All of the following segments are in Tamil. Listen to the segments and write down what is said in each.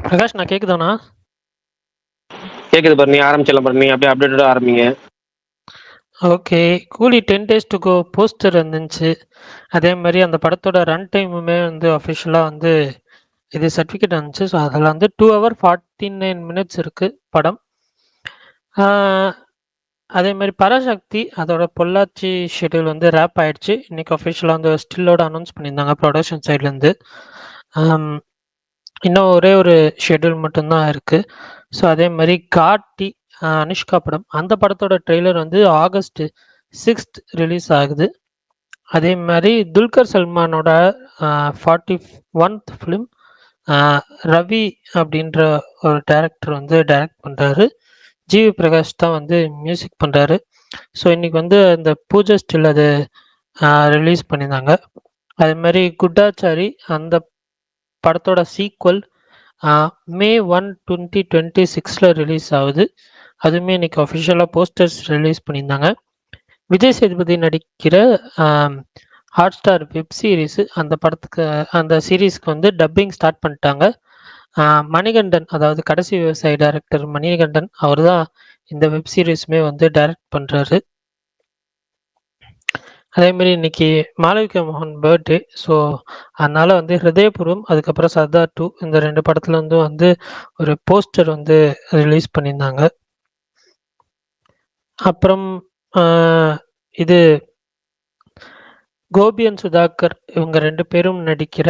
பிரகாஷ் நான் கேக்குதாண்ணா? கேக்குது பாரு, நீ ஆரம்பிச்சிடலாம் பாரு, நீ அப்படியே அப்டேட்டடா ஆரம்பிங்க. ஓகே. கூலி 10 டேஸ் டு கோ போஸ்டர் இருந்துச்சு. அதே மாதிரி அந்த படத்தோட ரன் டைமுமே வந்து அஃபிஷியலாக வந்து இது சர்டிஃபிகேட் வந்துச்சு. ஸோ அதில் வந்து 2 hour 49 minutes இருக்குது படம். அதே மாதிரி பராசக்தி அதோட பொள்ளாச்சி ஷெட்யூல் வந்து ரேப் ஆயிடுச்சு. இன்னைக்கு அஃபிஷியலாக வந்து ஸ்டில்லோட அனௌன்ஸ் பண்ணியிருந்தாங்க ப்ரொடக்ஷன் சைட்லேருந்து. இன்னும் ஒரே ஒரு ஷெட்யூல் மட்டும்தான் இருக்குது. ஸோ அதே மாதிரி காட்டி அனுஷ்கா படம், அந்த படத்தோட ட்ரெய்லர் வந்து ஆகஸ்ட் 6th ரிலீஸ் ஆகுது. அதே மாதிரி துல்கர் சல்மானோட 41th ஃபிலிம் ரவி அப்படின்ற ஒரு டைரக்டர் வந்து டைரக்ட் பண்ணுறாரு. ஜிவி பிரகாஷ் தான் வந்து மியூசிக் பண்ணுறாரு. ஸோ இன்னைக்கு வந்து அந்த பூஜை ஸ்டில் அது ரிலீஸ் பண்ணியிருந்தாங்க. அதே மாதிரி குட்டாச்சாரி அந்த படத்தோட சீக்வல் மே 1 2026 ரிலீஸ் ஆகுது. அதுவுமே இன்னைக்கு அஃபிஷியலாக போஸ்டர்ஸ் ரிலீஸ் பண்ணியிருந்தாங்க. விஜய் சேதுபதி நடிக்கிற ஹாட் ஸ்டார் வெப் சீரிஸ், அந்த படத்துக்கு அந்த சீரீஸ்க்கு வந்து டப்பிங் ஸ்டார்ட் பண்ணிட்டாங்க. மணிகண்டன், அதாவது கடைசி விவசாயி டைரக்டர் மணிகண்டன், அவர் தான் இந்த வெப் சீரிஸுமே வந்து டைரக்ட் பண்ணுறாரு. அதேமாரி இன்னைக்கு மாளவிகா மோகன் பர்த்டே. ஸோ அதனால வந்து ஹிருதயபூர்வம், அதுக்கப்புறம் சர்தார் 2, இந்த 2 படத்துல வந்து ஒரு போஸ்டர் வந்து ரிலீஸ் பண்ணியிருந்தாங்க. அப்புறம் இது கோபி அண்ட் சுதாகர் இவங்க 2 பேரும் நடிக்கிற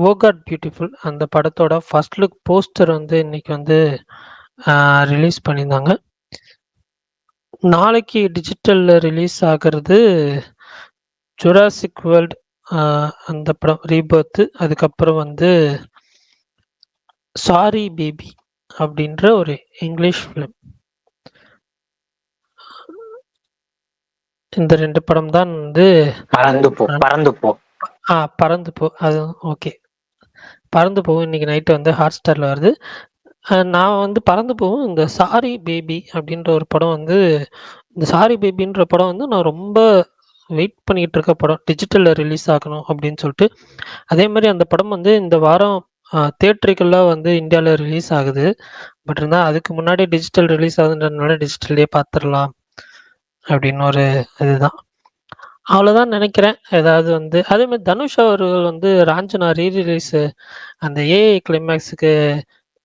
ஓ காட் பியூட்டிஃபுல் அந்த படத்தோட ஃபர்ஸ்ட் லுக் போஸ்டர் வந்து இன்னைக்கு வந்து ரிலீஸ் பண்ணியிருந்தாங்க. நாளைக்கு டிஜிட்டலில் ரிலீஸ் ஆகிறது ஜுராசிக் வேர்ல்ட் அந்த படம் ரீபர்த்து. அதுக்கப்புறம் வந்து சாரி பேபி அப்படின்ற ஒரு இங்கிலீஷ் ஃபிலிம். இந்த 2 படம் தான் வந்து பறந்து போ. அது ஓகே. பறந்து போகும் இன்னைக்கு நைட்டு வந்து ஹாட் ஸ்டாரில் வருது. நான் வந்து பறந்து போகும் இந்த சாரி பேபி அப்படின்ற ஒரு படம் வந்து, இந்த சாரி பேபின்ற படம் வந்து நான் ரொம்ப வெயிட் பண்ணிக்கிட்டு இருக்க படம், டிஜிட்டலில் ரிலீஸ் ஆகணும் அப்படின்னு சொல்லிட்டு. அதே மாதிரி அந்த படம் வந்து இந்த வாரம் தியேட்டருக்கெல்லாம் வந்து இந்தியாவில் ரிலீஸ் ஆகுது. பட் இருந்தால் அதுக்கு முன்னாடி டிஜிட்டல் ரிலீஸ் ஆகுதுன்றதுனால டிஜிட்டல்லே பார்த்துடலாம் அப்படின்னு ஒரு இதுதான். அவ்வளோதான் நினைக்கிறேன். ஏதாவது வந்து அதே மாதிரி தனுஷ் அவர்கள் வந்து ராஞ்சனா ரீரிலீஸு அந்த ஏஐ கிளைமேக்ஸுக்கு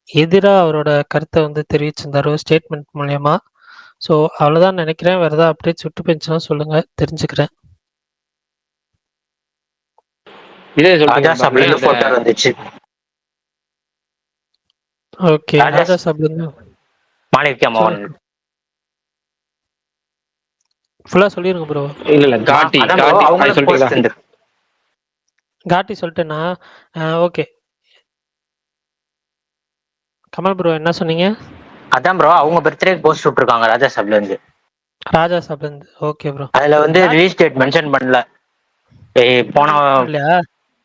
எதிராக அவரோட கருத்தை வந்து தெரிவிச்சிருந்தார் ஒரு ஸ்டேட்மெண்ட் மூலயமா. ஸோ அவ்வளோதான் நினைக்கிறேன். வேறு ஏதாவது அப்டேட்ஸ் விட்டு போயிருந்துச்சுன்னா சொல்லுங்கள், தெரிஞ்சுக்கிறேன். ஓகே, ராஜா சாப்லேருந்து மாளவிகா மோகன் ஃபுல்லாக சொல்லிடுங்க ப்ரோ. இல்லை காட்டி காட்டி சொல்லிட்டேன்னா ஓகே. கமல் ப்ரோ என்ன சொன்னீங்க? அதான் ப்ரோ, அவங்க பர்த்டே போஸ்ட் விட்டுருக்காங்க ராஜா சாப்லேருந்து. Okay bro. அதுல வந்து ரிலீஸ் டேட் மென்ஷன் பண்ணல. போன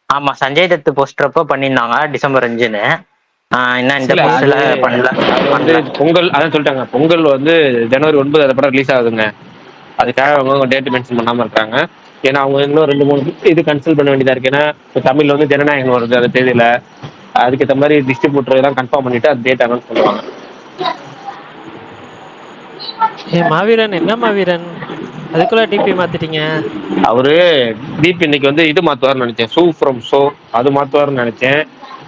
ஆமா சஞ்சய் தத் போஸ்டர் அப்போ பண்ணியிருந்தாங்க டிசம்பர் 5ன்னு. என்ன இந்த போஸ்டர்ல பண்ணல. அது வந்து பொங்கல் அதான் சொல்லிட்டாங்க. பொங்கல் வந்து ஜனவரி 9 அந்த படம் ரிலீஸ் ஆகுதுங்க. அதுக்காக அவங்க டேட் மென்ஷன் பண்ணாம இருக்காங்க. ஏன்னா அவங்க இன்னும் 2-3 இது கன்சல்ட் பண்ண வேண்டியதா இருக்கு. ஏன்னா இப்போ தமிழ்ல வந்து ஜனநாயகம் வருது அந்த தேதியில. அதுக்கேற்ற மாதிரி டிஸ்ட்ரிபியூட்டர் எல்லாம் கன்ஃபார்ம் பண்ணிட்டு அது டேட் அனௌன்ஸ் பண்ணுவாங்க. மாவீரன் என்ன மாவீரன் அதுக்குள்ள டிபி மாத்திட்டீங்க? அவரு டிபி இன்னைக்கு வந்து இது மாத்துவார்னு நினைச்சேன், ஷூ ஃப்ரம் ஷோ அது மாத்துவார்னு நினைச்சேன்.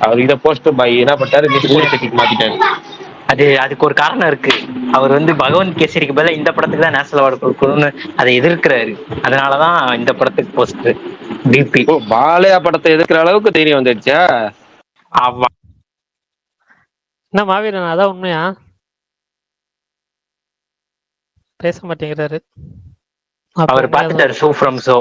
அவர் இதை போஸ்ட் பை என்ன பண்ணிட்டாரு, மாத்திட்டாரு. அதுக்கு ஒரு காரணம் இருக்கு. அவர் வந்து பகவந்த் கேசரிக்கு பதிலாக இந்த படத்துக்கு தான் நேஷனல் அவார்டு கொடுக்கணும்னு அதை எதிர்க்கிறாரு. அதனாலதான் இந்த படத்துக்கு போஸ்ட் டிபி. பாலையா படத்தை எதிர்க்கிற அளவுக்கு தைரியம் வந்துடுச்சா? ஆமா. என்ன மாவீரன் அதான் உண்மையா? பேச மாட்டேங்கிறாரு. அவர் பார்த்துட்டாரு ஷூ ஃப்ரம் ஷோ.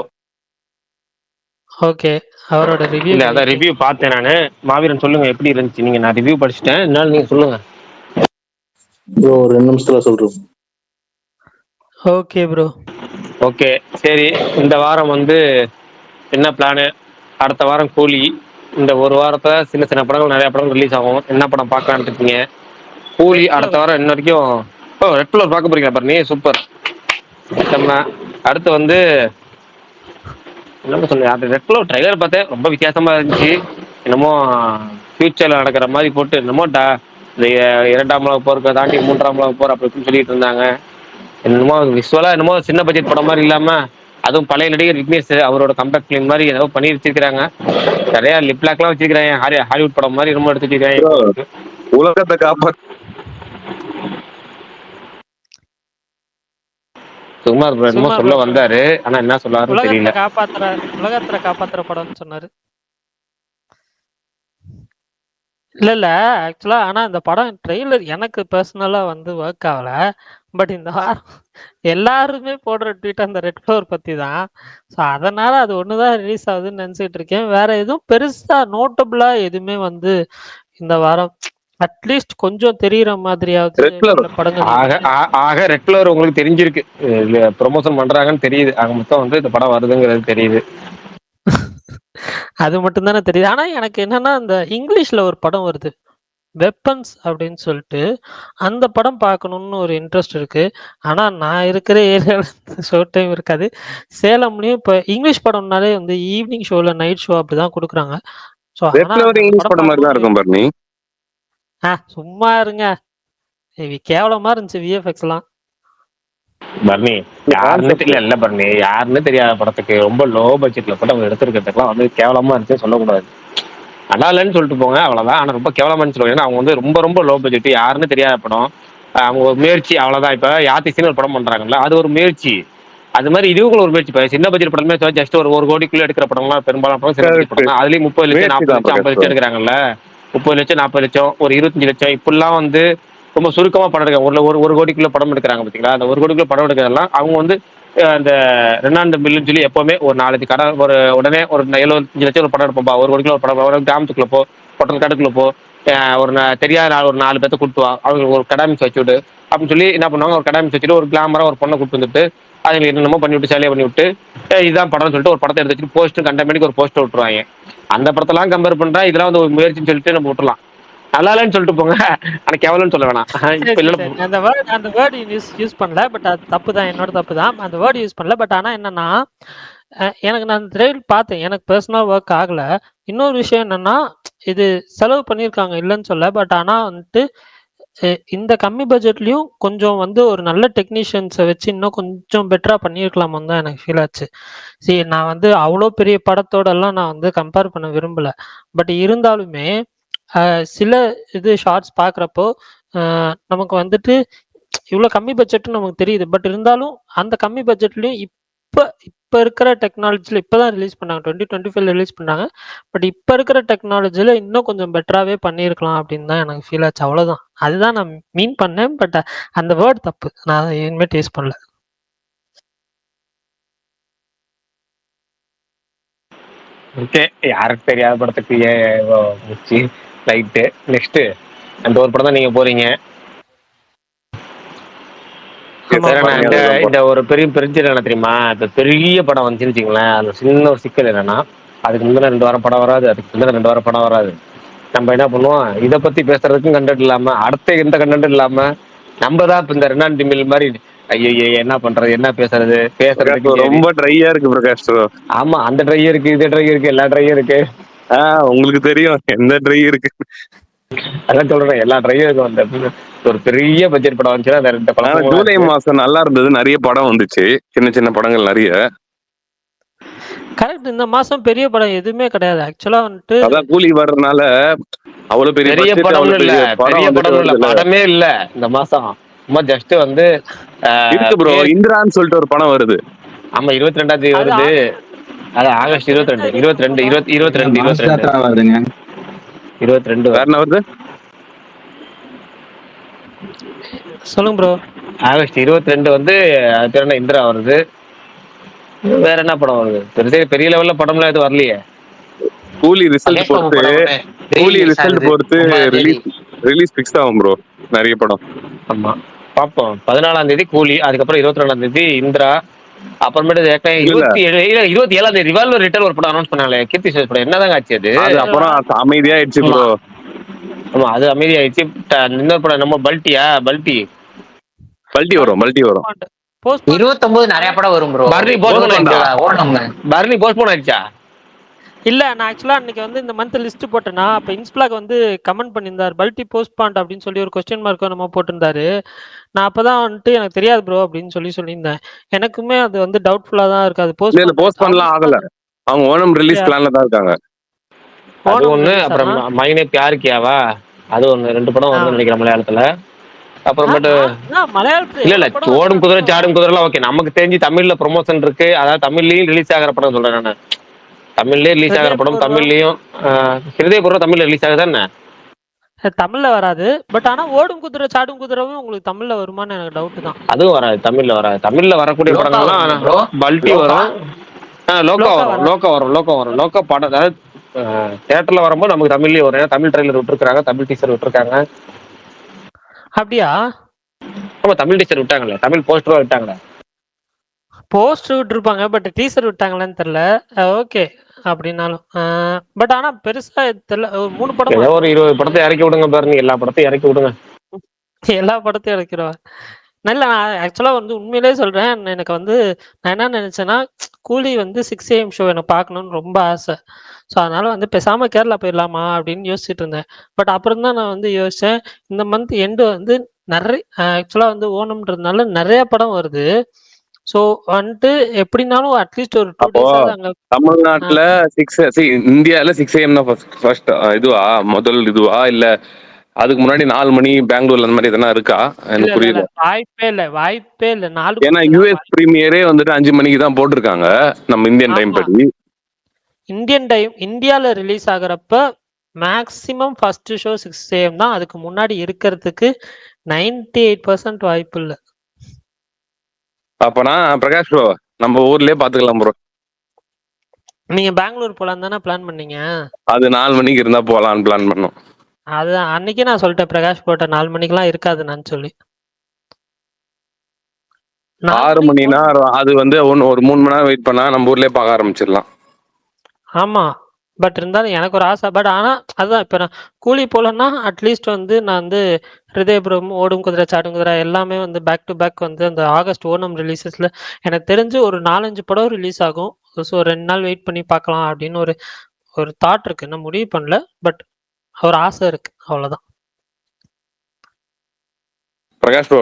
ஓகே, அவரோட ரிவ்யூ இல்ல அதான் ரிவ்யூ பார்த்தேன் நானு. மாவீரன் சொல்லுங்க எப்படி இருந்துச்சு? நீங்க நான் ரிவ்யூ படிச்சுட்டேன், என்னால நீங்க சொல்லுங்க ப்ரோ. 2 நிமிஷத்துல சொல்றேன். Okay bro. ஓகே சரி. இந்த வாரம் வந்து என்ன பிளானு? அடுத்த வாரம் கூலி. இந்த ஒரு வாரத்துல சின்ன சின்ன படங்கள் நிறைய படங்கள் ரிலீஸ் ஆகும். என்ன படம் பார்க்கலான்னு இருக்கீங்க? கூலி அடுத்த வாரம் இன்ன வரைக்கும் ரெட் கலர் பார்க்க போறீங்களா பாரு, நீ சூப்பர். அடுத்து வந்து என்ன சொல்ல, அது ரெட் கலர் ட்ரைலர் பார்த்தேன், ரொம்ப வித்தியாசமா இருந்துச்சு. என்னமோ ஃபியூச்சர்ல நடக்கிற மாதிரி போட்டு என்னமோட்டா இந்த 2ஆம் உலக போருக்கு தாண்டி 3ஆம் உலக போர் அப்படி இப்படின்னு சொல்லிட்டு இருந்தாங்க. என்னமோ விசுவலா என்னமோ சின்ன பட்ஜெட் படம் மாதிரி இல்லாம, அதுவும் பழைய நடிகர் விக்னேஷ் அவரோட கம்பேக் ஃபிலிம் மாதிரி ஏதோ பண்ணி வச்சிருக்காங்க. நிறைய லிப்லாக்லாம் வச்சிருக்காங்க. ஹாலிவுட் படம் மாதிரி ரொம்ப எடுத்து வச்சிருக்காங்க. உலகத்தை காப்பாற்ற சுகுமார் ப்ரோ என்னமோ சொல்ல வந்தாரு, ஆனா என்ன சொல்லாருன்னு தெரியல. உலகத்துல காப்பாத்துற படம்னு சொன்னாரு. இல்ல ஆக்சுவலா ஆனா இந்த படம் ட்ரெய்லர் எனக்கு பர்சனலா வந்து ஒர்க் ஆகல. பட் இந்த வாரம் எல்லாருமே போடுற ட்வீட் அந்த ரெட் ஃப்ளவர் பத்தி தான். ஸோ அதனால அது ஒண்ணுதான் ரிலீஸ் ஆகுதுன்னு நினைச்சிட்டு இருக்கேன். வேற எதுவும் பெருசா நோட்டபிளா எதுவுமே வந்து இந்த வாரம் அட்லீஸ்ட் கொஞ்சம் தெரியற மாதிரியாவது படங்கள் ஆக ரெட் ஃப்ளவர் உங்களுக்கு தெரிஞ்சிருக்கு, ப்ரொமோஷன் பண்றாங்கன்னு தெரியுது. ஆக மொத்தம் வந்து இந்த படம் வருதுங்கிறது தெரியுது. அது மட்டும் தானே தெரியுது. ஆனா எனக்கு என்னன்னா இந்த இங்கிலீஷ்ல ஒரு படம் வருது வெப்பன்ஸ் அப்படின்னு சொல்லிட்டு, அந்த படம் பார்க்கணும்னு ஒரு இன்ட்ரெஸ்ட் இருக்கு. ஆனா நான் இருக்கிற ஏரியாவில் ஷோ டைம் இருக்காது. சேலம்லயும் இப்போ இங்கிலீஷ் படம்னாலே வந்து ஈவினிங் ஷோல நைட் ஷோ அப்படிதான் கொடுக்குறாங்க. ஸோ இங்கிலீஷ் படம் மாதிரி தான் இருக்கும் பர்னி. சும்மா இருங்க, கேவலமா இருந்துச்சு விஎஃப்எக்ஸ்லாம். பர்னி யாருன்னு இல்ல பர்னி யாருன்னு தெரியாத படத்துக்கு ரொம்ப லோ பட்ஜெட்ல படம் எடுத்திருக்கிறதுக்குலாம் வந்து கேவலமா இருந்துச்சு சொல்லக்கூடாது. நல்லா இல்லைன்னு சொல்லிட்டு போங்க அவ்வளவுதான். ஆனா ரொம்ப கேவலமானு சொல்லுவாங்க. ஏன்னா அவங்க வந்து ரொம்ப ரொம்ப லோ பட்ஜெட், யாருன்னு தெரியாத படம். அவங்க ஒரு முயற்சி அவ்வளவுதான். இப்ப யாத்திசின்னு ஒரு படம் பண்றாங்கல்ல, அது ஒரு முயற்சி. அது மாதிரி இதுவும் ஒரு முயற்சி. சின்ன பட்ஜெட் படமே ஜஸ்ட் ஒரு கோடிக்குள்ள எடுக்கிற படம்லாம் பெரும்பாலும் சின்ன பட்ஜெட் படம் தான். அதுலயும் 30 லட்சம் 40 லட்சம் 50 லட்சம் எடுக்கிறாங்கல்ல. 30 லட்சம் 40 லட்சம் ஒரு 25 லட்சம் இப்படிலாம் வந்து ரொம்ப சுருக்கமா படம் எடுக்காங்க. ஒரு கோடிக்குள்ள படம் எடுக்கிறாங்க பாத்தீங்களா. அந்த ஒரு கோடிக்குள்ள படம் எடுக்கிறதெல்லாம் அவங்க வந்து அந்த 2ஆம் பில்லுன்னு சொல்லி எப்பவுமே ஒரு 4 கடை ஒரு உடனே ஒரு 75 லட்சம் ஒரு படம் எடுப்போம்பா. ஒரு கோடிக்குள்ள ஒரு படம், ஒரு கிராமத்துக்குள்ள போ, பொட்டல் கடைக்குள்ள போ, ஒரு தெரியாத ஒரு 4 பேர்த்த கூட்டு வா, அவங்க ஒரு கடாமிக்ஸ் வச்சுவிட்டு அப்படின்னு சொல்லி என்ன பண்ணுவாங்க, ஒரு கடாமிக்ஸ் வச்சுட்டு ஒரு கிளாமரா ஒரு பொண்ணை கூட்டு வந்துட்டு அதுல என்னென்னமோ பண்ணி விட்டு சேலையை பண்ணி விட்டு இதுதான் படம்னு சொல்லிட்டு ஒரு படத்தை எடுத்து வச்சுட்டு போஸ்ட் கண்டமேடிக்கு ஒரு போஸ்டர் விட்டுருவாங்க. அந்த படத்தெல்லாம் கம்பேர் பண்றா இதெல்லாம் வந்து ஒரு முயற்சின்னு சொல்லிட்டு நம்ம விட்டுலாம். நல்லா இல்லைன்னு சொல்லிட்டு போங்க, ஆனா கேவலம்னு சொல்ல வேணாம். அந்த வேர்டு யூஸ் பண்ணல, பட் அது தப்பு தான், என்னோட தப்பு தான். அந்த வேர்டு யூஸ் பண்ணல. பட் ஆனா என்னன்னா எனக்கு நான் ட்ரெயில் பார்த்தேன், எனக்கு பர்சனலாக ஒர்க் ஆகல. இன்னொரு விஷயம் என்னன்னா இது செலவு பண்ணியிருக்காங்க இல்லைன்னு சொல்ல. பட் ஆனா வந்துட்டு இந்த கம்மி பட்ஜெட்லயும் கொஞ்சம் வந்து ஒரு நல்ல டெக்னீஷியன்ஸை வச்சு இன்னும் கொஞ்சம் பெட்டரா பண்ணியிருக்கலாமோன்னு தான் எனக்கு ஃபீல் ஆச்சு. சரி, நான் வந்து அவ்வளோ பெரிய படத்தோட எல்லாம் நான் வந்து கம்பேர் பண்ண விரும்பல. பட் இருந்தாலுமே சில இது ஷார்ட்ஸ் பார்க்குறப்போ நமக்கு வந்துட்டு இவ்வளோ கம்மி பட்ஜெட்னு நமக்கு தெரியுது. பட் இருந்தாலும் அந்த கம்மி பட்ஜெட்லயும் இப்போ இருக்கிற டெக்னாலஜியில் இப்போ தான் ரிலீஸ் பண்ணாங்க, 2025 ரிலீஸ் பண்ணாங்க. பட் இப்போ இருக்கிற டெக்னாலஜியில் இன்னும் கொஞ்சம் பெட்டராகவே பண்ணியிருக்கலாம் அப்படின்னு தான் எனக்கு ஃபீல் ஆச்சு. அவ்வளோதான், அதுதான் நான் மீன் பண்ணேன். பட் அந்த வேர்ட் தப்பு, நான் இனிமேல் யூஸ் பண்ணல. ஓகே, யாருக்கு தெரியாத படத்துக்கு முச்சி ரைட்டு. நெக்ஸ்ட் அந்த ஒரு படம் தான் நீங்க போறீங்க. இந்த ஒரு பெரிய பிரச்சனை என்ன தெரியுமா, இப்ப பெரிய படம் வந்துச்சுன்னு வச்சுங்களேன், அது சின்ன ஒரு சிக்கல் என்னன்னா அதுக்கு முந்தின 2 வாரம் படம் வராது, அதுக்கு முந்தின 2 வாரம் படம் வராது. நம்ம என்ன பண்ணுவோம், இதை பத்தி பேசுறதுக்கும் கண்டென்ட் இல்லாம அடுத்த எந்த கண்டென்ட் இல்லாம நம்ம தான் இப்ப இந்த 2ஆம் டிமில் மாதிரி ஐயோ என்ன பண்றது என்ன பேசுறதுக்கு ரொம்ப ட்ரையா இருக்கு பிரகாஷ். ஆமா, அந்த ட்ரை இருக்கு, இது ட்ரை இருக்கு, எல்லா ட்ரையும் இருக்கு. உங்களுக்கு தெரியும் எந்த ட்ரை இருக்கு. அதான் சொல்றேன், எல்லா ட்ரையும் இருக்கும். அந்த ஒரு பெரிய பட்ஜெட் படம் வந்துச்சுன்னா அந்த 2 படம் ஜூலை மாசம் நல்லா இருந்தது, நிறைய படம் வந்துச்சு, சின்ன சின்ன படங்கள் நிறைய. கரெக்ட், இந்த மாசம் பெரிய படம் எதுவுமே கிடையாது ஆக்சுவலா வந்துட்டு. அதான் கூலி வர்றதுனால அவ்வளவு பெரிய படம் இல்ல, பெரிய படம் இல்ல, படமே இல்ல இந்த மாசம். சும்மா ஜஸ்ட் வந்து இருக்கு ப்ரோ, இந்திரான்னு சொல்லிட்டு ஒரு படம் வருது. ஆமா, 22ஆம் தேதி வருது. அது ஆகஸ்ட் 22 வருதுங்க. 22 வேற என்ன வருது சொல்லுங்க ப்ரோ. ஆகஸ்ட் 22 வந்து அது இந்திரா வருது. வேற என்ன படம் வருது? பெரிய லெவல்ல படம்லாம் எதுவும் வரலையே. கூலி ரிசல்ட் பொறுத்து ரிலீஸ் ஃபிக்ஸ் ஆகும் ப்ரோ நிறைய படம். ஆமா, பாப்போம். 14ஆம் தேதி கூலி, அதுக்கப்புறம் 22ஆம் தேதி இந்திரா, அப்புறமேட்டு 27ஆம் தேதி ரிவால்வர் ரிட்டர்ன் ஒரு படம் அனௌன்ஸ் பண்ணாங்களே, கீர்த்தி சுரேஷ் படம். என்னதாங்க ஆச்சு அது? அப்புறம் அமைதியாயிடுச்சு ப்ரோ. ஆமா, அது அமைதியாயிடுச்சு. இன்னொரு படம் நம்ம பல்ட்டி வரும். 29 நிறைய படம் வரும் ப்ரோ. பர்னி போஸ்ட்போன் ஆயிடுச்சா? இல்ல நான் ஆக்சுவலா அன்னைக்கு வந்து இந்த மந்த் லிஸ்ட் போட்டேன்னா, அப்ப இன்ஸ்பிளாக் வந்து கமெண்ட் பண்ணியிருந்தார். பல்டி போஸ்ட்பாண்ட் அப்படின்னு சொல்லி ஒரு கொஸ்டின் மார்க் என்னமோ போட்டிருந்தாரு. நான் அப்பதான் வந்துட்டு எனக்கு தெரியாது ப்ரோ அப்படின்னு சொல்லியிருந்தேன். எனக்குமே அது வந்து டவுட்ஃபுல்லா தான் இருக்கு. அது இல்ல போஸ்ட் பண்ணலாம் ஆகல. அவங்க ஓணம் ரிலீஸ் பிளான்ல தான் இருக்காங்க. அது ஒண்ணு. அப்புறம் மைனே பியார் கியாவா அது ஒண்ணு 2 படம் வருதுன்னு நினைக்கிறேன் மலையாளத்துல. அப்புறமேட்டு இல்ல ஓடும் குதிரை சாடும் குதிரைலாம் ஓகே. நமக்கு தெரிஞ்சு தமிழ்ல ப்ரொமோஷன் இருக்கு. அதாவது தமிழ்லயும் ரிலீஸ் ஆகிற படம் சொல்றேன் நான். தமிழ்லயே ரிலீஸ் ஆகிற படம் தமிழ்லயும் ஹிருதயபூர்வம் தமிழ்ல ரிலீஸ் ஆகுதானே? தமிழ்ல வராது. பட் ஆனா ஓடும் குதிரை சாடும் குதிரைவும் உங்களுக்கு தமிழ்ல வருமான்னு எனக்கு டவுட் தான். அதுவும் வராது, தமிழ்ல வராது. தமிழ்ல வரக்கூடிய படங்கள்லாம் பல்டி வரும், லோக்கா வரும். லோக்கா படம் அதாவது தியேட்டர்ல வரும்போது நமக்கு தமிழ்லயே வரும். ஏன்னா தமிழ் ட்ரெய்லர் விட்டுருக்காங்க, தமிழ் டீசர் விட்டுருக்காங்க. அப்படியா? ஆமா, தமிழ் டீசர் விட்டாங்கல்ல, தமிழ் போஸ்டரும் விட்டாங்களே. போஸ்டர் விட்டுருப்பாங்க, பட் டீசர் விட்டாங்களான்னு தெரியல. ஓகே அப்படின்னாலும். பட் ஆனா பெருசா தெரியல. 3 படம் ஏதோ ஒரு 20 படத்தை இறக்கி விடுங்க பாருங்க. எல்லா படத்தையும் இறக்கி விடுங்க. எல்லா படத்தையும் இறக்கிடுவாங்க. நல்ல நான் ஆக்சுவலா வந்து உண்மையிலே சொல்றேன். எனக்கு வந்து நான் என்ன நினைச்சேன்னா, கூலி வந்து 6 AM ஷோ எனக்கு பார்க்கணும்னு ரொம்ப ஆசை. ஸோ அதனால வந்து பேசாம கேரளா போயிடலாமா அப்படின்னு யோசிச்சுட்டு இருந்தேன். பட் அப்புறம் தான் நான் வந்து யோசிச்சேன், இந்த மந்த் எண்டு வந்து நிறைய ஆக்சுவலா வந்து ஓணம்ன்றதுனால நிறைய படம் வருது. ஸோ வந்துட்டு எப்படினாலும் அட்லீஸ்ட் ஒரு 2 டேஸ் அங்க தமிழ்நாட்டுல இந்தியால 6 AM தான் ஃபர்ஸ்ட் இதுவா முதல் இதுவா இல்ல அதுக்கு முன்னாடி 4 மணி பெங்களூர்ல அந்த மாதிரி எதனா இருக்கா? எனக்கு புரியல. வாய்ப்பே இல்ல 4 ஏன்னா யூஎஸ் பிரீமியரே வந்துட்டு 5 மணிக்கு தான் போட்டிருக்காங்க நம்ம இந்தியன் டைம் படி. இந்தியன் டைம் இந்தியால ரிலீஸ் ஆகுறப்ப மேக்ஸிமம் ஃபர்ஸ்ட் ஷோ 6 AM தான். அதுக்கு முன்னாடி இருக்கிறதுக்கு 98% வாய்ப்பு இல்ல. அப்பனா பிரகாஷ் ப்ரோ நம்ம ஊர்லயே பாத்துக்கலாம் ப்ரோ. நீங்க பெங்களூர் போலாம் தானே பிளான் பண்ணீங்க? அது 4 மணிக்கு இருந்தா போலான்னு பிளான் பண்ணோம். அது அன்னைக்கே நான் சொல்லிட்டேன் பிரகாஷ் போட்ட 4 மணிக்கெல்லாம் இருக்காது நான் சொல்லி. 6 மணினா அது வந்து ஒரு 3 மணி நேரம் வெயிட் பண்ணா நம்ம ஊர்லயே பார்க்க ஆரம்பிச்சிடலாம். ஆமா, பட் இருந்தாலும் எனக்கு ஒரு ஆசை. பட் ஆனா அதுதான் இப்ப நான் கூலி போலன்னா அட்லீஸ்ட் வந்து நான் வந்து ஹிருதயபுரம், ஓடும் குதிரை, சாடும் குதிரை எல்லாமே வந்து பேக் டு பேக் வந்து அந்த ஆகஸ்ட் ஓணம் ரிலீசஸ்ல எனக்கு தெரிஞ்சு ஒரு 4-5 படம் ரிலீஸ் ஆகும். ஸோ 2 நாள் வெயிட் பண்ணி பார்க்கலாம் அப்படின்னு ஒரு தாட் இருக்கு. இன்னும் முடிவு பண்ணல, பட் ஒரு ஆசை இருக்கு, அவ்வளவுதான். பிரகாஷ் ப்ரோ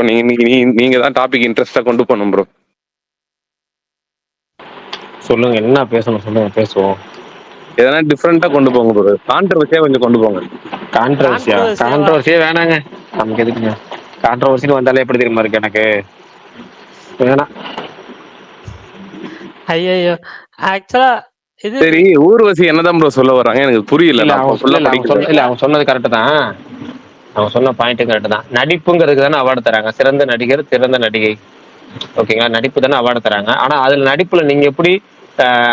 நீங்க தான் டாபிக் இன்ட்ரெஸ்டா கொண்டு போகணும் ப்ரோ. சொல்லுங்க, என்ன பேசணும் சொல்லுங்க, பேசுவோம். எதனா டிஃபரெண்டா கொண்டு போங்க ப்ரோ. கான்ட்ரவர்சியா கொஞ்சம் கொண்டு போங்க. கான்ட்ரவர்சியே வேணாங்க, நமக்கு எதுக்குங்க கான்ட்ரவர்சின்னு வந்தாலே எப்படி தெரியுமா இருக்கு எனக்கு வேணாம். ஐயோ ஆக்சுவலா இது சரி, ஊர்வசி என்னதான் ப்ரோ சொல்ல வராங்க எனக்கு புரியல. அவங்க சொன்னது கரெக்ட் தான். அவங்க சொன்ன பாயிண்ட் கரெக்ட் தான். நடிப்புங்கிறதுக்கு தானே அவார்டு தராங்க. சிறந்த நடிகர், சிறந்த நடிகை, ஓகேங்களா? நடிப்பு தானே அவார்டு தராங்க. ஆனா அதுல நடிப்புல நீங்க எப்படி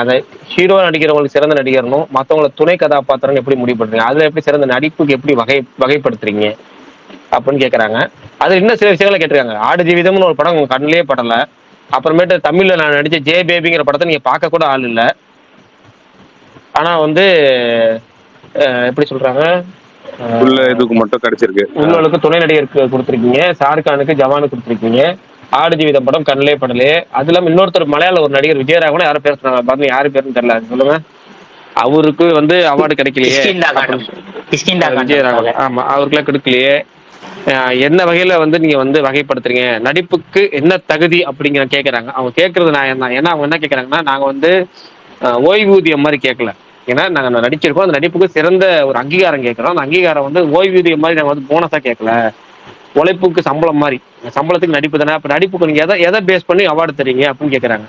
அந்த ஹீரோ நடிக்கிறவங்களுக்கு சிறந்த நடிகர்னும் மற்றவங்களை துணை கதாபாத்திரம் எப்படி முடிவு பண்றீங்க? அதுல எப்படி சிறந்த நடிப்புக்கு எப்படி வகைப்படுத்துறீங்க அப்படின்னு கேக்குறாங்க. அது இன்னும் சில விஷயங்களை கேட்டிருக்காங்க. ஆடு ஜீவிதம்னு ஒரு படம் உங்க கண்ணிலே படல. அப்புறமேட்டு தமிழ்ல நான் நடிச்ச ஜே பேபிங்கிற படத்தை நீங்க பார்க்க கூட ஆள் இல்லை. ஆனா வந்து எப்படி சொல்றாங்க, இதுக்கு மட்டும் கிடைச்சிருக்கு. உங்களுக்கு துணை நடிகருக்கு கொடுத்துருக்கீங்க, ஷாருக்கானுக்கு ஜவானுக்கு கொடுத்துருக்கீங்க. ஆடு ஜீவிதம் படம் கண்ணிலே படலே. அது இல்லாம இன்னொருத்தர் மலையாள ஒரு நடிகர் விஜயராகவன் யாரும் பேசுறாங்க பாருங்க, யாரு பேருன்னு தெரியல, சொல்லுங்க. அவருக்கு வந்து அவார்டு கிடைக்கலையே. விஜயராகவன், ஆமா, அவருக்குலாம் கிடைக்கலையே. என்ன வகையில வந்து நீங்க வந்து வகைப்படுத்துறீங்க? நடிப்புக்கு என்ன தகுதி அப்படிங்கிற கேட்கறாங்க. அவங்க கேட்கறது நான் என்ன, ஏன்னா அவங்க என்ன கேட்கறாங்கன்னா, நாங்க வந்து ஓய்வூதியம் மாதிரி கேட்கல. ஏன்னா நாங்க நடிச்சிருக்கோம், அந்த நடிப்புக்கு சிறந்த ஒரு அங்கீகாரம் கேட்கிறோம். அந்த அங்கீகாரம் வந்து ஓய்வூதியம் மாதிரி நாங்க வந்து போனஸா கேட்கல, உழைப்புக்கு சம்பளம் மாதிரி. சம்பளத்துக்கு நடிப்பு தானே. அப்ப நடிப்புக்கு நீங்க எதை பேஸ் பண்ணி அவார்டு தரீங்க அப்படின்னு கேட்கறாங்க.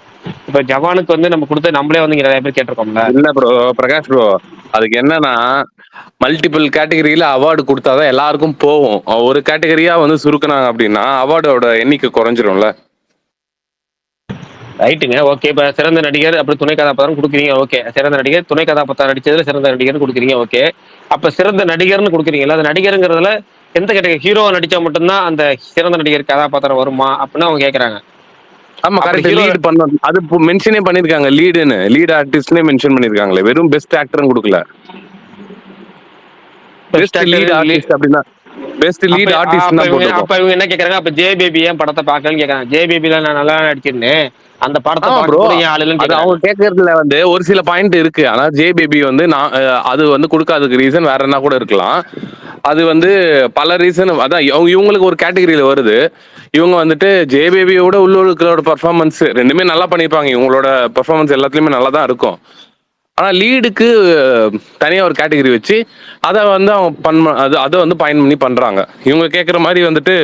இப்ப ஜவானுக்கு வந்து நம்ம கொடுத்த நம்மளே வந்து நிறைய பேர் கேட்டிருக்கோம்ல. இல்ல ப்ரோ பிரகாஷ் ப்ரோ, அதுக்கு என்னன்னா மல்டிபிள் கேட்டகரியில அவார்டு கொடுத்தாதான் எல்லாருக்கும் போகும். ஒரு கேட்டகரியா வந்து சுருக்குனாங்க அப்படின்னா அவார்டோட எண்ணிக்கை குறைஞ்சிரும்ல. ரைட்டுங்க, ஓகே. இப்ப சிறந்த நடிகர் அப்படி துணை கதாபாத்திரம் கொடுக்குறீங்க, ஓகே. சிறந்த நடிகர் துணை கதாபாத்திரம் நடிச்சதுல சிறந்த நடிகர்னு கொடுக்குறீங்க, ஓகே. அப்ப சிறந்த நடிகர்னு கொடுக்குறீங்களா? அந்த நடிகருங்கிறதுல எந்த கேட்டகரி? ஹீரோவா நடிச்சா மட்டும்தான் அந்த சிறந்த நடிகர் கதாபாத்திரம் வருமா அப்படின்னு அவங்க கேட்கறாங்க. ஆமா, கரெக்ட். லீட் பண்ணணும், அது மென்ஷனே பண்ணிருக்காங்க. லீட் ஆர்டிஸ்ட்னே மென்ஷன் பண்ணிருக்காங்களே, வெறும் பெஸ்ட் ஆக்டர்னு கொடுக்கல. பெஸ்ட் லீட் ஆர்டிஸ்ட் அப்படின்னா பெஸ்ட் லீட் ஆர்டிஸ்ட் தான் போட்டிருக்கோம். அப்ப இவங்க என்ன கேக்குறாங்க, அப்ப ஜே பேபி ஏன் படத்தை பார்க்கலன்னு கேக்குறாங்க. ஜே பேபில நான் நல்லா நடிச்சிருந்தேன், அந்த படத்தை ஆமா பார்க்க ப்ரோ, கூட ஏன் ஆளுன்னு அது அவங்க கேக்குறாங்க. கேட்கறதுல வந்து ஒரு சில பாயிண்ட் இருக்கு. ஆனா ஜே பேபி வந்து நான் அது வந்து கொடுக்காததுக்கு ரீசன் வேற என்ன கூட இருக்கலாம். அது வந்து பல ரீசன், அதான் இவங்களுக்கு ஒரு கேட்டகரியில வருது. இவங்க வந்துட்டு ஜே பேபியோட உள்ளூருக்களோட பர்ஃபார்மன்ஸ் ரெண்டுமே நல்லா பண்ணியிருப்பாங்க. இவங்களோட பர்ஃபார்மன்ஸ் எல்லாத்துலயுமே நல்லா தான் இருக்கும். ஆனா லீடுக்கு தனியா ஒரு கேட்டகரி வச்சு அதை வந்து அவங்க அதை வந்து பயன் பண்ணி பண்றாங்க. இவங்க கேட்குற மாதிரி வந்துட்டு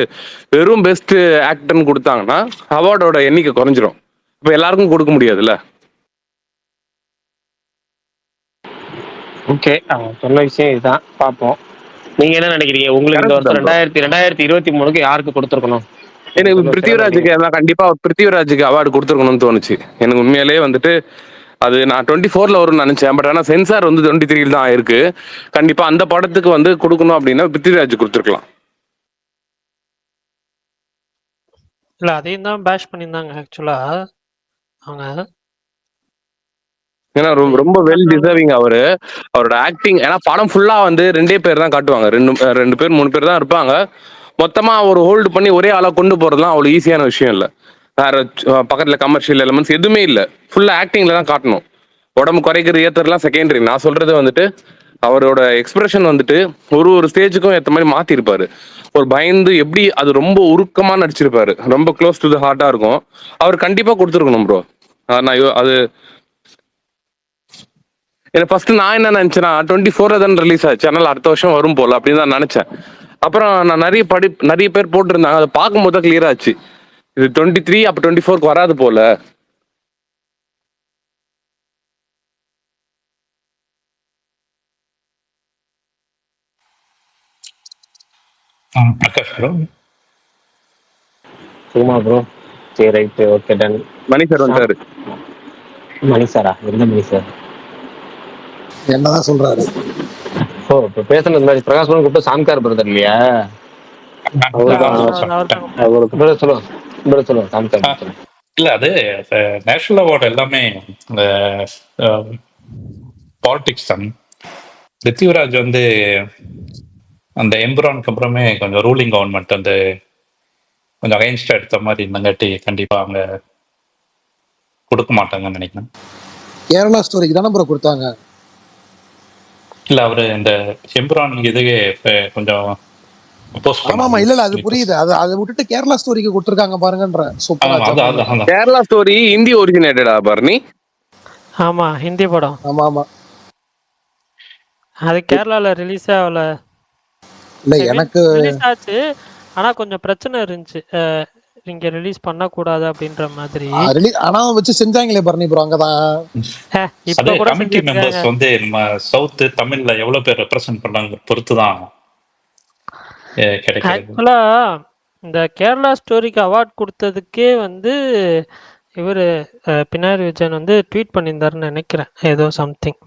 வெறும் பெஸ்ட் ஆக்டர்னு கொடுத்தாங்கன்னா அவார்டோட எண்ணிக்கை குறைஞ்சிரும். இப்போ எல்லாருக்கும் கொடுக்க முடியாதுல்ல. ஓகே, அவங்க சொன்ன விஷயம் இதுதான், பார்ப்போம். நீங்க என்ன நினைக்கிறீங்க? உங்களுக்கு இந்த வருஷம் 2023க்கு யாருக்கு கொடுத்துருக்கணும்? எனக்கு பிருத்திவிராஜுக்கு எல்லாம் கண்டிப்பா பிருத்திவிராஜுக்கு அவார்டு கொடுத்துருக்கணும்னு தோணுச்சு எனக்கு உண்மையிலேயே வந்துட்டு. அது நான் 24ல வரும்னு நினைச்சேன். பட் ஆனால் சென்சார் வந்து 23 தான் ஆயிருக்கு. கண்டிப்பா அந்த படத்துக்கு வந்து கொடுக்கணும் அப்படின்னா பிருத்திவிராஜ் கொடுத்துருக்கலாம். இல்ல அதையும் தான் பேஷ் பண்ணியிருந்தாங்க ஆக்சுவலா அவங்க. ஏன்னா ரொம்ப வெல் டிசர்விங் அவரோட ஆக்டிங். ஏன்னா படம் ஃபுல்லா வந்து 2 பேர் தான் காட்டுவாங்க, 2 பேர் 3 பேர் தான் இருப்பாங்க. மொத்தமா ஒரு ஹோல்டு பண்ணி ஒரே ஆளா கொண்டு போறதுலாம் அவ்வளவு ஈஸியான விஷயம் இல்லை. வேற பக்கத்துல கமர்ஷியல் எலமெண்ட்ஸ் எதுவுமே இல்லை, ஃபுல்லா ஆக்டிங்ல தான் காட்டணும். உடம்பு குறைக்கிற ஏத்தர்லாம் செகண்டரி. நான் சொல்றது வந்துட்டு அவரோட எக்ஸ்பிரஷன் வந்துட்டு ஒரு ஸ்டேஜுக்கும் ஏற்ற மாதிரி மாத்திருப்பாரு. ஒரு பயந்து எப்படி அது ரொம்ப உருக்கமா நடிச்சிருப்பாரு, ரொம்ப க்ளோஸ் டு த ஹார்ட்டா இருக்கும். அவர் கண்டிப்பா கொடுத்துருக்கணும் ப்ரோ. அது எனக்கு ஃபர்ஸ்ட் நான் என்ன நினைச்சேன்னா 24 தான் ரிலீஸ் ஆச்சு, அதனால அடுத்த வருஷம் வரும் போல அப்படின்னு தான் நினைச்சேன். அப்புறம் நான் நிறைய பேர் போட்டிருந்தாங்க, அதை பார்க்கும்போது தான் கிளியர் ஆச்சு இது 23 அப்ப 24க்கு வராது போல. பிரகாஷ் ப்ரோ. சும்மா ப்ரோ. சரி ரைட், ஓகே டன். மணி சார் வந்தாரு. மணி சாரா? எந்த மணி சார்? என்னதான் சொல்றாரு? ஓ, இப்போ பேசுனது மாதிரி பிரகாஷ் கூப்பிட்டு சாம்கார் பிரதர் இல்லையா? சொல்லுங்க சாம்கார். இல்ல அது நேஷனல் அவார்டு எல்லாமே இந்த பாலிடிக்ஸ் தான். பிருத்திவிராஜ் வந்து அந்த எம்புரானுக்கு அப்புறமே கொஞ்சம் ரூலிங் கவர்மெண்ட் வந்து கொஞ்சம் அகைன்ஸ்டா எடுத்த மாதிரி இருந்தங்காட்டி கண்டிப்பா அவங்க கொடுக்க மாட்டாங்கன்னு நினைக்கிறேன். கேரளா ஸ்டோரிக்கு தானே ப்ரோ கொடுத்தாங்க? இல்ல அவரு இந்த எம்புரான் இதுவே கொஞ்சம் ஆமா இல்ல அது புரியுது. அதை விட்டுட்டு கேரளா ஸ்டோரிக்கு கொடுத்துருக்காங்க பாருங்கன்ற. கேரளா ஸ்டோரி ஹிந்தி ஒரிஜினேட்டடா பர்னி? ஆமா ஹிந்தி படம். ஆமா ஆமா, அது கேரளால ரிலீஸ் ஆகல. இல்ல எனக்கு ரிலீஸ் ஆச்சு, ஆனா கொஞ்சம் பிரச்சனை இருந்துச்சு, இங்க ரிலீஸ் பண்ண கூடாது அப்படின்ற மாதிரி. ஆனா வச்சு செஞ்சாங்களே பர்னி ப்ரோ அங்கதான். இப்ப கூட கமிட்டி மெம்பர்ஸ் வந்து நம்ம சவுத் தமிழ்ல எவ்வளவு பேர் ரெப்ரசன்ட் பண்ணாங்க பொறுத்துதான் கிடைக்கும். ஆக்சுவலா இந்த கேரளா ஸ்டோரிக்கு அவார்ட் கொடுத்ததுக்கே வந்து இவரு பினராயி விஜயன் வந்து ட்வீட் பண்ணியிருந்தாருன்னு நினைக்கிறேன், ஏதோ சம்திங்.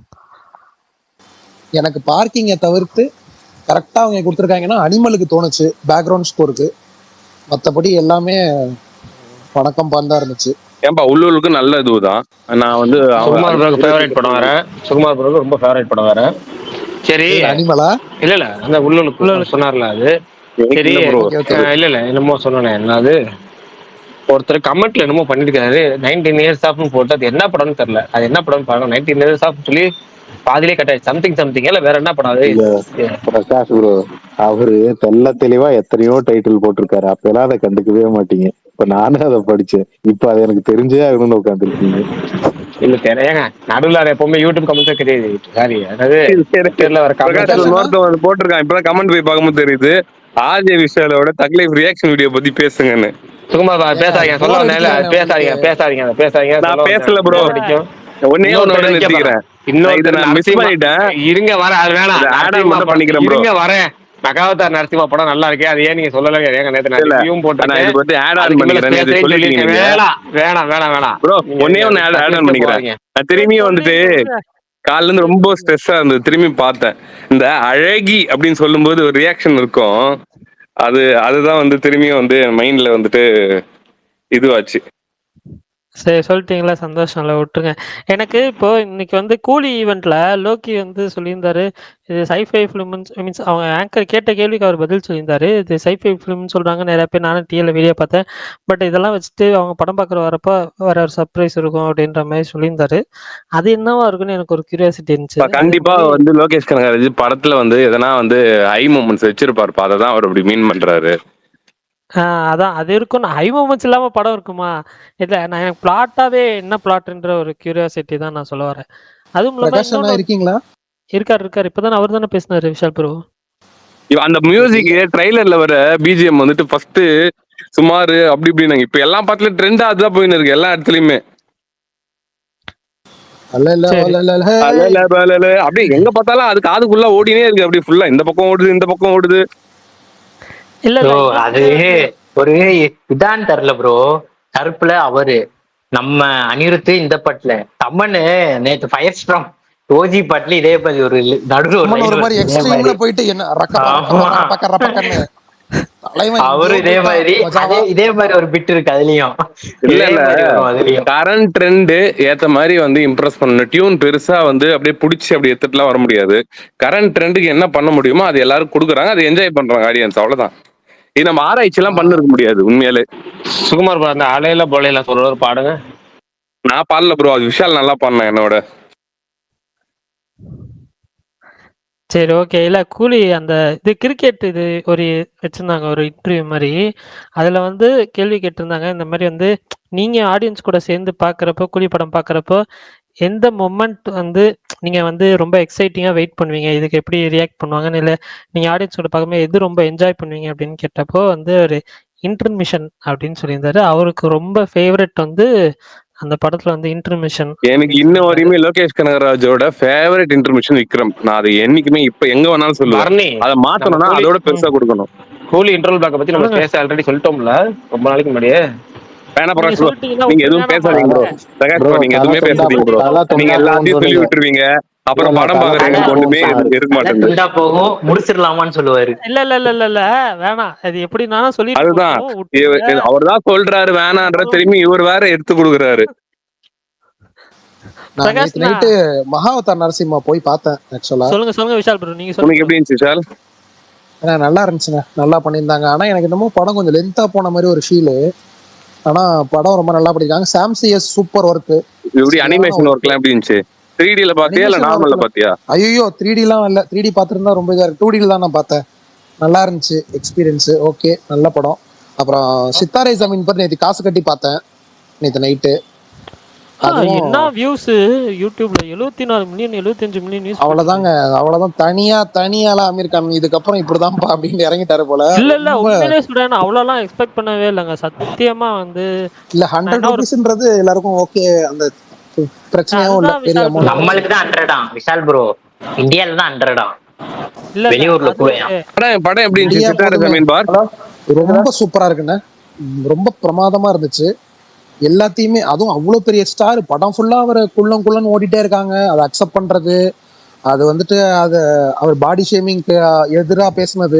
எனக்கு பார்க்கிங்கை தவிர்த்து கரெக்டா அவங்க கொடுத்துருக்காங்கன்னா அனிமலுக்கு தோணுச்சு பேக்ரவுண்ட் ஸ்கோருக்கு. மற்றபடி எல்லாமே வணக்கம் பாந்தா இருந்துச்சு. ஏன்பா உள்ளூருக்கு நல்ல இதுதான். நான் வந்து சுகுமார் ப்ரோக்கு ஃபேவரட் படம் வேற. சுகுமார் ப்ரோக்கு ரொம்ப ஃபேவரட் படம் வேற. சரி அனிமலா? இல்ல அந்த உள்ளூருக்கு சொன்னார்ல அது. சரி இல்ல என்னமோ சொன்னேன். என்னது ஒருத்தர் கமெண்ட்ல என்னமோ பண்ணிருக்காரு 19 years ஆஃப்னு போட்டு, அது என்ன படம்னு தெரியல. அது என்ன படம் பாருங்க. 19 years ஆஃப் சொல்லி பாதிலே கட்டாச்சு. சம்திங் இல்ல வேற என்ன படம் அது? பிரகாஷ் ப்ரோ அவரு தெல்ல தெளிவா எத்தனையோ டைட்டில் போட்டிருக்காரு, அப்பெல்லாம் அதை கண்டுக்கவே மாட்டீங்க. இப்ப நானும் அதை படிச்சேன், இப்ப அது எனக்கு தெரிஞ்சே ஆகணும்னு உட்காந்துருக்கீங்க. இல்ல தெரியாங்க, நடுவில் எப்பவுமே யூடியூப் கமெண்ட்ஸே கிடையாது. சாரி, அதாவது போட்டிருக்கான். இப்பதான் கமெண்ட் போய் பார்க்கும்போது தெரியுது ஆர்ஜே விஷாலோட தக்லைஃப் ரியாக்ஷன் வீடியோ பத்தி பேசுங்கன்னு. சுகுமார் பேசாதீங்க, சொல்ல பேசாதீங்க. நான் பேசல ப்ரோ, ஒன்னே ஒன்னு நிறுத்திக்கிறேன். இருங்க வர, அது வேணாம் பண்ணிக்கிறேன் ப்ரோ. இருங்க வரேன். நகாவதார் நரசிம்மா படம் நல்லா இருக்கே, அது ஏன் நீங்க சொல்லல? நேத்து போட்டேன். வேணாம் ப்ரோ, ஒன்னே ஒன்னு ஆட் ஆன் பண்ணிக்கிறேன். நான் திரும்பியும் வந்துட்டு காலைல இருந்து ரொம்ப ஸ்ட்ரெஸ்ஸா இருந்தது, திரும்பி பார்த்தேன். இந்த அழகி அப்படின்னு சொல்லும் போது ஒரு ரியாக்ஷன் இருக்கும், அதுதான் வந்து திரும்பியும் வந்து மைண்ட்ல வந்துட்டு இதுவாச்சு. சரி சொல்லிட்டீங்களா, சந்தோஷம்ல விட்டுருங்க. எனக்கு இப்போ இன்னைக்கு வந்து கூலி ஈவெண்ட்ல லோக்கி வந்து சொல்லியிருந்தாரு, இது சைஃபை ஃபிலிம்னு மீன்ஸ் அவங்க ஆங்கர் கேட்ட கேள்விக்கு அவர் பதில் சொல்லியிருந்தாரு. இது சைஃபை ஃபிலிம்னு சொல்றாங்க நெறைய பேர், நானும் டிவில வீடியோ பார்த்தேன். பட் இதெல்லாம் வச்சுட்டு அவங்க படம் பார்க்குற வரப்போ வேற ஒரு சர்ப்ரைஸ் இருக்கும் அப்படின்ற மாரி சொல்லியிருந்தாரு. அது என்னவா இருக்கும்னு எனக்கு ஒரு கியூரியாசிட்டி இருந்துச்சு. அதே கண்டிப்பா மாரி வந்து லோகேஷ் கனகராஜ் படத்துல வந்து எதனா வந்து ஐ மூமெண்ட்ஸ் வச்சிருப்பாருப்பா, அதை தான் அவர் அப்படி மீன் பண்றாரு. அதான் அது இருக்கும். ஹை மொமெண்ட்ஸ் இல்லாம படம் இருக்குமா? இல்ல நான் எனக்கு பிளாட்டாவே என்ன பிளாட்ன்ற ஒரு கியூரியாசிட்டி தான் நான் சொல்ல வரேன். அதுவும் இல்லாம பிரகாஷ் அண்ணா இன்னொன்னு இருக்கீங்களா? இருக்காரு. இப்பதான் அவர் தானே பேசினாரு விஷால் ப்ரோ. அந்த மியூசிக் ட்ரைலர்ல வர பிஜிஎம் வந்துட்டு ஃபர்ஸ்ட் சுமாரு அப்படி இப்படின்னாங்க. இப்ப எல்லா படத்துல ட்ரெண்டா அதுதான் போயின்னு இருக்கு எல்லா இடத்துலயுமே. சரி. அப்படியே எங்க பார்த்தாலும் அது காதுக்குள்ள ஓடினே இருக்கு. அப்படியே ஃபுல்லா இந்த பக்கம் ஓடுது, இந்த பக்கம் ஓடுது. இல்ல ப்ரோ இல்ல அது ஒரு இதான் தெரியல ப்ரோ. கருப்புல அவரு, நம்ம அனிருத்து இந்த பாட்டுல, தமன்னு நேத்து ஃபயர் ஸ்ட்ராம் ஓஜி பாட்டுல இதே மாதிரி ஒரு நடுவில் ஒரு அம்மன் ஒரு லைன் மாதிரி இதே எக்ஸ்ட்ரீம்ல மாதிரி. போயிட்டு என்ன ரக்கப்பா ஆமா, ரக்கப்பா ரப்பக்க ரப்பக்கன்னு தலைவன் அவரு எங்கேயோ இதே போயிட்டான் மாதிரி மஜாவா. இதே மாதிரி ஒரு பிட் இருக்கு அதுலயும். இல்ல இதே இல்ல மாதிரி வரும் அதுலயும். கரண்ட் ட்ரெண்ட் ஏத்த மாதிரி வந்து இம்ப்ரெஸ் பண்ணணும். டியூன் பெருசா வந்து அப்படியே பிடிச்சி அப்படி எடுத்துட்டுலாம் வர முடியாது. கரண்ட் ட்ரெண்டுக்கு என்ன பண்ண முடியுமோ அது எல்லாரும் கொடுக்குறாங்க, அதை என்ஜாய் பண்றாங்க ஆடியன்ஸ், அவ்வளவுதான். இது நம்ம ஆராய்ச்சி எல்லாம் பண்ணிருக்க முடியாது உண்மையிலே. சுகுமார் bro, அந்த அலையில பொலையில சொல்ற பாடுங்க. நான் பாடல ப்ரோ, அது விஷால் நல்லா பாடினேன் என்னோட. சரி ஓகே. இல்ல கூலி அந்த இது கிரிக்கெட் இது ஒரு வச்சிருந்தாங்க ஒரு இன்டர்வியூ மாரி. அதுல வந்து கேள்வி கேட்டிருந்தாங்க. இந்த மாரி வந்து நீங்க ஆடியன்ஸ் கூட சேர்ந்து பார்க்குறப்போ, கூலி படம் பார்க்குறப்போ, எந்த மொமெண்ட் வந்து நீங்க வந்து ரொம்ப எக்ஸைட்டிங்கா வெயிட் பண்ணுவீங்க? இதுக்கு எப்படி ரியாக்ட் பண்ணுவாங்கன்னு, இல்ல நீங்க ஆடியன்ஸ் கூட பார்க்கும்போது எது ரொம்ப என்ஜாய் பண்ணுவீங்க அப்படின்னு கேட்டப்போ வந்து ஒரு இன்டர்மிஷன் அப்படின்னு சொல்லியிருந்தாரு. அவருக்கு ரொம்ப ஃபேவரைட் வந்து அந்த படத்துல வந்து இன்டர்மிஷன் எனக்கு அப்படின்னு இன்ன சொல்லியிருந்தாரு. வரையுமே லோகேஷ் கனகராஜோட ஃபேவரட் இன்டர்மிஷன் விக்ரம். நான் அதை என்னைக்குமே இப்ப எங்க வேணாலும் சொல்லுவேன். பரணி, அதை நம்ம மாத்தணும்னா கூலி அதோட பெருசா கொடுக்கணும். கூலி இன்டர்வல் பேக்க பத்தி நம்ம சொல்லுங்க. பேச ஆல்ரெடி சொல்லிட்டோம்ல ரொம்ப நாளைக்கு முன்னாடியே. வேணா நீங்க பிரகாஷ் ப்ரோ, சொல்லிட்டீங்கன்னா நீங்க எதுவும் விட்டுருங்க. நான் பேசாதீங்க ப்ரோ. மறந்துட்டேன். பிரகாஷ் ப்ரோ ப்ரோ, நீங்க தலை எதுவுமே துண்டா பேசாதீங்க ப்ரோ. தலை நீங்க துண்டா போகும்னு எல்லாத்தையும் சொல்லி சொன்னீங்க. விட்டுருவீங்க, இல்ல அப்புறம் இல்ல படம் தலை துண்டா பாக்குறதுக்கு ஒண்ணுமே போகும்னு சொன்னாரு. இருக்க தலை மாட்டேங்குது. துண்டா போகும், முடிச்சிடலாமான்னு சொல்லுவாரு. இல்ல. வேணாம். அது எப்படினாலும் சொல்லிட்டு அதுதான் போட்டும். விட்டுருங்க. அவர் தான் சொல்றாரு வேணான்ற, அப்புறம் திரும்பி இவர் வேற எடுத்து கொடுக்குறாரு. நான் நேத்து பிரகாஷ்ண்ணா நைட்டு மகாவதார் நரசிம்மா போய் பார்த்தேன் ஆக்சுவலா. சொல்லுங்க விஷால் ப்ரோ. நீங்க சொல்லுங்க உனக்கு bro. எப்படி இருந்துச்சு விஷால்? ஏன்னா நல்லா இருந்துச்சுங்க, நல்லா பண்ணியிருந்தாங்க. ஆனா எனக்கு என்னமோ படம் கொஞ்சம் லென்த்தா போன மாதிரி ஒரு ஃபீலு. ஆனா படம் ரொம்ப நல்லா பண்ணிருக்காங்க. சாம்சிஎஸ் சூப்பர் ஒர்க்கு, எப்படி சரியான அனிமேஷன் ஒர்க் ஒர்க்கு. எல்லாம் எப்படி இருந்துச்சு? 3Dல பாத்தியா இல்ல அனிமேஷன் நார்மல்ல ஒர்க்ல பாத்தியா? ஐயோ 3Dலாம் இல்லை, 3D பார்த்துருந்தா ரொம்ப இதாக இருக்கு. 2Dல தான் நான் பார்த்தேன். நல்லா இருந்துச்சு எக்ஸ்பீரியன்ஸு, ஓகே நல்ல படம். அப்புறம் சித்தாரே ஜமீன் பற்றி நேற்று காசு கட்டி பார்த்தேன் நேற்று நைட்டு. அதுவும் என்ன வியூஸ் யூடியூப்ல 74 மில்லியன் 75 மில்லியன் நியூஸ். அவ்வளோதாங்க, அவ்வளோதான். தனியாலாம் அமீர் கான் இதுக்கப்புறம் இப்படிதான்ப்பா அப்படின்னு இறங்கிட்டாரு போல. இல்ல ரொம்ப உண்மையிலே சொல்றேன். அவ்வளோலாம் எக்ஸ்பெக்ட் பண்ணவே இல்லைங்க சத்தியமா வந்து. இல்லை, நான் 100 என்ன ஒரு ருபீஸ்ன்றது எல்லாருக்கும் ஓகே, அந்த பிரச்சனையாவும் இல்லை, அதுதான் பெரிய விஷால் ப்ரோ. அமௌண்ட். நம்மளுக்கு தான் 100 விஷால் ப்ரோ. இந்தியால தான் 100. இல்ல வெளியூர்ல அது கூடயா? படம் எப்படி இருந்துச்சு இந்தியா சித்தார போதுமே. ஜமீன் பார்? ரொம்ப சூப்பரா இருக்குண்ணே, ரொம்ப பிரமாதமா இருந்துச்சு எல்லாத்தையுமே. அதுவும் அவ்வளோ பெரிய ஸ்டார், படம் ஃபுல்லா அவர் குள்ளன்னு ஓடிட்டே இருக்காங்க. அதை அக்செப்ட் பண்றது, அது வந்துட்டு அது அவர் பாடி ஷேமிங்க்கு எதிராக பேசுனது.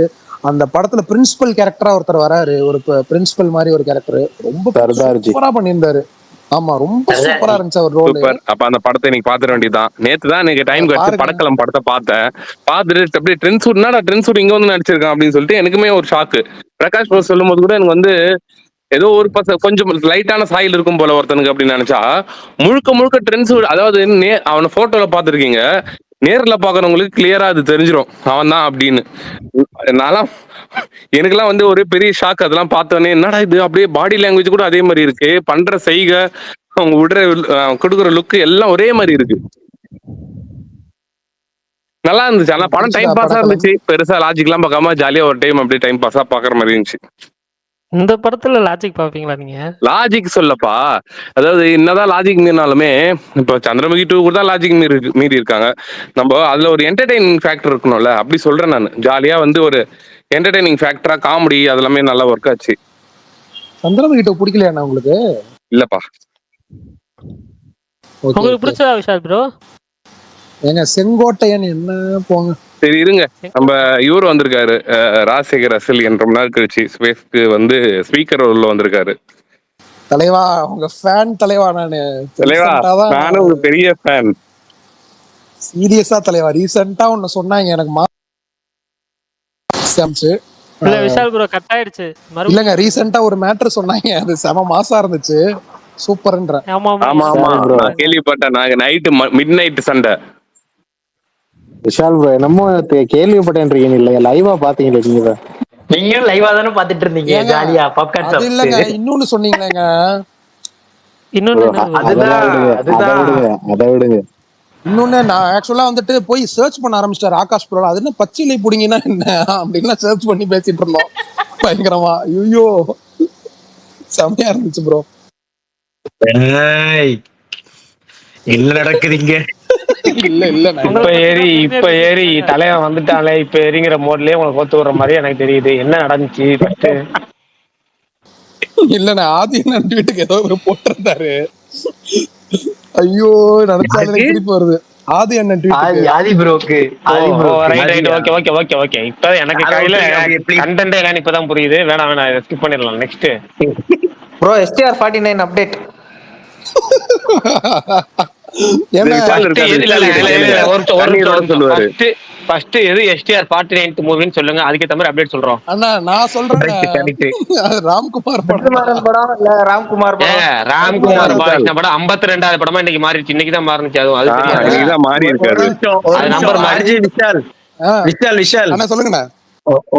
அந்த படத்துல பிரின்சிபல் கேரக்டரா ஒருத்தர் வராரு, ஒரு பிரின்சிபல் மாதிரி ஒரு கேரக்டர், ரொம்ப சர்தார்ஜி. சூப்பரா பண்ணியிருந்தாரு. ஆமா ரொம்ப சூப்பரா இருந்துச்சு அவர் ரோல். சூப்பர். அப்ப அந்த படத்தை இன்னைக்கு பாத்துட வேண்டியதுதான். நேத்து தான் எனக்கு டைம் கிடைச்சு பாருங்க. படக்கலம் படத்தை பார்த்தேன். பார்த்துட்டு அப்படியே ட்ரெண்ட் சூட், என்னடா ட்ரெண்ட் சூட் இங்க வந்து நடிச்சிருக்கான் அப்படின்னு சொல்லிட்டு எனக்குமே ஒரு ஷாக்கு. பிரகாஷ் ப்ரோ சொல்லும் போது கூட எனக்கு வந்து ஏதோ ஒரு கொஞ்சம் லைட்டான சாயில் இருக்கும் போல ஒருத்தனுக்கு அப்படின்னு நினைச்சா, முழுக்க முழுக்க ட்ரெண்ட்ஸ். அதாவது அவனை போட்டோல பாத்துருக்கீங்க, நேர்ல பாக்குறவங்களுக்கு கிளியரா அது தெரிஞ்சிடும் அவன் தான் அப்படின்னு. நான்லாம் எனக்குலாம் வந்து ஒரு பெரிய ஷாக். அதெல்லாம் பார்த்தோன்னே என்னடா இது, அப்படியே பாடி லாங்குவேஜ் கூட அதே மாதிரி இருக்கு, பண்ற செய்கை, அவங்க விடுற கொடுக்குற லுக் எல்லாம் ஒரே மாதிரி இருக்கு. நல்லா இருந்துச்சு. ஆனா படம் டைம் பாஸா இருந்துச்சு, பெருசா லாஜிக் எல்லாம் பார்க்காம ஜாலியா ஒரு டைம் அப்படியே டைம் பாஸா பாக்குற மாதிரி இருந்துச்சு. இந்த படத்துல லாஜிக் பாப்பீங்களா நீங்க? லாஜிக் சொல்லப்பா, அதாவது என்னதான் லாஜிக் மீறினாலுமே, இப்போ சந்திரமுகி 2 கூட தான் லாஜிக் மீறி இருக்காங்க. நம்ம அதுல ஒரு என்டர்டெய்னிங் ஃபேக்டர் இருக்கணும்ல, அப்படி சொல்றேன் நான். ஜாலியா வந்து ஒரு என்டர்டெய்னிங் ஃபேக்டரா காமெடி அதெல்லாமே நல்லா ஒர்க் ஆச்சு. சந்திரமுகிட்ட பிடிக்கலையா உங்களுக்கு? இல்லப்பா. உங்களுக்கு பிடிச்சதா விஷால் ப்ரோ? ஏங்க செங்கோட்டையன் என்ன போங்க. சரி இருங்க, நம்ம இவர் வந்திருக்காரு, ராஜசேகர் அசல் என்ற நாள் கழிச்சு ஸ்பேஸ்க்கு வந்து ஸ்பீக்கர் உள்ள வந்திருக்காரு. தலைவா உங்க ஃபேன் தலைவா. நானு தலைவா ரீசெண்டா தான் நானும் ஒரு பெரிய ஃபேன். சீரியஸா தலைவா ரீசெண்டா ஒன்னு சொன்னாங்க எனக்கு மாசு. இல்ல விஷால் ப்ரோ கட் ஆயிடுச்சு இல்லங்க ரீசெண்டா ஒரு மேட்டர் சொன்னாங்க, அது செம மாசா இருந்துச்சு, சூப்பர்ன்ற. ஆமா ஆமா ஆமா சரி bro. நான் கேள்விப்பட்டேன். நாங்க நைட்டு மிட் நைட் சண்டை. விஷால் ப்ரோ என்னமோ கேள்விப்பட்டேன்றீங்க, இல்ல லைவா பாத்தீங்களா நீங்க? நீங்களும் லைவா தானே பாத்துட்டு இருந்தீங்க ஏங்க ஜாலியா பாப்கார்ன் அது இல்லங்க, சாப்பிட்டு. இன்னொன்னு சொன்னீங்களேங்க. இன்னொன்னு Bro, என்னது bro? அதெல்லாம் விடுங்க, அதை விடுங்க, அதை விடுங்க. இன்னொன்னு நான் ஆக்சுவலா வந்துட்டு போய் சர்ச் பண்ண ஆரம்பிச்சிட்டாரு ஆகாஷ் ப்ரோ. அது என்ன பச்சிலை புடிங்கன்னா என்ன அப்படின்னு சர்ச் பண்ணி பேசிட்டு இருந்தோம் பயங்கரமா. ஐயோ செமையா இருந்துச்சு ப்ரோ. என்ன நடக்குதுங்க? இல்ல இல்ல இப்ப ஏறி தலைவன் வந்துட்டாலே இப்ப ஏறிங்கிற மோட்லயே உங்களுக்கு கோத்து விடுற மாதிரி எனக்கு தெரியுது. என்ன நடந்துச்சு ஃபர்ஸ்ட்? இல்லண்ணா ஆதி அண்ணன் ட்வீட்டுக்கு ஏதோ ஒரு போட்டிருந்தாரு. ஐயோ நினைச்சாலும் எனக்கு திருப்பி வருது. ஆதி அண்ணன் ட்வீட்டுக்கு. ஆதி ப்ரோக்கு. ஓகே. இப்ப எனக்கு கையில கண்டென்ட் என்னன்னு இப்பதான் புரியுது. வேணாம் ஸ்கிப் பண்ணிடலாம். Next bro STR 49 update. ஏன்னா விஷால் இருக்காரு, விஷால் கிட்ட கேளுங்க. கண்ணீரோட சொல்லுவாரு. ஃபர்ஸ்ட் எது STR 49th மூவின்னு சொல்லுங்க, அதுக்கேற்ற மாதிரி அப்டேட் சொல்றோம். அண்ணா நான் சொல்றேன் ராம்குமார் படம். படம் இல்ல ராம்குமார் படம். ராம்குமார் பாலகிருஷ்ண படம் 52வது படமா இன்னைக்கு மாறிடுச்சு. இன்னைக்கு தான் மாறிச்சு. அதுவும் அது தெரியாது. இன்னைக்குதான் மாறி இருக்காரு. அது நம்பர் மாறி. விஷால் அண்ணா சொல்லுங்கண்ணா.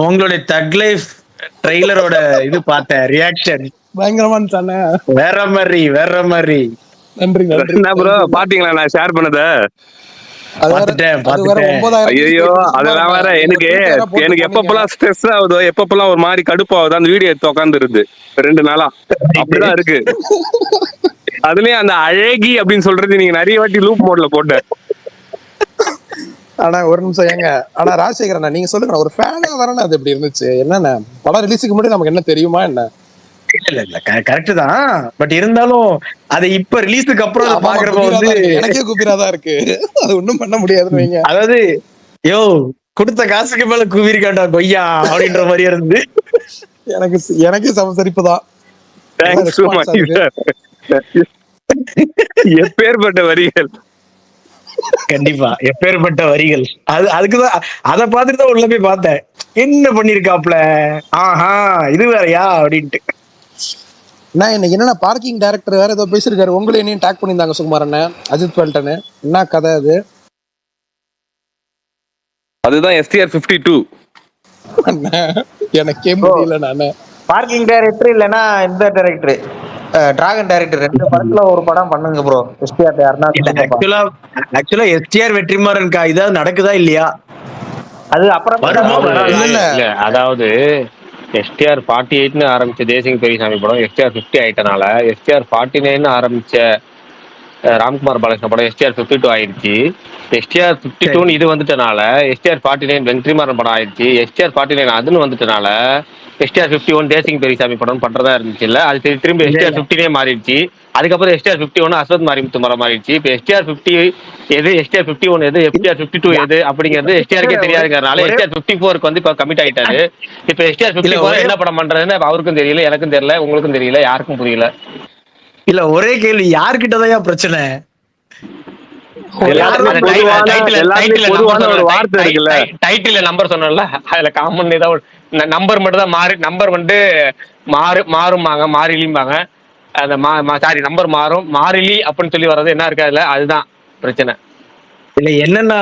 உங்களுடைய தக் லைஃப் ட்ரெய்லரோட இது பார்த்தேன், ரியாக்ஷன் பயங்கரமா இருந்துச்சாண்ணே. வேற மாதிரி. நன்றி நன்றி. என்ன ப்ரோ பாத்தீங்களா நான் ஷேர் பண்ணத? அது வேற 9,000 ஐயோ அதெல்லாம் வேற எனக்கு எப்பப்பெல்லாம் ஸ்ட்ரெஸ் ஆகுதோ, எப்பப்பெல்லாம் ஒரு மாதிரி கடுப்பு ஆகுதோ அந்த வீடியோ எடுத்து உட்காந்துருது 2 நாளா. அப்படிதான் இருக்கு. அதுலயும் அந்த அழகி அப்படின்னு சொல்றது நீங்க நிறைய வாட்டி லூப் மோட்ல போட்ட. ஆனா ஒரு நிமிஷம் ஏங்க. ஆனா ராஜசேகர் அண்ணா நீங்க சொல்லுங்க, ஒரு ஃபேனா தானே அது எப்படி இருந்துச்சு? என்னண்ணா படம் ரிலீஸுக்கு முன்னாடி நமக்கு என்ன தெரியுமா என்ன? இல்ல கரெக்ட் தான். பட் இருந்தாலும் அதை இப்ப ரிலீஸுக்கு அப்புறம் பாக்குறப்ப வந்து எனக்கே குபிராதான் இருக்கு. அது ஒண்ணும் பண்ண முடியாதுன்னு வைங்க. அதாவது யோ கொடுத்த காசுக்கு மேல குவிரிக்காண்டா கொய்யா அப்படின்ற மாதிரி இருந்து எனக்கு சமசரிப்பு தான். எப்பேற்பட்ட வரிகள். கண்டிப்பா எப்பேற்பட்ட வரிகள். அதுக்குதான் அதை பார்த்துட்டு தான் உள்ள போய் பார்த்தேன், என்ன பண்ணிருக்காப்ல. ஆஹா இது வேறயா அப்படின்ட்டு. நான் இன்னைக்கு என்னன்னா பார்க்கிங் டைரக்டர் வேற ஏதோ பேசிருக்காரு. உங்களை என்னையும் டேக் பண்ணியிருந்தாங்க சுகுமார் அண்ணன், அஜித் பல்டனு. என்ன கதை அது? அதுதான் STR 52. எனக்கே முடியல. நானு பார்க்கிங் டைரக்டர் இல்லனா இந்த டைரக்டர் டிராகன் டைரக்டர் 2 படத்துல ஒரு படம் பண்ணுங்க ப்ரோ. STR யாருன்னா ஆக்சுவலா STR வெற்றிமாறன் இதாவது நடக்குதா இல்லையா? அது அப்புறம் இல்ல அதாவது STR 48ன்னு ஆரம்பிச்ச தேசிங் பெரியசாமி படம் STR 50 ஆயிட்டனால STR 49ன்னு ஆரம்பிச்ச ராம்குமார் பாலகிருஷ்ண படம் STR 52 ஆயிடுச்சு. STR 52 இது வந்துட்டனால STR 49 வெற்றிமாறன் படம் ஆயிடுச்சு. STR 49 அதுன்னு வந்துட்டனால STR 51 தேசிங் பெரியசாமி படம் பண்றதா இருந்துச்சு இல்ல. அது திரும்பி STR 50 மாறிடுச்சு. அதுக்கப்புறம் STR 51 அஸ்வத் மாரிமுத்து மரம் மாறிடுச்சு. இப்ப STR 50 எது, STR 51 எது, STR 52 எது அப்படிங்கிறது STRக்கே தெரியாதுங்கிறனால STR 54க்கு வந்து இப்ப கமிட் ஆயிட்டாரு. இப்ப STR 54 என்ன படம் பண்றதுன்னு அவருக்கும் தெரியல, எனக்கும் தெரியல, உங்களுக்கும் தெரியல, யாருக்கும் புரியல. இல்ல ஒரே கேள்வி, யாருக்கிட்டதான் பிரச்சனை? டைட்டில் நம்பர் சொன்னல, அதுல காமன் ஏதாவது நம்பர் மட்டும் தான் மாறி, நம்பர் வந்து மாறும்பாங்க, மாறிலிம்பாங்க. அந்த சாரி நம்பர் மாறும், மாறிலி அப்படின்னு சொல்லி வர்றது என்ன இருக்கு அதுல, அதுதான் பிரச்சனை. இல்ல என்னன்னா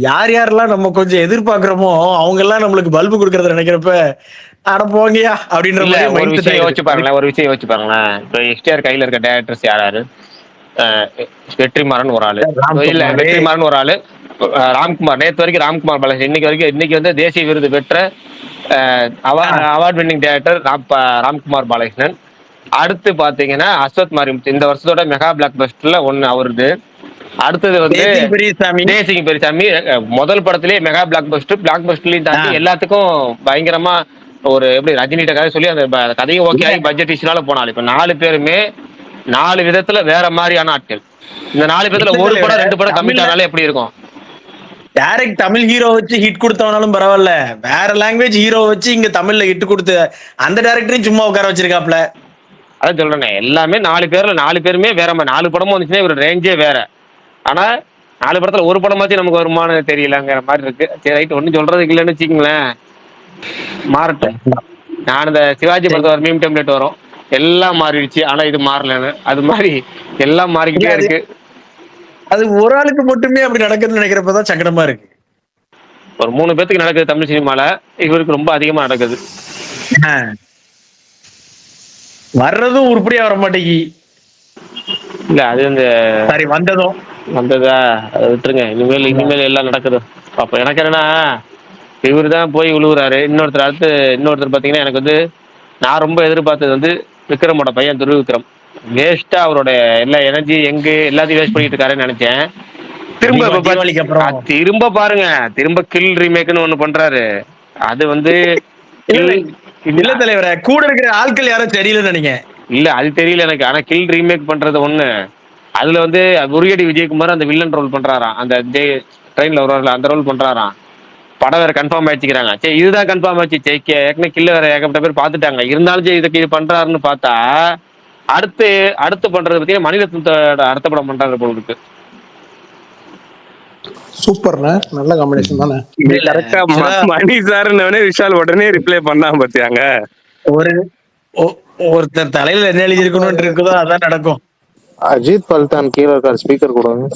யார் யாரெல்லாம் நம்ம கொஞ்சம் எதிர்பார்க்கிறோமோ அவங்க எல்லாம் நம்மளுக்கு பல்பு கொடுக்கறத நினைக்கிறப்ப அட போங்கயா அப்படின்ற மாதிரி ஒரு விஷயம் யோசிச்சு பாருங்களேன். இப்ப STR கையில இருக்க டைரக்டர்ஸ் யாராரு? வெற்றிமாறன் ஒரு ஆளு இல்ல, வெற்றிமாறன் ஒரு ஆளு, ராம்குமார் நேற்று வரைக்கும் ராம்குமார் பாலகிருஷ்ணன், இன்னைக்கு வந்து தேசிய விருது பெற்ற award winning director Ramkumar Balakrishnan. அடுத்து பாத்தீங்கன்னா அஸ்வத் மாரிமுத்து, இந்த வருஷத்தோட மெகா பிளாக் பஸ்டர்ல ஒன்னு அவருது. அடுத்தது வந்து தேசிங் பெரியசாமி, முதல் படத்திலேயே மெகா பிளாக் பஸ்டர்லயும் தாண்டி எல்லாத்துக்கும் பயங்கரமா ஒரு எப்படி ரஜினிகிட்ட கதை சொல்லி அந்த கதையும் ஓகே ஆகி பட்ஜெட் இஷ்யூனால போனாலும் இப்ப 4 பேருமே 4 விதத்துல வேற மாதிரியான ஆட்கள். இந்த 4 பேர்ல ஒரு படம் 2 படம் கமிட் ஆனாலே எப்படி இருக்கும்? டைரக்ட் தமிழ் ஹீரோ வச்சு ஹிட் கொடுத்தவனாலும் பரவாயில்ல, வேற லாங்குவேஜ் ஹீரோ வச்சு இங்க தமிழ்ல ஹிட் கொடுத்து அந்த டைரக்டரையும் சும்மா உட்கார வச்சிருக்காப்ல. அதான் சொல்றேனே, எல்லாமே 4 பேர்ல 4 பேருமே வேற மாதிரி. 4 படமும் வந்துச்சுன்னா இவரோட ரேஞ்சே வேற. ஆனா 4 படத்துல ஒரு படமாச்சும் நமக்கு வருமானு தெரியலங்கிற மாதிரி இருக்கு. சரி ரைட், ஒன்றும் சொல்றதுக்கு இல்லைன்னு வச்சுக்கங்களேன், மாறட்டும். நான் இந்த சிவாஜி படத்துல ஒரு மீம் டெம்ப்ளேட் வரும், எல்லாம் மாறிடுச்சு ஆனா இது மாறலன்னு. அது மாதிரி எல்லாம் மாறிக்கிட்டே இருக்கு. அது ஒரு ஆளுக்கு மட்டுமே அப்படி நடக்குதுன்னு நினைக்கிறப்பதான் சங்கடமா இருக்கு. ஒரு 3 பேத்துக்கு நடக்குது தமிழ் சினிமால, இவருக்கு ரொம்ப அதிகமா நடக்குது. வர்றதும் உருப்படியா வர மாட்டேங்கி. இல்ல அது இந்த சரி வந்ததா, அதை விட்டுருங்க. இனிமேல் எல்லாம் நடக்குது. அப்ப எனக்கு என்னன்னா, இவரு தான் போய் விழுவுறாரு. இன்னொருத்தர் பாத்தீங்கன்னா, எனக்கு வந்து நான் ரொம்ப எதிர்பார்த்தது வந்து விக்ரமோட பையன் துருவிக்ரம். வேஸ்டா அவரோட எல்லா எனர்ஜி எல்லாத்தையும் வேஸ்ட் பண்ணிட்டு இருக்காருன்னு நினைச்சேன். திரும்ப பாருங்க, திரும்ப கில் ரீமேக்னு ஒண்ணு பண்றாரு. அது வந்து இல்ல தலைவர கூட இருக்கிற ஆட்கள் யாரும் தெரியலன்னு நினைக்கிறேன். இல்ல அது தெரியல எனக்கு. ஆனா கில் ரீமேக் பண்றது ஒண்ணு, அதுல வந்து உரியடி விஜயகுமார் அந்த வில்லன் ரோல் பண்றாராம். அந்த ட்ரெயின்ல வருவார்ல, அந்த ரோல் பண்றாராம். படம் வேற கன்ஃபார்ம் ஆயிடுச்சுக்கிறாங்க. சரி இதுதான் கன்ஃபார்ம் ஆச்சு. ஏற்கனவே கில்ல வேற ஏகப்பட்ட பேர் பாத்துட்டாங்க. இருந்தாலும் சரி இதுக்கு இது பண்றாருன்னு பார்த்தா, அடுத்து பண்றது பத்தி மணிரத்னத்தோட அடுத்த படம் பண்றாரு போல இருக்கு. சூப்பர்ண்ணே, நல்ல காம்பினேஷன் தானே. கரெக்டா மணி சார்னே விஷால் உடனே ரிப்ளை பண்ணாம பாத்தியாங்க. ஒருத்தர் தலையில என்ன எழுதி இருக்கணும் இருக்குதோ அதான் நடக்கும். அஜித் பல்தான் கீழே இருக்கார், ஸ்பீக்கர் கொடுங்க.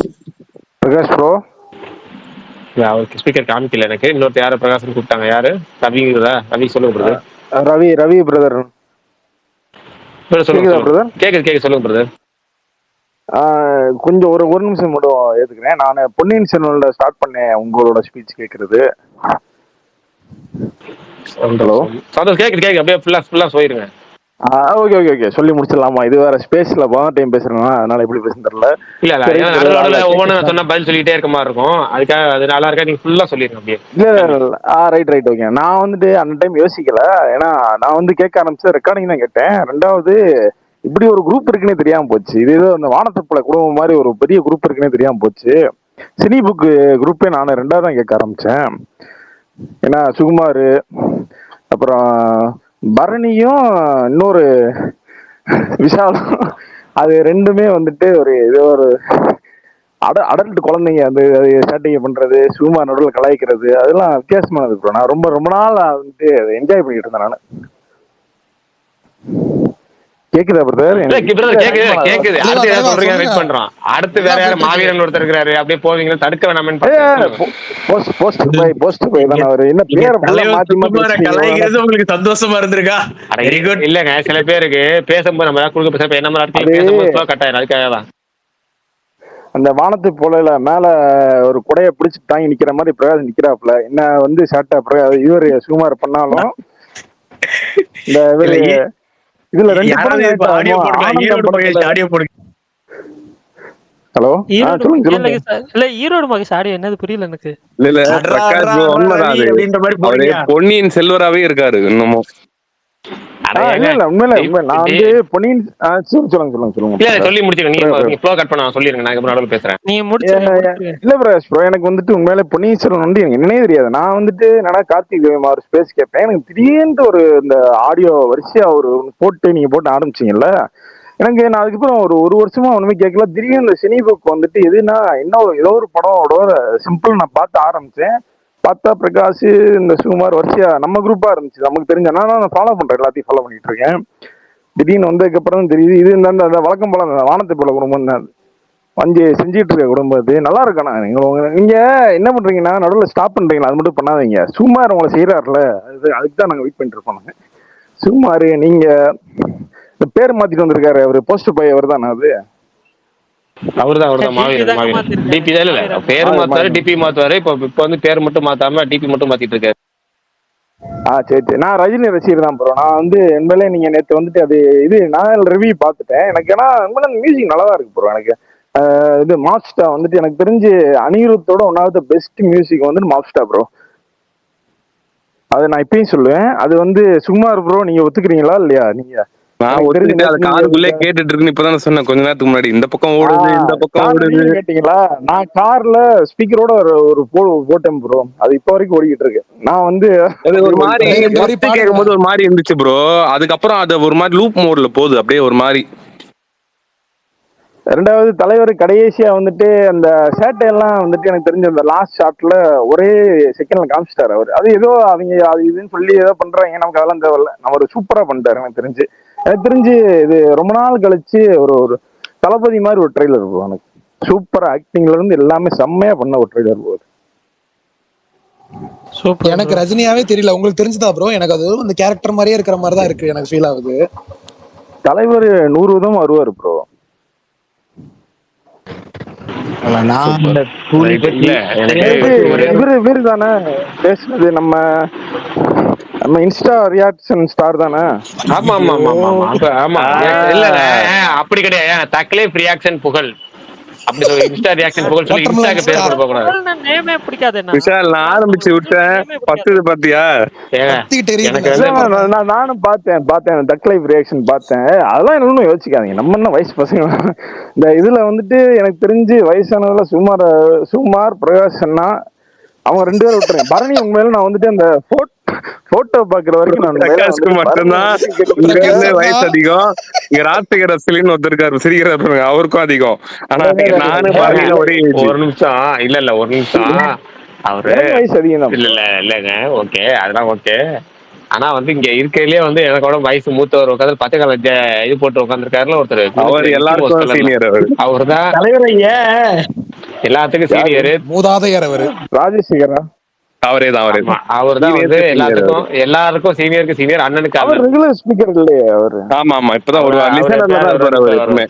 பிரகாஷ் ப்ரோ, அவருக்கு ஸ்பீக்கர் காமிக்கல எனக்கு. இன்னொருத்தர் யாரும் பிரகாசன் கூப்பிட்டாங்க. யாரு? ரவி சொல்லுங்க பிரதர். ரவி பிரதர் சொல்லுங்க பிரதர். கேக்குது சொல்லுங்க பிரதர். கொஞ்சம் ஒரு நிமிஷம் மட்டும் ஏத்துக்கிறேன். நான் பொன்னியின் செல்வன்ல ஸ்டார்ட் பண்ணேன் உங்களோட ஸ்பீச் கேட்கறது. ஹலோ சந்தோஷ், கேக்குது அப்படியே ஃபுல்லா போயிருங்க. ஓகே சொல்லி முடிச்சிடலாமா? இது வேற ஸ்பேஸ்ல டைம் பேசுறேன்னா, அதனால எப்படி பேசுன்னு தெரியல. இல்ல ஒவ்வொன்றும் சொன்னா பதில் சொல்லிட்டே இருக்க மாதிரி இருக்கும். அதுக்காக அது நல்லா இருக்கா, நீங்க ஃபுல்லா சொல்லிருங்க அப்படியே. இல்ல ரைட் ஓகே. நான் வந்துட்டு அந்த டைம் யோசிக்கல. ஏன்னா நான் வந்து கேட்க ஆரம்பிச்சது ரெக்கார்டிங் தான் கேட்டேன். ரெண்டாவது இப்படி ஒரு குரூப் இருக்குன்னே தெரியாம போச்சு. இது ஏதோ அந்த வானத்தப்பள குடும்பம் மாதிரி ஒரு பெரிய குரூப் இருக்குன்னே தெரியாம போச்சு. சினி புக் குரூப்பே நான் ரெண்டாவது தான் கேட்க ஆரம்பிச்சேன். ஏன்னா சுகுமார், அப்புறம் பரணியும் இன்னொரு விஷாலும், அது ரெண்டுமே வந்துட்டு ஏதோ ஒரு அடல்ட் குழந்தைங்க அந்த சேட்டைங்க பண்றது, சுகுமார் நடுவில் கலாய்க்கிறது, அதெல்லாம் வித்தியாசமானது ப்ரோ. நான் ரொம்ப நாள் வந்துட்டு என்ஜாய் பண்ணிட்டு இருந்தேன் நானு. கேக்குதா பிரதர்? கேக்குது. வெயிட் பண்றோம். அடுத்து வேற யாரு மாவீரன் ஒருத்தர் இருக்காரு, அப்படியே போவீங்க தடுக்க வேணாமன்னு. போஸ்ட் பை தான் அவரு. என்ன பேர் கலாய்க்கிறது உங்களுக்கு சந்தோஷமா இருந்திருக்கா? இல்லங்க, சில பேருக்கு பேசும்போது நம்ம குறுக்க என்ன மாதிரி பேசும்போது கட் ஆயிரும். அதுக்காக தான் அந்த வானத்து போல மேல ஒரு குடைய பிடிச்சி தாங்கி நிக்கிற மாதிரி பிரகாஷ் நிக்கிறாப்ல. என்ன வந்து சாட்டா பிரகாஷ் இவர் சுகுமார் பண்ணாலும் இந்த இதுல 2 படம். ஹலோ ஈரோடு மகேஷ் ஆடியோ என்னது புரியல எனக்கு. பொன்னியின் செல்வராவே இருக்காரு இன்னமும். உண்மையில நான் வந்து பொன்னியின் சொல்லி முடிச்சிருங்க. நீங்க ஃப்ளோ கட் பண்ண சொல்லிருங்க, நான் நடுவுல பேசுறேன். நீங்க முடிச்சிருங்க. இல்ல பிரகாஷ் ப்ரோ, எனக்கு வந்துட்டு உண்மையில பொன்னியின் செல்வன் வந்து எனக்கு என்னன்னே தெரியாது. நான் வந்துட்டு என்னன்னா கார்த்திக் அவர் ஸ்பேஸ் கேட்பேன். எனக்கு திடீர்னு ஒரு இந்த ஆடியோ வரிசையா ஒரு நீங்க போட்டு ஆரம்பிச்சீங்கல்ல, எனக்கு நான் அதுக்கப்புறம் ஒரு வருஷமா ஒண்ணுமே கேட்கல. திடீர்னு இந்த சினி புக் வந்துட்டு எதுனா ஏதோ ஒரு படம் சிம்பிள் நான் பார்த்து ஆரம்பிச்சேன். பார்த்தா பிரகாஷ், இந்த சுகுமார் வரிசையா நம்ம குரூப்பா இருந்துச்சு. நமக்கு தெரிஞ்ச நான் ஃபாலோ பண்றேன், எல்லாத்தையும் ஃபாலோ பண்ணிட்டு இருக்கேன். திடீர்னு வந்ததுக்கு அப்புறம் தெரியுது இது இந்த வழக்கம் போல வானத்தை போல குடும்பம் தான் வந்து செஞ்சிட்டு இருக்க குடும்பம். அது நல்லா இருக்கா? நீங்க என்ன பண்றீங்கன்னா நடுவில் ஸ்டாப் பண்றீங்களா? அது மட்டும் பண்ணாதீங்க. சுகுமார் உங்களை செய்யறாருல, அதுக்கு தான் நாங்க வெயிட் பண்ணிட்டு இருப்போம். சுகுமார் நீங்க இந்த பேர் மாத்திட்டு வந்திருக்காரு, அவரு போஸ்ட் பை அவர் தானே? அது அவர்தான் மாவீரன். டிபி தான் இல்ல, பேர் மாத்துவாரு, டிபி மாத்துவாரு. இப்ப வந்து பேர் மட்டும் மாத்தாம டிபி மட்டும் மாத்திட்டு இருக்காரு. சரி. நான் ரஜினி ரசிகர் தான் ப்ரோ. நான் வந்து உண்மையிலே நீங்க நேற்று வந்துட்டு நான் ரிவ்யூ பார்த்துட்டேன். எனக்கு ஏன்னா மியூசிக் நல்லா தான் இருக்கு ப்ரோ. எனக்கு இது மாஸ்டா வந்துட்டு எனக்கு தெரிஞ்சு அனிருத்தோட ஒன்னாவது பெஸ்ட் மியூசிக் வந்துட்டு மாஸ்டா ப்ரோ. அதை நான் இப்பயும் சொல்லுவேன். அது வந்து சுகுமார் ப்ரோ, நீங்க ஒத்துக்கிறீங்களா இல்லையா? நீங்க நான் எனக்கு தெரிஞ்ச ஒத்துக்கிட்டு அது நேத்து நீங்க காதுக்குள்ளே கேட்டுட்டு இருக்குன்னு இப்பதான் சொன்னேன் கொஞ்ச நேரத்துக்கு முன்னாடி. இந்த பக்கம் ஓடுது, இந்த பக்கம் கார்ல ஓடுது. நீங்க கேட்டீங்களா? நான் கார்ல ஸ்பீக்கரோட ஒரு போட்டேன் ப்ரோ. அது இப்ப வரைக்கும் ஓடிக்கிட்டு இருக்கு. நான் வந்து அது ஒரு அப்படியே மாதிரி ஓடிட்டு ரெண்டு வரி ஃபர்ஸ்ட் பாடுங்க. கேட்கும் போது ஒரு மாதிரி இருந்துச்சு ப்ரோ. அதுக்கப்புறம் அது ஒரு மாதிரி லூப் மோட்ல போகுது அப்படியே ஒரு மாதிரி. ரெண்டாவது தலைவர் கடைசியா வந்துட்டு அந்த சேட்டையெல்லாம் வந்துட்டு எனக்கு தெரிஞ்ச அந்த லாஸ்ட் ஷாட்ல ஒரே செகண்ட்ல காமிச்சிட்டாரு அவர். அது ஏதோ அவங்க அது இதுன்னு சொல்லி ஏதோ பண்றாங்க, நமக்கு அதெல்லாம் தேவையில்ல. அவர் சூப்பரா பண்ணிட்டாரு எனக்கு தெரிஞ்சு இது ரொம்ப நாள் கழிச்சு ஒரு ஒரு தளபதி மாதிரி ஒரு ட்ரெய்லர் இருக்கும். எனக்கு சூப்பரா ஆக்டிங்ல இருந்து எல்லாமே செம்மையா பண்ண ஒரு ட்ரெய்லர் போகுது. சூப்பர் எனக்கு ப்ரோ. ரஜினியாவே தெரியல, உங்களுக்கு தெரிஞ்சுதா ப்ரோ? எனக்கு அது அந்த கேரக்டர் மாதிரியே இருக்கிற மாதிரி தான் இருக்கு, எனக்கு ஃபீல் ஆகுது. தலைவர் 100 விதம் வருவாரு ப்ரோ. நான் சூப்பர் இந்த கூலி ரைட். பத்தி இல்ல எனக்கு இது ஒரு இவரு தானே பேசுனது, நம்ம நம்ம இன்ஸ்டா ரியாக்ஷன் ஸ்டார் தானே? ஆமா ஆமா ஆமா ஆமா ஆமா அப்ப ஆமா இல்லங்க அப்படி கிடையாது. தக்லைஃப் ரியாக்ஷன் புகழ் அப்படி சொல்லி இன்ஸ்டா ரியாக்ஷன் புகழ் சொல்லி வாட்டர்மெலன் இன்ஸ்டாக்கு பேர் ஸ்டார் கொடுக்க கூடாது. புகழ்னு நேமே பிடிக்காதுண்ணா. விஷால் நான் நான் ஆரம்பிச்சு உங்களுக்கு விட்டேன், நேமே பிடிக்காது. பத்துது பாத்தியா? ஏங்க கத்திக்கிட்டு எனக்கு எரியுதுங்க வந்து சூப்பருங்க. நானும் பார்த்தேன் தக் லைஃப் ரியாக்ஷன் பார்த்தேன். அதெல்லாம் இன்னும் யோசிக்காதீங்க, நம்ம என்ன வயசு பசங்க. இந்த இதுல வந்துட்டு எனக்கு தெரிஞ்சு வயசானதுல சுமார் பிரகாஷ் அண்ணா அவங்க 2 பேரும் விட்டுறேன். பரணி உண்மையில நான் வந்துட்டு அந்த போட்டோ பாக்குற வரைக்கும் நான் உண்மையில பிரகாஷ்க்கு வந்துட்டு பரணி மட்டும்தான் வந்துட்டு இங்க கிட்டத்தட்ட பிரகாஷ் இருந்து அண்ணா வயசு அதிகம். இங்க ராஜசேகர சிலின்னு ஒருத்தர் இருக்காரு, சிரிக்கிறார் பாருங்க, அவருக்கும் அதிகம். ஆனா நானு ஏங்க, பரணியில ஒரே ஏஜ். ஒரு நிமிஷம் இல்ல ஒரு நிமிஷம். அவரு எனக்கு வயசு அதிகம் தான். இல்லங்க ஓகே அதெல்லாம் ஓகே. ஆனா வந்து இங்க இருக்கையிலேயே வந்து எனக்கோட வயசு மூத்தவர் உட்காந்து பச்சை கலர் இது போட்டு உட்காந்துருக்காருல ஒருத்தர் அவர் குளிச்சு மிக்கி மவுஸ் எல்லாருக்கும் கலர்ல. சீனியர் அவர். அவர் தான் தலைவர் ஐயா எல்லாத்துக்கும் யாரு? சீனியரு. மூதாதையர் அவரு. ராஜசேகரா? அவரே தான் அவரே ஆமா தான். அவர் தான் வந்து சீனியருக்கு சீனியர் அவரு. எல்லாருக்கும் சீனியருக்கு சீனியர், அண்ணனுக்கு அவர் அண்ணன். ரெகுலர் ஸ்பீக்கர் இல்லையே அவரு? ஆமா ஆமா இப்பதான் அவரு வருவார், அவரு லிசனர்ல தான் எப்பயாவது இருப்பாரு அவர் எப்பவுமே.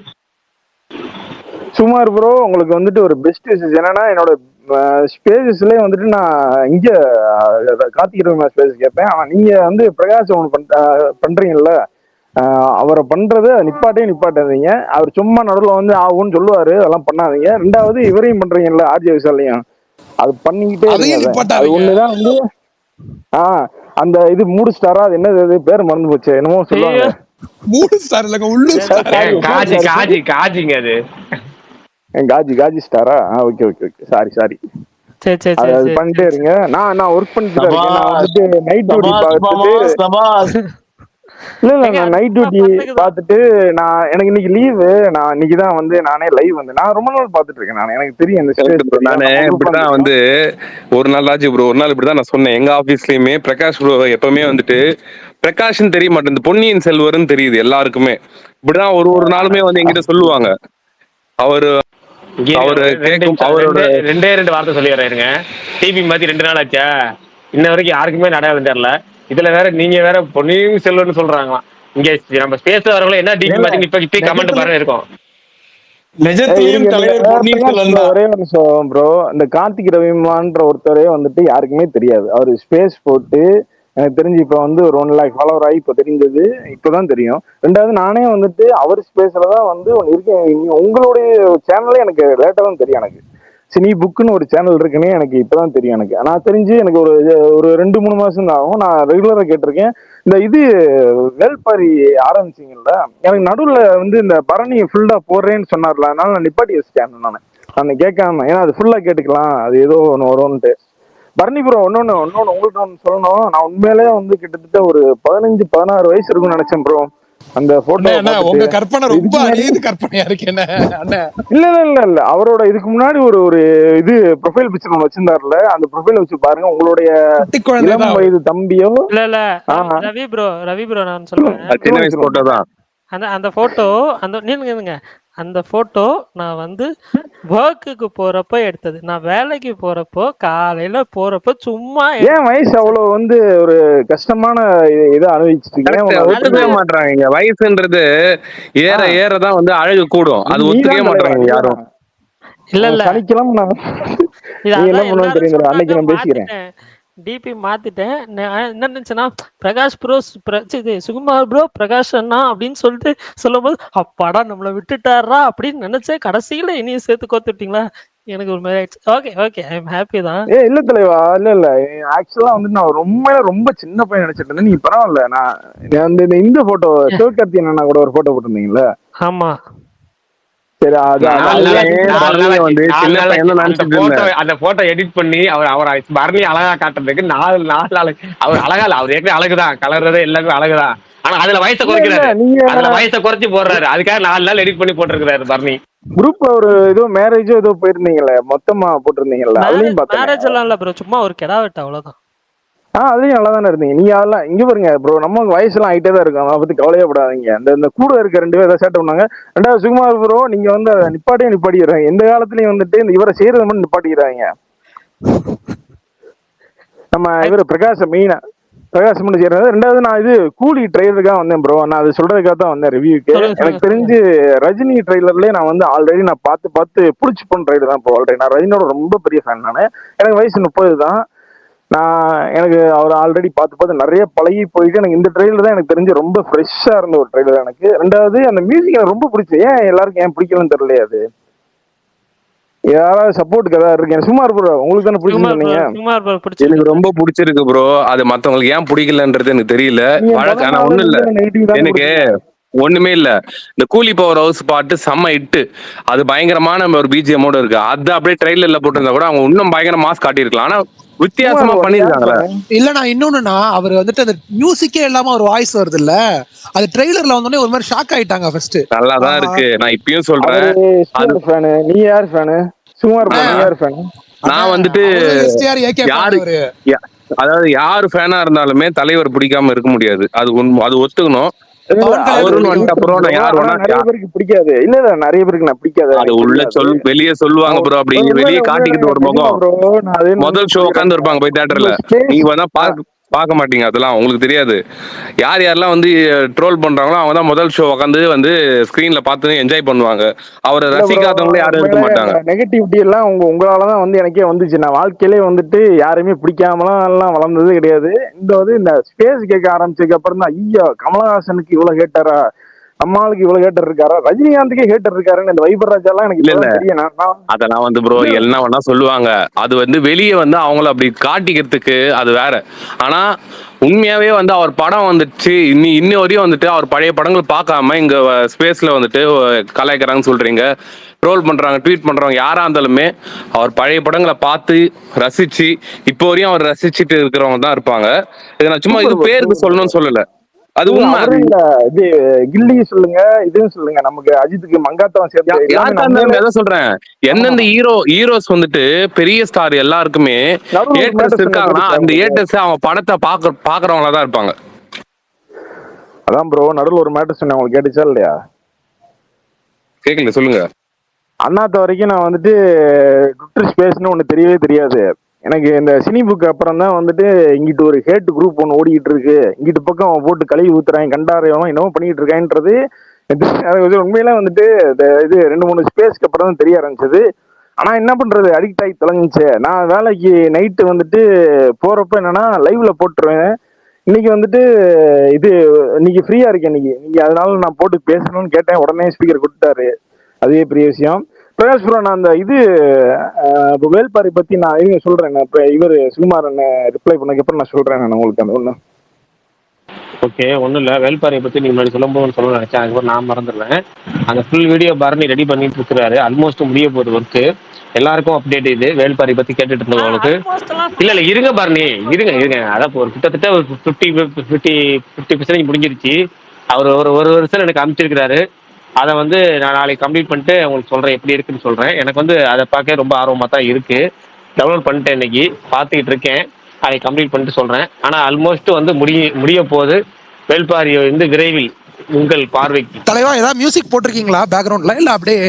சுமார் ப்ரோ உங்களுக்கு வந்துட்டு ஒரு பெஸ்ட் விஷயம் என்னன்னா, என்னோட ஸ்பேசஸ்லயே வந்துட்டு நான் இங்க கார்த்திகை ஸ்பேஸ் கேட்பேன். ஆனா நீங்க வந்து பிரகாஷ் ஒன்று பண்றீங்கல்ல, அவரை பண்றது நிப்பாட்டாதீங்க. அவர் சும்மா நடுவில் வந்து ஆகும்னு சொல்லுவாரு, அதெல்லாம் பண்ணாதீங்க. ரெண்டாவது இவரையும் பண்றீங்கல்ல ஆர்ஜே விஷாலையும், அது பண்ணிக்கிட்டே இருங்க. அதையும் அது நிப்பாட்டாதீங்க. ஒண்ணுதான் வந்து அந்த இது மூடு ஸ்டாரா, அது என்னது அது பேர் மறந்து போச்சு, என்னமோ சொல்லுவாங்க. 3 ஸ்டார் இல்லங்க, உள்ளூர் ஸ்டார். காஜிங்க அது. காஜி ஸ்டாரா? ஓகே ஓகே ஓகே, சாரி சரி சரி அது சரி அது சரி பண்ணிட்டே சரி. இருங்க. நான் ஒர்க் பண்ணிட்டு தான் இருக்கேன். நான் வந்துட்டு நைட் டியூட்டி பார்த்துட்டு இல்ல ஏங்க நான் அது நைட் சும்மா டியூட்டி பண்ணுக்குதான். பார்த்துட்டு எனக்கு இன்னைக்கு லீவு. நான் இன்னைக்கு தான் வந்து நானே லைவ் வந்து நான் ரொம்ப நாள் பார்த்துட்டு இருக்கேன். எனக்கு தெரியும் இந்த கரெக்ட் ஸ்பேஸ் ப்ரோ. தெரியும், நானு நம்ம குரூப்லாம் இப்படிதான் தெரியும். வந்து ஒரு நாள் ராஜு ப்ரோ, ஒரு நாள் இப்படிதான் நான் சொன்னேன். எங்க ஆபீஸ்லயுமே பிரகாஷ் ப்ரோ எப்பவுமே வந்துட்டு பிரகாஷ்னு தெரிய மாட்டேங்குது, பொன்னியின் செல்வர்னு தெரியுது எல்லாருக்குமே. இப்படிதான் ஒரு ஒரு நாளுமே வந்து என்கிட்ட சொல்லுவாங்க. அவரு அவரு கேட்கும் அவரோட ரெண்டு வார்த்தை சொல்லிடுறாருங்க. டிபி மாத்தி 2 நாள் ஆச்சா, இன்ன வரைக்கும் யாருக்குமே அடையாளம் தெரியல. இதுல வேற நீங்க வேற பொன்னியின் செல்வன்னு சொல்றாங்களாம். இங்க நம்ம ஸ்பேஸ் வரவங்கள என்ன டிபி மாத்தி இப்ப கமெண்ட் பாருங்க இருக்கும். நிஜத்திலையும் இருங்க தலைவர் பொன்னியின் பிரகாஷ் செல்வன் ப்ரோ, தான். ஒரே ஒரு நிமிஷம் ப்ரோ. இந்த கார்த்திக் ரவிமான்ற ஒருத்தரே வந்துட்டு யாருக்குமே தெரியாது. அவர் ஸ்பேஸ் போட்டு எனக்கு தெரிஞ்சு இப்ப வந்து ஒரு 1 லேக் ஃபாலோவர் ஆகி இப்ப தெரிஞ்சது, இப்பதான் தெரியும். ரெண்டாவது நானே வந்துட்டு அவர் ஸ்பேஸ்ல தான் வந்து ஒன்று இருக்கேன். உங்களுடைய சேனலே எனக்கு லேட்டா தான் தெரியும். எனக்கு சினி புக்குன்னு ஒரு சேனல் இருக்குன்னு எனக்கு இப்பதான் தெரியும். எனக்கு நான் தெரிஞ்சு எனக்கு ஒரு ஒரு 2-3 மாசம் தான் ஆகும். நான் ரெகுலரா கேட்டிருக்கேன். இந்த இது வேல்பாரி ஆரம்பிச்சிங்கல்ல, எனக்கு நடுவில் வந்து இந்த பரணி ஃபுல்லா போடுறேன்னு சொன்னார்ல, அதனால நான் நிப்பாட்டி வச்சிட்டேன். நான் கேட்காம, ஏன்னா அது ஃபுல்லா கேட்டுக்கலாம், அது ஏதோ ஒன்று வரும்ன்ட்டு. பரணி ப்ரோ, ஒன்னொன்னு உங்களுக்கு ஒன்று சொல்லணும். நான் உண்மையிலே வந்து கிட்டத்தட்ட ஒரு 15-16 வயசு இருக்கும்னு நினைச்சேன் ப்ரோ அந்த அண்ணே போட்டோவை அண்ணே, பார்த்துட்டு. உங்க கற்பனை ரொம்ப இதுக்கு முன்னாடி அழியுது கற்பனையா இருக்கு என்ன அண்ணே. இல்ல அவரோட இதுக்கு முன்னாடி ஒரு இது ப்ரொஃபைல் பிக்சர் ஒன்று வச்சிருந்தாருல, அந்த ப்ரொஃபைல் வச்சு பாருங்க. உங்களுடைய குட்டி குழந்தை இளம் தான் அவரு. வயது தம்பியோ இல்ல ஆஹ் ரவி ப்ரோ நான் சொல்றேன். சின்ன வயசு போட்டோ தான். அந்த போட்டோ நீங்க அந்த போட்டோ நான் வந்து ஒர்க்குக்கு போறப்ப எடுத்தது. நான் வேலைக்கு போறப்போ காலையில போறப்போ சும்மா ஏன் வயசு அவ்வளவு வந்து ஒரு கஷ்டமான இதை அனுபவிச்சுட்டு கரெக்ட், ஒத்துக்கவே அதுதான் மாட்றாங்க. இங்க வயசுன்றது ஏற ஏறதான் வந்து அழகு கூடும், அது ஒத்துக்கவே நீதான் தலைவா, மாட்றாங்க யாரும். நீதான். இல்ல சனிக்கிழமை நான் இது நீ என்ன அதான் பண்ணுவேன்னு எல்லாரும் தெரியும், சொன்னாங்க, அன்னைக்கு நான் பேசிக்கிறேன். மாத்திட்டேன். டிபி மாத்திட்டேன். நான் என்ன நினைச்சேன்னா பிரகாஷ் ப்ரோ இது சுகுமார் ப்ரோ பிரகாஷ் அண்ணா அப்படின்னு சொல்லிட்டு சொல்லும் போது அப்பாடா நம்மளை விட்டுட்டாரா அப்படின்னு நினைச்சேன். கடைசியில இனியும் சேர்த்து கோத்துட்டீங்களா? எனக்கு ஒரு மாதிரி ஆயிடுச்சு. Okay, okay. I am happy தான். இல்ல தலைவா, இல்ல ஆக்சுவலா வந்து நான் ரொம்ப சின்ன பையன் நினைச்சிட்டு இருந்தேன். நீங்க பரவாயில்ல. நான் இந்த போட்டோ சிவகார்த்தியன் அண்ணா கூட ஒரு போட்டோ போட்டிருந்தீங்கல்ல. ஆமா. சரி, அது 4 அதுதான் நாளைக்கு 4 பரணியை நாளைக்கு வந்து 4 சின்ன நாளைக்கு பையன் தான் அந்த நினைச்சிட்டு போட்டோ இருந்தேன். அந்த போட்டோ எடிட் பண்ணி அவரை பரணி அழகா காட்டுறதுக்கு 4 நாளைக்கு அவர் அழகா இல்ல. அவர் ஏற்கனவே அழகுதான், கலர்றது எல்லாமே அழகுதான். ஆனா அதுல வயசை இல்ல இல்ல குறைக்கிறாரு. நீங்க அதுல வயசை குறைச்சு போடுறாரு. அதுக்காக 4 நாள் எடிட் பண்ணி போட்டிருக்கிறாரு பரணி. குரூப்ல ஒரு ஏதோ மேரேஜோ ஏதோ போயிருந்தீங்கல்ல, மொத்தமா போட்டிருந்தீங்கல்ல, அதுலயும் பார்த்தேனே. மேரேஜ் எல்லாம் இல்ல ப்ரோ. சும்மா ஒரு கெடா வெட்டு அவ்வளவுதான். அதுலயும் நல்லா தானே இருந்தீங்க நீங்க. அதெல்லாம் இங்க பாருங்க ப்ரோ, நம்ம வயசுலாம் ஆயிட்டே தான் இருக்கும், அதை பத்தி கவலையே படாதீங்க. இந்த கூட இருக்க 2 பேர் ஏதாவது சேட்டை பண்ணாங்க. 2வது சுகுமார் ப்ரோ, நீங்க வந்து அதை நிப்பாட்டிடுறாங்க. எந்த காலத்துலயும் வந்துட்டு இந்த இவரை செய்யறது மட்டும் நிப்பாட்டிக்கிறாங்க. நம்ம இவர் பிரகாசம் மெயினா பிரகாசம் மட்டும் செய்யறது. 2வது நான் இது கூலி ட்ரெய்லருக்காக வந்தேன் ப்ரோ. நான் அது சொல்றதுக்காக தான் வந்தேன் ரிவ்யூக்கு. எனக்கு தெரிஞ்சு ரஜினி ட்ரெய்லர்லயே நான் வந்து ஆல்ரெடி நான் பார்த்து பிடிச்சி போன ட்ரெய்லர் தான் இப்போ. ஆல்ரெடி நான் ரஜினியோட ரொம்ப பெரிய ஃபேன். நான் எனக்கு வயசு 30 தான். எனக்கு அவர் ஆல்ரெடி பார்த்து நிறைய பழகி போயிட்டு எனக்கு இந்த ட்ரெயிலர் தான் எனக்கு தெரிஞ்சு ரொம்ப ஃப்ரெஷ்ஷா இருந்த ஒரு ட்ரெயிலர் எனக்கு. 2வது அந்த மியூசிக் எனக்கு ரொம்ப பிடிச்சி. எல்லாருக்கும் ஏன் பிடிக்கலன்னு தெரியலையே. அது யாராவது சப்போர்ட்டுக்கு ஏதாவது இருக்கு? சுமார் ப்ரோ, உங்களுக்கு தானே பிடிச்சிருந்தீங்க. எனக்கு ரொம்ப பிடிச்சிருக்கு ப்ரோ. அது மத்தவங்களுக்கு ஏன் பிடிக்கலன்றது எனக்கு தெரியல. வழக்கு ஆனா ஒண்ணும் இல்ல, எனக்கு ஒண்ணுமே இல்ல. இந்த கூலி பவர் ஹவுஸ் பாட்டு செம்ம இட்டு. அது பயங்கரமான ஒரு பிஜிஎம்மோட இருக்கு. அது அப்படியே ட்ரெயிலர்ல போட்டிருந்தா கூட அவங்க இன்னும் பயங்கர மாஸ் காட்டியிருக்கலாம். ஆனா வித்தியாசமா பண்ணிருக்காங்களே. இல்லண்ணா இன்னொன்னுண்ணா, அவர் வந்துட்டு அந்த மியூசிக்கே இல்லாம ஒரு வாய்ஸ் வருது இல்ல, அது ட்ரெய்லர்ல வந்தோடனே ஒரு மாதிரி ஷாக் ஆயிட்டாங்க. ஃபர்ஸ்ட் நல்லாதான் இருக்கு. நான் இப்பயும் சொல்றேன். நீ யார் ஃபேனு? சுமார் ப்ரோ, நீ யார் ஃபேன்? நான் வந்துட்டு அதாவது யாரு ஃபேனா இருந்தாலுமே தலைவர் பிடிக்காம இருக்க முடியாது. அது ஒத்துக்கணும். அவருன்னு வந்துட்டு அப்புறம் நான் யார் வேணா நிறைய பேருக்கு பிடிக்காது. இல்ல நிறைய பேருக்கு நான் பிடிக்காது. அது உள்ள வெளியே சொல்லுவாங்க ப்ரோ. அப்படி வெளியே காட்டிக்கிட்டு ஒரு முகம். முதல் ஷோ உட்காந்து இருப்பாங்க போய் தியேட்டர்ல. நீங்க வேணா பார்க்க மாட்டீங்க, அதெல்லாம் உங்களுக்கு தெரியாது. யார் யாரெல்லாம் வந்து ட்ரோல் பண்றாங்களோ அவங்க தான் முதல் ஷோ உட்காந்து வந்து ஸ்கிரீன்ல பார்த்து என்ஜாய் பண்ணுவாங்க. அவரை ரசிக்காதவங்களே யாரும் இருக்க மாட்டாங்க. நெகட்டிவிட்டி எல்லாம் உங்களாலதான் வந்து எனக்கே வந்துச்சு. நான் வாழ்க்கையிலே வந்துட்டு யாருமே பிடிக்காமலாம் எல்லாம் வளர்ந்தது கிடையாது. இந்த ஸ்பேஸ் கேட்க ஆரம்பிச்சதுக்கு அப்புறம் தான் ஐயோ கமலஹாசனுக்கு இவ்வளவு கேட்டாரா, நம்மளுக்கு இவ்வளவு ஹேட்டர் இருக்காரா, ரஜினிகாந்துக்கே ஹேட்டர் இருக்காருன்னு இந்த வைபராஜா எல்லாம் எனக்கு தெரியும். அதெல்லாம் வந்து ப்ரோ என்ன வேணா சொல்லுவாங்க. அது வந்து வெளியே வந்து அவங்கள அப்படி காட்டிக்கிறதுக்கு அது வேற. ஆனா உண்மையாவே வந்து அவர் படம் வந்துச்சு இன்னி வரையும் வந்துட்டு அவர் பழைய படங்கள் பார்க்காம இங்க ஸ்பேஸ்ல வந்துட்டு கலாய்க்கிறாங்கன்னு சொல்றீங்க, ட்ரோல் பண்றாங்க, ட்வீட் பண்றவங்க யாரா இருந்தாலுமே அவர் பழைய படங்களை பார்த்து ரசிச்சு இப்போ வரையும் அவர் ரசிச்சுட்டு இருக்கிறவங்க தான் இருப்பாங்க. இதை நான் சும்மா இது பேருக்கு சொல்லணும்னு சொல்லல, அது உண்மை. இது கில்லி சொல்லுங்க, இதுவும் சொல்லுங்க, நமக்கு அஜித்துக்கு மங்காத்தவன் சேர்த்து சொல்றேன். எந்தெந்த ஹீரோஸ் வந்துட்டு பெரிய ஸ்டார் எல்லாருக்குமே ஏட்டர்ஸ் இருக்காங்கன்னா அந்த ஏட்டர்ஸ் அவங்க படத்தை பாக்குறவங்களா தான் இருப்பாங்க. அதான் ப்ரோ நடுவில் ஒரு மேட்டர் சொன்னேன், உங்களுக்கு கேட்டுச்சா இல்லையா? கேட்கல, சொல்லுங்க. அண்ணாத்த வரைக்கும் நான் வந்துட்டு ட்விட்டர் ஸ்பேஸ்னு ஒன்று தெரியவே தெரியாது எனக்கு. இந்த சினி புக் அப்புறம் தான் வந்துட்டு இங்கிட்டு ஒரு ஹேட் குரூப் ஒன்று ஓடிக்கிட்டு இருக்கு, இங்கிட்டு பக்கம் அவன் போட்டு கழுவி ஊத்துறாங்க, கண்டாரையவன் என்னவோ பண்ணிட்டு இருக்கான்றது உண்மையில வந்துட்டு இது 2-3 ஸ்பேஸ்க்கு அப்புறம் தான் தெரிய ஆரம்பிச்சது. ஆனா என்ன பண்றது, அடிக்ட் ஆகி தொலைஞ்சிச்சு. நான் வேலைக்கு நைட்டு வந்துட்டு போறப்ப என்னன்னா லைவ்ல போட்டுருவேன். இன்னைக்கு வந்துட்டு இன்னைக்கு ஃப்ரீயா இருக்கேன் இன்னைக்கு அதனால நான் போட்டு பேசணும்னு கேட்டேன். உடனே ஸ்பீக்கர் கொடுத்தாரு, அதே பெரிய விஷயம். பிரகாஷ் ப்ரோ, நான் அந்த இப்போ வேல்பாரி பத்தி நான் சொல்றேன். இப்போ இவர் சுகுமார் ரிப்ளை பண்ணதுக்கு அப்புறம் நான் சொல்றேன் நான் உங்களுக்கு அந்த ஒண்ணு. ஓகே, ஒன்றும் இல்லை. வேல்பாரியை பற்றி நீங்கள் முன்னாடி சொல்லும்போது சொல்ல நினைச்சேன், அதுக்கப்புறம் நான் மறந்துடுவேன். அந்த ஃபுல் வீடியோ பரணி ரெடி பண்ணிட்டு இருக்கிறாரு. ஆல்மோஸ்ட் முடிய போகுது ஒர்க்கு. எல்லாருக்கும் அப்டேட் இது வேல்பாரி பற்றி கேட்டுட்டு இருந்தவங்களுக்கு. இல்லை இருங்க பரணி, இருங்க. அதான் ஒரு கிட்டத்தட்ட ஒரு 50% முடிஞ்சிருச்சு. அவர் ஒரு வருஷம் எனக்கு அனுப்பிச்சிருக்கிறாரு. அதை வந்து நான் நாளைக்கு கம்ப்ளீட் பண்ணிட்டு உங்களுக்கு சொல்கிறேன் எப்படி இருக்குன்னு சொல்கிறேன். எனக்கு வந்து அதை பார்க்க ரொம்ப ஆர்வமாக தான் இருக்குது. டவுன்லோட் பண்ணிட்டேன், இன்னைக்கு பார்த்துக்கிட்டு இருக்கேன். அதை கம்ப்ளீட் பண்ணிட்டு சொல்கிறேன். ஆனால் ஆல்மோஸ்ட் வந்து முடிய போகுது. வேல்பாரி வந்து விரைவில் உங்கள் பார்வைக்கு. தலைவா ஏதாவது மியூசிக் போட்டிருக்கீங்களா பேக்ரவுண்ட்ல, இல்ல அப்படியே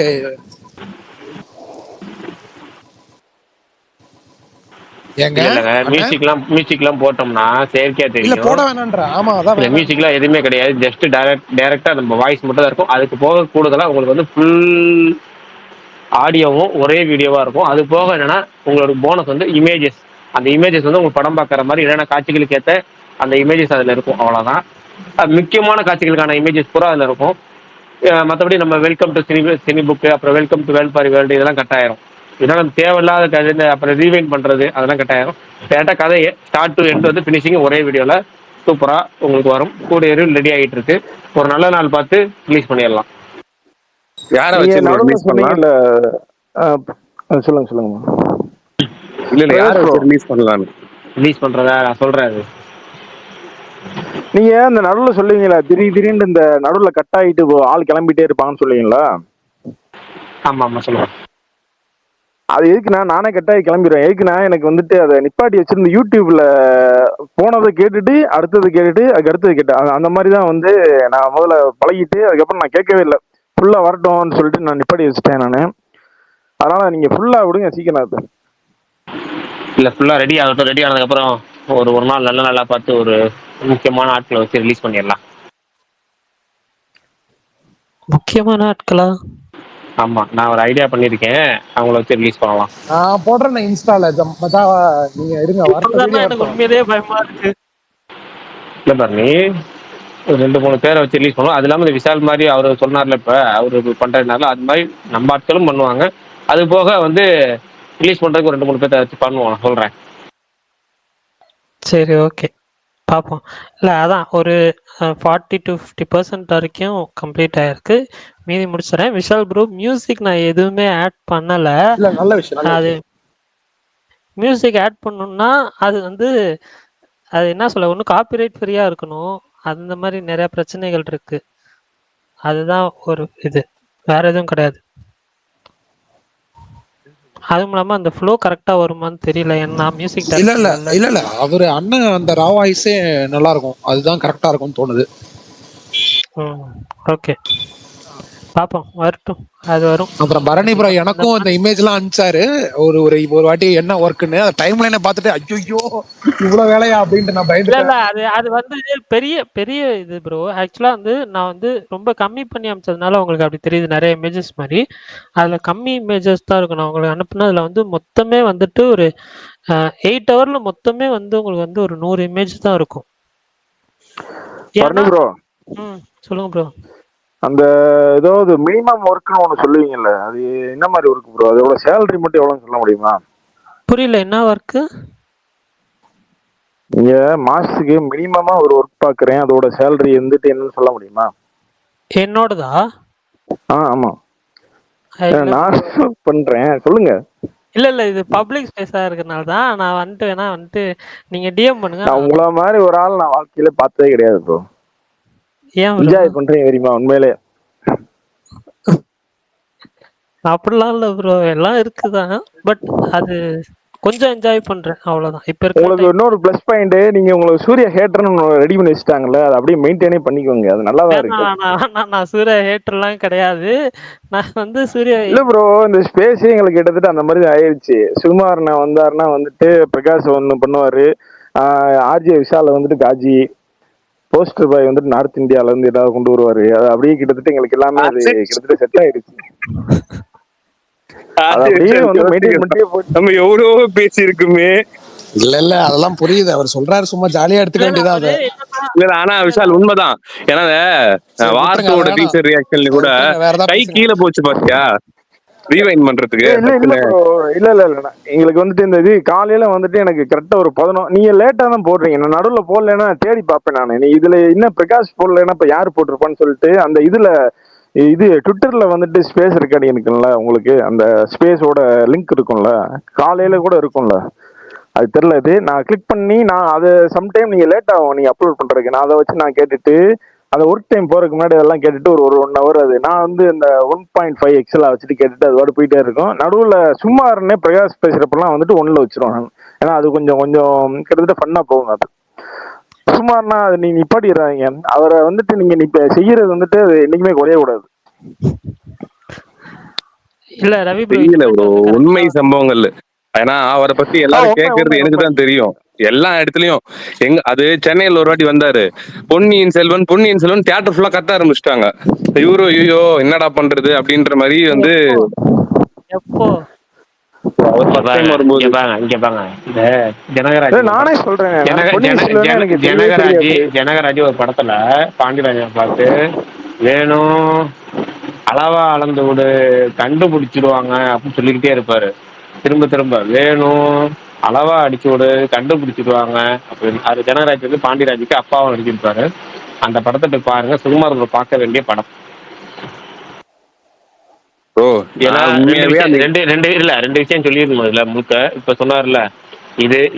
மியூசிக்லாம் போட்டோம்னா செயற்கையா தெரியும். போட வேணாம்ன்ற. ஆமா, அதான் மியூசிக்லாம் எதுவுமே கிடையாது. ஜஸ்ட் டைரக்டா நம்ம வாய்ஸ் மட்டும் தான் இருக்கும். அதுக்கு போக கூடுதலா உங்களுக்கு வந்து ஃபுல் ஆடியோவும் ஒரே வீடியோவா இருக்கும். அது போக என்னன்னா உங்களோட போனஸ் வந்து இமேஜஸ். அந்த இமேஜஸ் வந்து உங்களுக்கு படம் பார்க்குற மாதிரி என்னென்ன காட்சிகளுக்கு ஏற்ற அந்த இமேஜஸ் அதில் இருக்கும். அவ்வளோதான். முக்கியமான காட்சிகளுக்கான இமேஜஸ் பூரா அதில் இருக்கும். மற்றபடி நம்ம வெல்கம் டு சினி புக்கு, அப்புறம் வெல்கம் டு வேல்பாரி வேர்ல்டு இதெல்லாம் கட் ஆயிரும். இதனால தேவையில்லாத கதை அப்புறம் ரீவைண்ட் பண்றது அதெல்லாம் கட்டாயம். டேரக்டா கதையை ஸ்டார்ட் டு எண்ட் வந்து பினிஷிங் ஒரே வீடியோல சூப்பரா உங்களுக்கு வரும். கூடிய ரெடி ஆகிட்டு இருக்கு. ஒரு நல்ல நாள் பார்த்து ரிலீஸ் பண்ணிடலாம். யாரை நீங்க வச்சு நடுவுல ரிலீஸ் பண்ணலாம்? சொன்னீங்கல்ல, சொல்லுங்க சொல்லுங்க. இல்ல யாரை பிரகாஷ் ப்ரோ, வச்சு ரிலீஸ் பண்ணலான்னு. ரிலீஸ் பண்றதா நான் சொல்றேன். அது நீங்க இந்த நடுவுல சொல்லுவீங்களா, திடீர்னு இந்த நடுவுல கட் ஆகிட்டு ஆள் கிளம்பிட்டே இருப்பாங்கன்னு சொல்லுவீங்களா? ஆமா ஆமா சொல்லுங்க. அது எதுக்குண்ணா நானே கட்டாயி கிளம்பிடுவேன். எதுக்குண்ணா எனக்கு வந்துட்டு அதை நிப்பாட்டி வச்சிருந்து யூடியூப்ல போனதை கேட்டுட்டு அடுத்தது கேட்டுட்டு அதுக்கு அடுத்தது கேட்டேன். அந்த மாதிரி தான் வந்து நான் முதல்ல பழகிட்டு அதுக்கப்புறம் நான் கேட்கவே இல்லை. ஃபுல்லா வரட்டும்னு சொல்லிட்டு நான் நிப்பாட்டி வச்சுட்டேன் நான். அதனால நீங்க ஃபுல்லா விடுங்க சீக்கிரம். அது இல்ல ஃபுல்லா ரெடி ஆகட்டும். ரெடி ஆனதுக்கு அப்புறம் ஒரு நாள் நல்ல நாளா பார்த்து ஒரு முக்கியமான ஆட்களை வச்சு ரிலீஸ் பண்ணிடலாம். முக்கியமான ஆட்களா? ஆமா நான் ஒரு ஐடியா பண்ணிருக்கேன். அவங்கள வச்சு ரிலீஸ் பண்ணலாம். நான் போடுறேன் இன்ஸ்டால மச்சான், நீங்க இருங்க வரட்டும் வீடியோ எனக்கு வரட்டும். உண்மையிலேயே பயமா இருக்கு. இல்ல பாரு ஒரு 2-3 பேரை வச்சு ரிலீஸ் பண்ணுவோம். அது இல்லாமல் இந்த விஷால் மாதிரி அவர் சொன்னார்ல, இப்போ அவரு பண்றதுனால அது மாதிரி நம்ம ஆட்களும் பண்ணுவாங்க. அது போக வந்து ரிலீஸ் பண்றதுக்கு 2-3 பேரை வச்சு பண்ணுவோம். நான் சொல்றேன். சரி, ஓகே, பார்ப்போம். இல்லை அதான் ஒரு 40 to 50% வரைக்கும் கம்ப்ளீட் ஆயிருக்கு. மீதி முடிச்சிடறேன். விஷால் ப்ரோ மியூசிக் நான் எதுவுமே ஆட் பண்ணலை. இல்ல நல்ல விஷயம். அது மியூசிக் ஆட் பண்ணணும்னா அது வந்து அது என்ன சொல்ல, ஒன்று காப்பிரைட் ஃப்ரீயாக இருக்கணும். அந்த மாதிரி நிறையா பிரச்சனைகள் இருக்கு. அதுதான் ஒரு இது, வேற எதுவும் கிடையாது. அதுவும் இல்லாமல் அந்த ஃப்ளோ கரெக்டாக வருமான்னு தெரியல. ஏன்னா மியூசிக் இல்ல இல்ல இல்ல இல்ல அவரு அண்ணன் அந்த ரா வாய்ஸே நல்லா இருக்கும். அதுதான் கரெக்டா இருக்கும்னு தோணுது. ஓகே, பார்ப்போம், வரட்டும், அது வரும். அப்புறம் பரணி ப்ரோ எனக்கும் அந்த இமேஜ் எல்லாம் அனுப்பிச்சாரு. ஒரு ஒரு வாட்டி என்ன ஒர்க்குன்னு டைம் லைனை பார்த்துட்டு ஐயோ இவ்வளவு வேலையா அப்படின்ட்டு நான் பயந்துட்டேன். இல்ல அது வந்து பெரிய பெரிய இது ப்ரோ. ஆக்சுவலா வந்து நான் வந்து ரொம்ப கம்மி பண்ணி அமைச்சதுனால உங்களுக்கு அப்படி தெரியுது நிறைய இமேஜஸ் மாதிரி. அதுல கம்மி இமேஜஸ் தான் இருக்கும். நான் உங்களுக்கு அனுப்புனதுல வந்து மொத்தமே வந்துட்டு ஒரு 8 ஹவர்ல மொத்தமே வந்து உங்களுக்கு வந்து ஒரு 100 இமேஜ் தான் இருக்கும். ப்ரோ சொல்லுங்க ப்ரோ. அந்த ஏதாவது மினிமம் ஒர்க்னு ஒன்று சொல்லுவீங்கல்ல, அது என்ன மாதிரி ஒர்க் ப்ரோ? அதோட சேலரி மட்டும் எவ்வளோன்னு சொல்ல முடியுமா? புரியல, என்ன ஒர்க்கு? நீங்க மாசத்துக்கு மினிமமா ஒரு ஒர்க் பாக்குறேன், அதோட சேலரி வந்துட்டு என்னன்னு சொல்ல முடியுமா? என்னோடதா? ஆமா, நான் பண்றேன், சொல்லுங்க. இல்ல இது பப்ளிக் ஸ்பேஸா இருக்கனால தான் நான் வந்துட்டு வேணா வந்துட்டு நீங்க டிஎம் பண்ணுங்க. நான் உங்கள மாதிரி ஒரு ஆள் நான் வாழ்க்கையில பார்த்ததே கிடையாது ப்ரோ. ஏன் என்ஜாய் பண்றீங்க தெரியுமா உண்மையிலே? அப்படிலாம் இல்ல ப்ரோ, எல்லாம் இருக்குதான். பட் அது கொஞ்சம் என்ஜாய் பண்றேன், அவ்வளவுதான். இப்ப உங்களுக்கு இன்னொரு பிளஸ் பாயிண்ட், நீங்க உங்களுக்கு சூர்யா ஹேட்டர்னு ரெடி பண்ணி வச்சுட்டாங்கல்ல, அதை அப்படியே மெயின்டைனே பண்ணிக்கோங்க. அது நல்லா தான் இருக்கு. நான் சூர்யா ஹேட்டர்லாம் கிடையாது. நான் வந்து சூர்யா இல்ல ப்ரோ, இந்த ஸ்பேஸே எங்களுக்கு கிட்டத்தட்ட அந்த மாதிரி ஆயிடுச்சு. சுகுமாரண்ணா வந்தாருன்னா வந்துட்டு பிரகாஷ் ஒன்று பண்ணுவாரு, ஆர்ஜே விஷால வந்துட்டு காஜி, போஸ்டர் பாய் வந்துட்டு நார்த் இந்தியால இருந்து ஏதாவது கொண்டு வருவாரு. அது அப்படியே கிட்டத்தட்ட எங்களுக்கு எல்லாமே அது கிட்டத்தட்ட செட் ஆயிடுச்சு. நம்ம எவ்வளவோ பேசி இருக்குமே. இல்ல அதெல்லாம் புரியுது. அவர் சொல்றாரு, சும்மா ஜாலியா எடுத்துக்க வேண்டியதா அது. இல்ல ஆனா விஷால் உண்மைதான். ஏன்னா வாரத்தோட டீசர் ரியாக்ஷன்ல கூட கை கீழே போச்சு பாத்தியா ரீவைண்ட் பண்றதுக்கு. இல்ல எங்களுக்கு வந்துட்டு இந்த இது காலையில வந்துட்டு எனக்கு கரெக்டா ஒரு 11. நீங்க லேட்டா தான் போடுறீங்க, நான் நடுவுல போடலன்னா தேடி பார்ப்பேன் நான். நீ இதுல என்ன பிரகாஷ் போடலன்னா இப்ப யாரு போட்டிருப்பான்னு சொல்லிட்டு அந்த இதுல இது ட்விட்டர்ல வந்துட்டு ஸ்பேஸ் ரெக்கார்டிங் இருக்குல்ல, உங்களுக்கு அந்த ஸ்பேஸோட லிங்க் இருக்கும்ல, காலையில கூட இருக்கும்ல, அது தெரியல. இது நான் கிளிக் பண்ணி நான் அதை சம்டைம் நீங்க லேட் ஆகும் நீங்க அப்லோட் பண்றதுக்கு. நான் அதை வச்சு நான் கேட்டுட்டு அந்த ஒர்க் டைம் போறதுக்கு முன்னாடி அதெல்லாம் கேட்டுட்டு ஒரு 1 hour அது நான் வந்து இந்த 1.5 XL வச்சுட்டு கேட்டுட்டு அதோட போயிட்டே இருக்கும். நடுவில் சும்மா இருந்தே பிரகாஷ் பேசுறப்பெல்லாம் வந்துட்டு 1ல வச்சிருவேன் நான். ஏன்னா அது கொஞ்சம் கிட்டத்தட்ட ஃபன்னா போகும். அது சும்மானா அது நீங்க நிப்பாட்டிடுறாங்க. அவரை வந்துட்டு நீங்க இப்ப செய்யறது வந்துட்டு அது என்னைக்குமே குறைய கூடாது. இல்ல ரவி ப்ரோ, உண்மை சம்பவங்கள். ஏன்னா அவரை பத்தி எல்லாரும் கேட்கறது எனக்கு தான் தெரியும். எல்லா இடத்துலயும் அது சென்னையில் ஒரு வாட்டி வந்தாரு, பொன்னியின் செல்வன் தியேட்டர் ஃபுல்லா கத்த ஆரம்பிச்சிட்டாங்க. இவரு ஐயோ என்னடா பண்றது அப்படின்ற மாதிரி வந்து எப்போ நானே சொல்றேன். ஜனகராஜ் ஒரு படத்துல பாண்டியராஜன் பார்த்து வேணும் அளவா அளந்து விடு, கண்டுபிடிச்சிடுவாங்க அப்படின்னு சொல்லிக்கிட்டே இருப்பாரு. திரும்ப திரும்ப வேணும், அளவா அடிச்சு விடு, கண்டுபிடிச்சிடுவாங்க அப்படின்னு. அது ஜனகராஜ் வந்து பாண்டியராஜுக்கு அப்பாவும் நடிச்சிருப்பாரு. அந்த படத்தை போய் பாருங்க, சுகுமார் bro பார்க்க வேண்டிய படம். ப்ரோ ஏன்னா நான் ரெண்டு உண்மையாவே விஷயம் அந்த ரெண்டு விஷயம் சொல்லியிருக்கணும் இதுல முழுக்க. இப்ப சொன்னார்ல,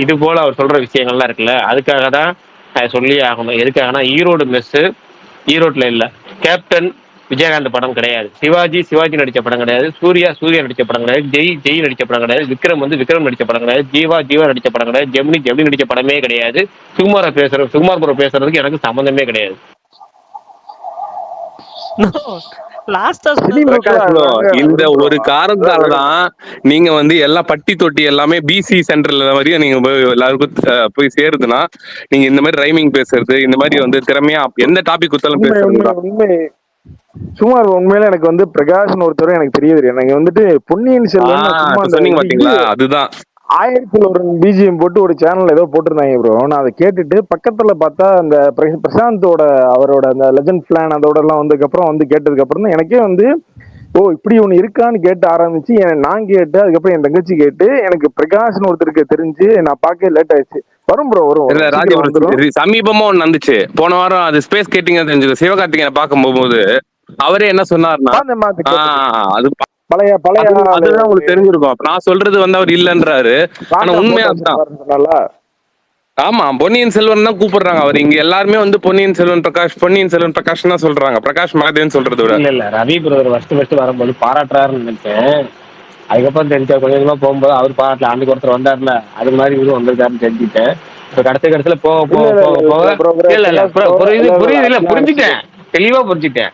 இது போல அவர் சொல்ற விஷயங்கள்லாம் இருக்குல்ல, அதுக்காக தான் சொல்லியே ஆகணும். எதுக்காகனா ஈரோடு மெஸ் ஈரோட்ல இல்ல, கேப்டன் விஜயகாந்த் படம் கிடையாது, சிவாஜி நடிச்ச படம் கிடையாது, சூர்யா நடிச்ச படம் கிடையாது, ஜெய் நடிச்ச படம் கிடையாது, விக்ரம் நடிச்ச படம் கிடையாது, ஜீவா நடிச்ச படம் கிடையாது, ஜெமினி நடிச்ச படமே கிடையாது. சுகுமார் ப்ரோ பேசுறதுக்கு எனக்கு சம்பந்தமே கிடையாது. லாஸ்டா பிரகாஷ் ப்ரோ, இந்த ஒரு காரணத்தால அதான் தான் நீங்க வந்து எல்லாம் பட்டி தொட்டி எல்லாமே பிசி சென்டர்ல வரையும் நீங்க எல்லாருக்கும் போய் சேருதுன்னா, நீங்க இந்த மாதிரி ரைமிங் பேசுறது, இந்த மாதிரி வந்து திறமையா எந்த டாபிக் கொடுத்தாலும் உண்மை உண்மை பேசுறதுதான். உண்மை சுமார் உண்மையில எனக்கு வந்து பிரகாஷ்னு ஒருத்தர் எனக்கு தெரியாது. எனக்கு வந்துட்டு பொன்னியின் செல்வன் நான் சும்மா இப்ப அந்த சொன்னீங்க இது பாத்தீங்களா, அதுதான். 1001 பிஜிஎம் போட்டு ஒரு சேனல் ஏதோ போட்டிருந்தாங்க ப்ரோ. நான் அதை கேட்டுட்டு பக்கத்துல பார்த்தா அந்த பிரசாந்தோட அவரோட அந்த லெஜண்ட் பிளான் அதோட எல்லாம் வந்ததுக்கு அப்புறம் வந்து கேட்டதுக்கு அப்புறம் தான் எனக்கே வந்து ஓ இப்படி ஒண்ணு இருக்கான்னு கேட்டு ஆரம்பிச்சு நான் கேட்டு அதுக்கப்புறம் என் தங்கச்சி கேட்டு எனக்கு பிரகாஷ்னு ஒருத்தருக்கு தெரிஞ்சு நான் பார்க்க லேட் ஆயிடுச்சு. வரும் ப்ரோ இல்ல வரும் சீக்கிரம் வந்துடும். ராஜபுரம் சமீபமா ஒண்ணு நடந்துச்சு போன வாரம், அது ஸ்பேஸ் கேட்டிங்க தெரிஞ்சது. சிவகார்த்திகேயனை பார்க்கும் போகும்போது அவரே என்ன சொன்னார்னா, மாத்து கேட்டது அது பழைய பழைய ஆளு அதுதான் உங்களுக்கு தெரிஞ்சிருக்கும். அப்ப நான் சொல்றது வந்து அவர் இல்லன்றாரு, ஆனா உண்மையா அதுதான். சொன்னால ஆமா, பொன்னியின் செல்வன் தான் கூப்பிடுறாங்க. அவர் இங்க எல்லாருமே வந்து பொன்னியின் செல்வன் பிரகாஷ் தான் சொல்றாங்க, பிரகாஷ் மகாதேவன் சொல்றதை விட. இல்ல ரவி பிரதர் ஃபர்ஸ்ட் வரும்போது பாராட்டுறாருன்னு நினைச்சேன். அதுக்கப்புறம் தெரிஞ்ச கொஞ்சம் கொஞ்சமா போகும்போது அவர் பாராட்டல, அன்னைக்கு ஒருத்தர் வந்தாருல, அது மாதிரி இவரும் வந்திருக்காருன்னு தெரிஞ்சுட்டேன். இப்ப கடைசியில போக இல்ல புரிஞ்சுட்டேன், தெளிவா புரிஞ்சுக்கிட்டேன்.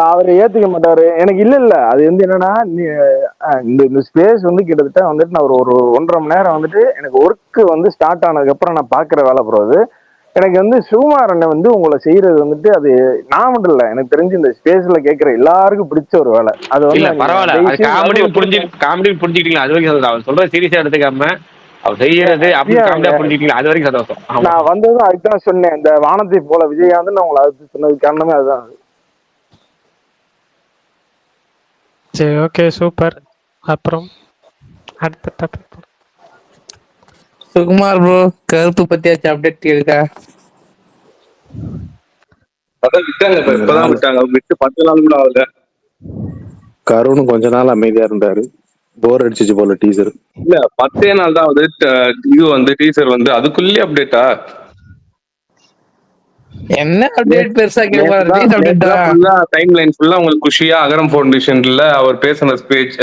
அவர் ஏத்துக்க மாட்டாரு. எனக்கு இல்ல அது வந்து என்னன்னா இந்த ஸ்பேஸ் வந்து கிட்டத்தட்ட வந்துட்டு நான் ஒரு 1.5 மணி நேரம் வந்துட்டு எனக்கு ஒர்க் வந்து ஸ்டார்ட் ஆனதுக்கு அப்புறம் நான் பாக்குற வேலை போறது. எனக்கு வந்து சுகுமாரனை வந்து உங்களை செய்யறது வந்துட்டு அது நான் மட்டும் இல்ல, எனக்கு தெரிஞ்சு இந்த ஸ்பேஸ்ல கேட்கிற எல்லாருக்கும் பிடிச்ச ஒரு வேலை. அது இல்ல வந்து பரவாயில்ல, காமெடி புரிஞ்சுக்கிட்டீங்களா, அது வரைக்கும் அவர் சொல்ற சீரியஸா எடுத்துக்காம அவர் செய்யறது அப்படி காமெடியா புரிஞ்சுக்கிட்டீங்களா, அது வரைக்கும் சந்தோஷம். நான் வந்ததும் அதுதான் சொன்னேன், இந்த வானத்தை போல விஜயகாந்த் நான் உங்களை அது சொன்னது காரணமே அதுதான். சரி, ஓகே, சூப்பர். அப்புறம் அடுத்த டாபிக் சுகுமார் ப்ரோ, கருப்பு பத்தியாச்சும் அப்டேட் இருக்கா? அதான் விட்டாங்க, இப்பதான் விட்டாங்க, விட்டு 10 நாள் கூட ஆகல. கருணும் கொஞ்ச நாள் அமைதியா இருந்தாரு, போர் அடிச்சிச்சு போல டீசர். இல்ல 10 நாள் தான் ஆகுது. இது வந்து டீசர் வந்து அதுக்குள்ளே அப்டேட்டா? என்ன அப்டேட் பெருசா டைம் லைன் ஃபுல்லா உங்களுக்கு குஷியா அகரம் ஃபவுண்டேஷன்ல அவர் பேசின ஸ்பீச்,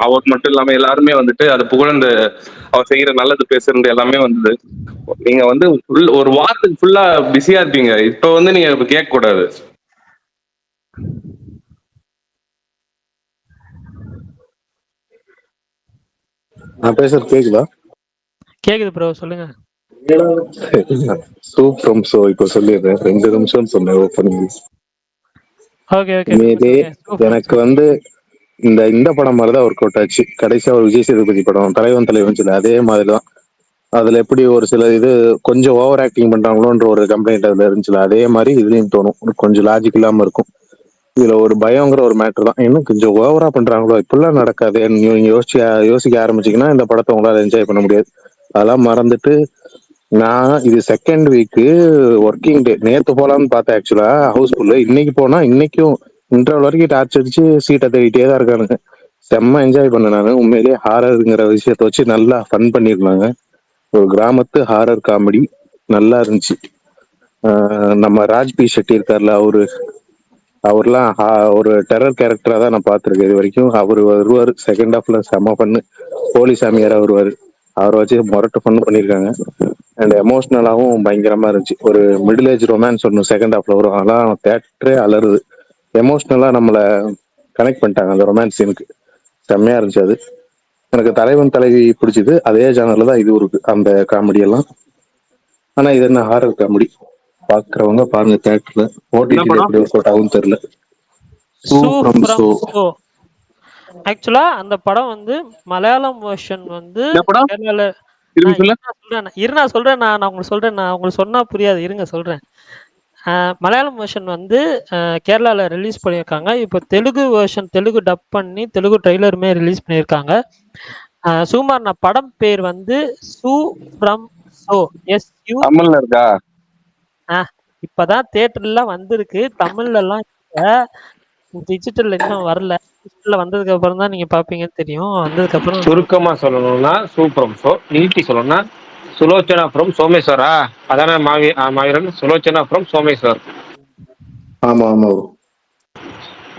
அவர் மட்டும் இல்லாம எல்லாருமே வந்துட்டு அது புகழ்ந்து அவர் செய்யற நல்லது பேசுறது எல்லாமே வந்தது. நீங்க வந்து ஒரு வாரத்துக்கு ஃபுல்லா பிஸியா இருப்பீங்க. இப்ப வந்து நீங்க கேட்க கூடாது. நான் பேசுறது கேக்குதா? கேக்குது ப்ரோ, சொல்லுங்க. சூப்பர். ஸோ இப்போ சொல்லிடுறேன், 2 நிமிஷம் சொன்னேன் ஓப்பனிங். ஓகே எனக்கு வந்து இந்த படம் மாதிரிதான் ஒர்க் அவுட் ஆச்சு. கடைசியா ஒரு விஜய் சேதுபதி படம் தலைவன் சொல்லி அதே மாதிரிதான். அதுல எப்படி ஒரு சில இது கொஞ்சம் ஓவர் ஆக்டிங் பண்றாங்களோன்ற ஒரு கம்ப்ளைண்ட் அதுல இருந்துச்சுல, அதே மாதிரி இதுலயும் தோணும். கொஞ்சம் லாஜிக் இல்லாம இருக்கும். இதுல ஒரு பயங்கிற ஒரு மேட்டர் தான், இன்னும் கொஞ்சம் ஓவரா பண்றாங்களோ, இப்படிலாம் நடக்காது நீங்க யோசிக்க ஆரம்பிச்சீங்கன்னா இந்த படத்தை உங்களால என்ஜாய் பண்ண முடியாது. அதெல்லாம் மறந்துட்டு நான் இது செகண்ட் வீக்கு ஒர்க்கிங் டே, நேத்து போலான்னு பார்த்தேன். ஆக்சுவலா ஹவுஸ்ஃபுல்லு. இன்னைக்கு போனா இன்னைக்கும் இன்டர்வல் வரைக்கும் டார்ச் அடிச்சு சீட்டை தேடிட்டே தான் இருக்கானுங்க. செம்ம என்ஜாய் பண்ணேன் நான். உண்மையிலேயே ஹாரருங்கிற விஷயத்த வச்சு நல்லா ஃபன் பண்ணிருந்தாங்க. ஒரு கிராமத்து ஹாரர் காமெடி நல்லா இருந்துச்சு. நம்ம ராஜ்பி ஷெட்டி இருக்கார்ல, அவர்லாம் ஒரு டெரர் கேரக்டரா தான் நான் பார்த்துருக்கேன் இது வரைக்கும். அவர் வருவார் செகண்ட் ஹாஃப்ல, செம்ம பண்ணு. போலி சாமியாரா வருவார். அவரை வச்சு மொரட்டு பண்ணு பண்ணியிருக்காங்க. அண்ட் எமோஷ்னலாகவும் பயங்கரமா இருந்துச்சு. ஒரு மிடில் ஏஜ் ரொமான்ஸ் ஒன்று செகண்ட் ஹாஃப்ல வரும், அதெல்லாம் தேட்டரே அலருது. எமோஷ்னலா நம்மளை கனெக்ட் பண்ணிட்டாங்க அந்த ரொமான்ஸ் சீனுக்கு. செம்மையா இருந்துச்சு அது. எனக்கு தலைவன் தலைவி பிடிச்சது. அதே ஜானர்ல தான் இது இருக்கு, அந்த காமெடி எல்லாம். ஆனா இது என்ன ஹாரர் காமெடி, பாக்குறவங்க பாருங்க தியேட்டர்ல. ஓடிடில எப்படி ஒர்க் அவுட் ஆகும் தெரியல. ஆக்சுவலா அந்த படம் வந்து மலையாளம் வெர்ஷன் வந்து கேரளால. நான் உங்களுக்கு சொல்றேன், நான் உங்களுக்கு சொன்னா புரியாது, இருங்க சொல்றேன். மலையாளம் வெர்ஷன் வந்து கேரளால ரிலீஸ் பண்ணியிருக்காங்க. இப்போ தெலுங்கு வெர்ஷன் தெலுங்கு டப் பண்ணி தெலுங்கு ட்ரெய்லருமே ரிலீஸ் பண்ணியிருக்காங்க. சுகுமார் நான் படம் பேர் வந்து சூ ஃப்ரம் சோ SU. தமிழ்ல இருக்கா? இப்பதான் தியேட்டர்ல வந்திருக்கு. தமிழ்லலாம் இல்ல. டிஜிட்டல்ல இன்னும் வரல. டிஜிட்டல்ல வந்ததுக்கு அப்புறம் தான் நீங்க பாப்பீங்கன்னு தெரியும். வந்ததுக்கு அப்புறம் சுருக்கமா சொல்லணும்னா சூப்பரம் ஷோ, நீட்டி சொல்லணும்னா சுலோச்சனா ஃப்ரம் சோமேஸ்வரா, அதானே மாவீரன் சுலோச்சனா ஃப்ரம் சோமேஸ்வர். ஆமா ஆமா bro.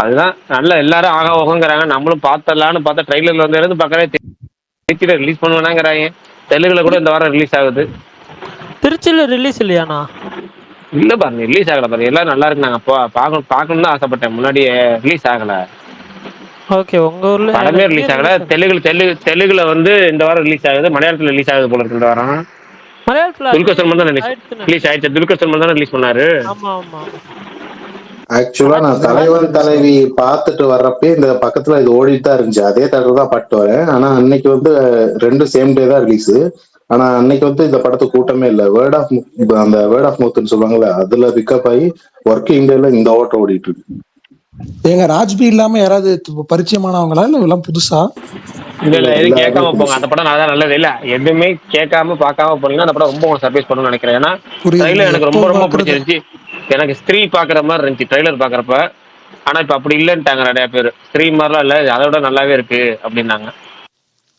அதுதான் நல்ல எல்லாரும் ஆகா ஓகங்கிறாங்க. நம்மளும் பார்த்தலான்னு பார்த்தா ட்ரைலர்ல வந்து இருந்து பார்க்கறே திருச்சியில ரிலீஸ் பண்ணுவேனாங்கிறாங்க. தெலுங்குல கூட இந்த வாரம் ரிலீஸ் ஆகுது. திருச்சியில ரிலீஸ் இல்லையாண்ணா? இல்ல பாருங்க ரிலீஸ் ஆகல பாருங்க. எல்லாரும் நல்லா இருக்குனாங்க. அப்போ பார்க்கணும்னு தான் ஆசைப்பட்டேன். முன்னாடியே ரிலீஸ் ஆகல. ஓகே, உங்க ஊர்ல படமே ரிலீஸ் ஆகல. தெலுங்குல வந்து இந்த வாரம் ரிலீஸ் ஆகுது. மலையாளத்துல ரிலீஸ் ஆகுது போல இருக்கு இந்த வாரம். மலையாளத்துல துல்கர் சல்மான் தான் ரிலீஸ் ஆயிடுச்சு. துல்கர் சல்மான் தான் ரிலீஸ் பண்ணாரு. ஆமா ஆமா. ஆக்சுவலா நான் தலைவன் தலைவி பார்த்துட்டு வர்றப்பே இந்த பக்கத்துல இது ஓடிட்டு தான் இருந்துச்சு. அதே தேட்டர் தான் பார்த்துட்டு வரேன். ஆனா அன்னைக்கு வந்து ரெண்டும் சேம் டே தான் ரிலீஸ். ஆனா அன்னைக்கு வந்து இந்த படத்துக்கு கூட்டமே இல்லை. அந்த வேர்ட் ஆஃப் மவுத்னு சொல்லுவாங்கல்ல, அதுல பிக்கப் ஆகி ஒர்க்கிங் டேல இந்த ஓட்டம் ஓடிட்டு இருக்கு. ஏங்க ராஜ்பி இல்லாம யாராவது பரிச்சயமானவங்களா இல்ல எல்லாம் புதுசா? இல்ல எதுவும் கேட்காம போங்க. அந்த படம் நான் நல்லது இல்ல. எதுவுமே கேட்காம பார்க்காம போனீங்கன்னா அந்த படம் ரொம்ப சர்ப்ரைஸ் பண்ணணும்னு நினைக்கிறேன். ஏன்னா ட்ரைலர் எனக்கு ரொம்ப ரொம்ப பிடிச்சிருந்துச்சு. எனக்கு ஸ்திரீ பாக்குற மாதிரி இருந்துச்சு ட்ரைலர் பாக்குறப்ப. ஆனா இப்ப அப்படி இல்லன்ட்டாங்க நிறைய பேர். ஸ்திரீ மாதிரிலாம் இல்ல, அதோட நல்லாவே இருக்கு அப்படின்னாங்க.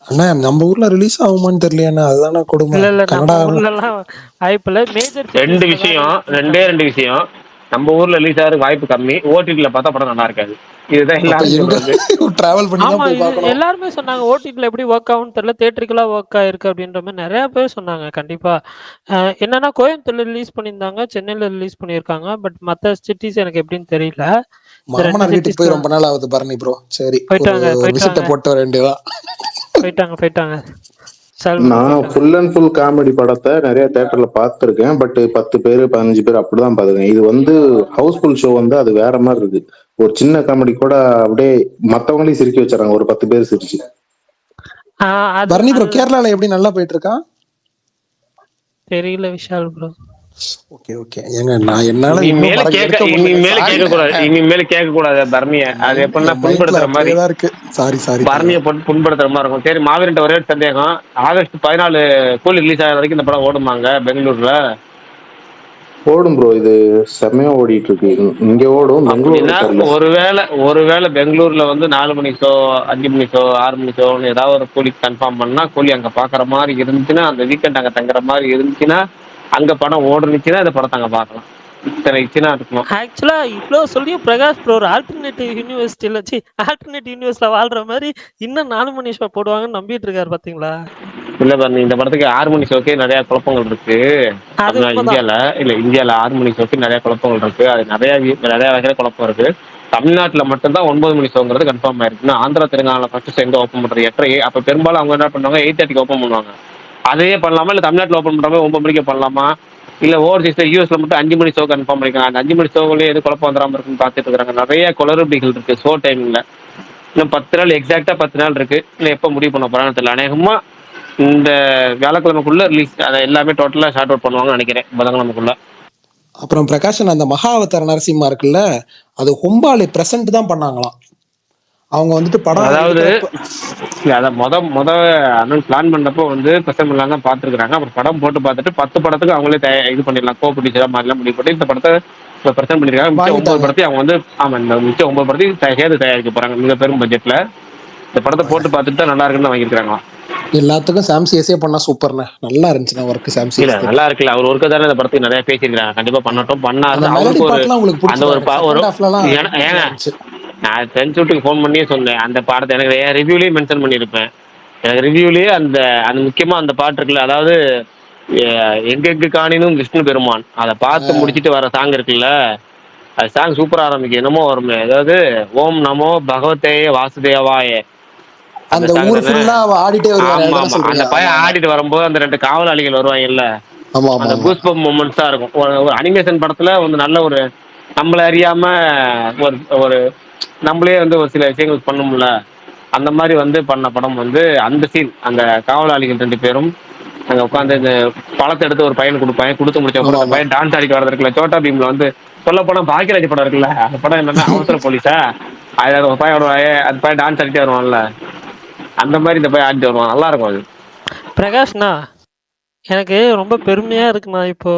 அண்ணா நம்ம ஊர்ல ரிலீஸ் ஆகுமான்னு தெரியலையா? அதுதானே கொடுமை. இல்ல நம்ம ஊர்ல எல்லாம் வாய்ப்புல மேஜர் ரெண்டு விஷயம். நம்ம ஊர்ல ரிலீஸ் ஆகிறதுக்கு வாய்ப்பு கம்மி. ஓடிடில பார்த்தா படம் நல்லா இருக்காது. இதுதான் எல்லாரும் சொல்றது. டிராவல் பண்ணி தான் போய் பார்க்கணும். எல்லாருமே சொன்னாங்க ஓடிடில எப்படி ஒர்க் ஆகும்னு தெரியல, தியேட்டரிக்கலா ஒர்க் ஆயிருக்கு அப்படின்ற மாதிரி நிறைய பேர் சொன்னாங்க. கண்டிப்பா என்னன்னா கோயம்புத்தூர்ல ரிலீஸ் பண்ணியிருந்தாங்க, சென்னையில ரிலீஸ் பண்ணியிருக்காங்க. பட் மத்த சிட்டிஸ் எனக்கு எப்படின்னு தெரியல. மாமனார் வீட்டுக்கு போய் ரொம்ப நாள் ஆகுது பரணி ப்ரோ. சரி, போயிட்டாங்க போட்டு வர வேண்டியதா. போயிட்டாங்க. நான் ஃபுல் அண்ட் ஃபுல் காமெடி படத்தை நிறைய தியேட்டர்ல பார்த்துருக்கேன். பட் 10 பேர் 15 பேர் அப்படிதான் பார்த்துருக்கேன். இது வந்து ஹவுஸ்ஃபுல் ஷோ வந்து அது வேற மாதிரி இருக்கு. ஒரு சின்ன காமெடி கூட அப்படியே மத்தவங்களையும் சிரிக்க வச்சாங்க. ஒரு 10 பேர் சிரிச்சு. பரணி ப்ரோ கேரளால எப்படி நல்லா போயிட்டு இருக்கா? தெரியல விஷால் ப்ரோ. Okay okay. ஏங்க நான் என்னால இனிமேல கேட்க கூடாது பர்னிய. அது எப்படின்னா புண்படுத்துற மாதிரி இருக்கு. சாரி பர்னிய போட்டு புண்படுத்துற மாதிரி இருக்கும். சரி மாவீரன் ஒரே சந்தேகம். ஆகஸ்ட் 14 கூலி ரிலீஸ் ஆகிற வரைக்கும் இந்த படம் ஓடுமாங்க பெங்களூர்ல? ஓடும் ப்ரோ. இது செம்மையா ஓடிட்டு இருக்கு. இங்க ஓடும். ஒருவேளை பெங்களூர்ல வந்து 4 மணி ஷோ, 5 மணி ஷோ, 6 மணி ஷோன்னு ஏதாவது ஒரு கூலி கன்ஃபார்ம் பண்ணா கூலி அங்க பாக்குற மாதிரி இருந்துச்சுன்னா, அந்த வீக்கெண்ட் அங்க தங்குற மாதிரி இருந்துச்சுன்னா, அங்க படம் ஓடுனுச்சுன்னா அந்த படத்தை அங்க பார்க்கலாம். ஆக்சுவலா இவ்வளவு சொல்லியும் பிரகாஷ் ப்ரோ ஒரு ஆல்டர்னேட்டிவ் யூனிவர்ஸ்ல வாழ்ற மாதிரி இன்னும் 4 மணி ஷோ போடுவாங்கன்னு நம்பிட்டு இருக்காரு பாத்தீங்களா? இல்ல பாருங்க, இந்த படத்துக்கு 6 மணி ஷோக்கே நிறைய குழப்பங்கள் இருக்கு. இந்தியால 6 மணி ஷோக்கு நிறைய குழப்பங்கள் இருக்கு. அது நிறைய வகையில குழப்பம் இருக்கு. தமிழ்நாட்டுல மட்டும்தான் 9 மணி ஷோங்கிறது கன்ஃபார்ம் ஆயிருக்கு. ஆந்திரா தெலுங்கானால ஃபர்ஸ்ட் எங்க ஓப்பன் பண்றது 8:30. அப்ப பெரும்பாலும் அவங்க என்ன பண்ணுவாங்க 8:30 ஓப்பன் பண்ணுவாங்க. அதையே பண்ணலாமா இல்ல தமிழ்நாட்டுல ஓப்பன் பண்றாங்க 9 மணிக்கு பண்ணலாமா இல்ல ஓவர்சீஸ்ல யூஎஸ்ல மட்டும் 5 மணி ஷோ கன்ஃபார்ம் பண்ணிருக்காங்க. அந்த 5 மணி ஷோவிலே எது குழப்பம் வந்துடாம இருக்குன்னு பார்த்துட்டு இருக்காங்க. நிறைய குளறுபடிகள் இருக்கு ஷோ டைம்ல. இன்னும் 10 நாள் எக்ஸாக்டா 10 நாள் இருக்கு. இன்னும் எப்ப முடிவு பண்ண போறாங்கன்னு தெரியல. அநேகமா இந்த வியாழக்கிழமைக்குள்ள ரிலீஸ் அதை எல்லாமே டோட்டலா ஷார்ட் அவுட் பண்ணுவாங்கன்னு நினைக்கிறேன் புதன்கிழமைக்குள்ள. அப்புறம் பிரகாஷன் அந்த மகாவதார நரசிம்மா இருக்குல்ல, அது ஹொம்பாலே பிரசன்ட் தான் பண்ணாங்களாம். அவங்க வந்துட்டு படம் அதாவது அத முத அண்ணன் பிளான் பண்ணப்போ வந்து பிரசன்ட் பண்ணலாம் தான் பார்த்துருக்காங்க. அப்புறம் படம் போட்டு பார்த்துட்டு 10 படத்துக்கு அவங்களே இது பண்ணிடலாம் கோ ப்ரொடியூசரா மாதிரிலாம் முடிவு பண்ணி இந்த படத்தை பிரசன்ட் பண்ணிருக்காங்க. மிச்சம் 9 படத்தையும் அவங்க வந்து இந்த மிச்சம் 9 படத்தையும் சேர்த்து தயாரிக்க போறாங்க மிக பெரும் பட்ஜெட்ல. இந்த படத்தை போட்டு பார்த்துட்டு தான் நல்லா இருக்குன்னு வாங்கியிருக்காங்க. எல்லாத்துக்கும் சாம்சிஎஸ்ஏ பண்ணா சூப்பர்ண்ணே. நல்லா இருந்துச்சுண்ணா ஒர்க். சாம்சிஎஸ் நல்லா இருக்குல்ல. அவர் ஒர்க்கு தானே இந்த படத்துக்கு நிறைய பேசியிருக்காங்க. கண்டிப்பா பண்ணட்டும். பண்ணாரு அவருக்கு நான் ஃப்ரெண்ட்ஸ் வீட்டுக்கு ஃபோன் பண்ணியே சொன்னேன். அந்த பாடத்தை எனக்கு ரிவ்யூலேயே மென்ஷன் பண்ணியிருப்பேன். எனக்கு ரிவ்யூலேயே அந்த முக்கியமா அந்த பாட்டு இருக்குல்ல, அதாவது எங்கெங்கு காணினும் விஷ்ணு பெருமான், அதை பார்த்து முடிச்சுட்டு வர சாங் இருக்குல்ல, அது சாங் சூப்பரா ஆரம்பிக்கும். என்னமோ வருமே, அதாவது ஓம் நமோ பகவதே வாசுதேவாய. அந்த ஊர் ஃபுல்லா ஆடிட்டே வருவாங்க. அந்த பையன் ஆடிட்டு வரும்போது அந்த 2 காவலாளிகள் வருவாங்கல்ல, அந்த கூஸ்பம்ப் மொமெண்ட்ஸா இருக்கும். ஒரு அனிமேஷன் படத்துல வந்து நல்ல ஒரு நம்மள அறியாம ஒரு நம்மளே வந்து ஒரு சில விஷயங்கள் பண்ணும்ல, அந்த மாதிரி வந்து பண்ண படம் வந்து அந்த சீன். அந்த காவலாளிகள் 2 பேரும் அங்க உட்காந்து இந்த பழத்தை எடுத்து ஒரு பையன் கொடுப்பாங்க, கொடுத்து முடிச்ச அப்புறம் ஆமா அந்த ஆமா பையன் டான்ஸ் ஆடிட்டு வரது இருக்குல்ல, சோட்டா பீம்ல வந்து சொல்ல போனா பாக்கியராஜ் படம் இருக்குல்ல, அந்த படம் என்னன்னா அவசர போலீஸா, அது ஒரு பையன் வருவான், அந்த பையன் டான்ஸ் ஆடிட்டே வருவான்ல, அந்த மாதிரி இந்த பையன் ஆடிட்டு வருவான், நல்லா இருக்கும் அது. பிரகாஷ்ண்ணா, எனக்கு ரொம்ப பெருமையா இருக்குண்ணா இப்போ.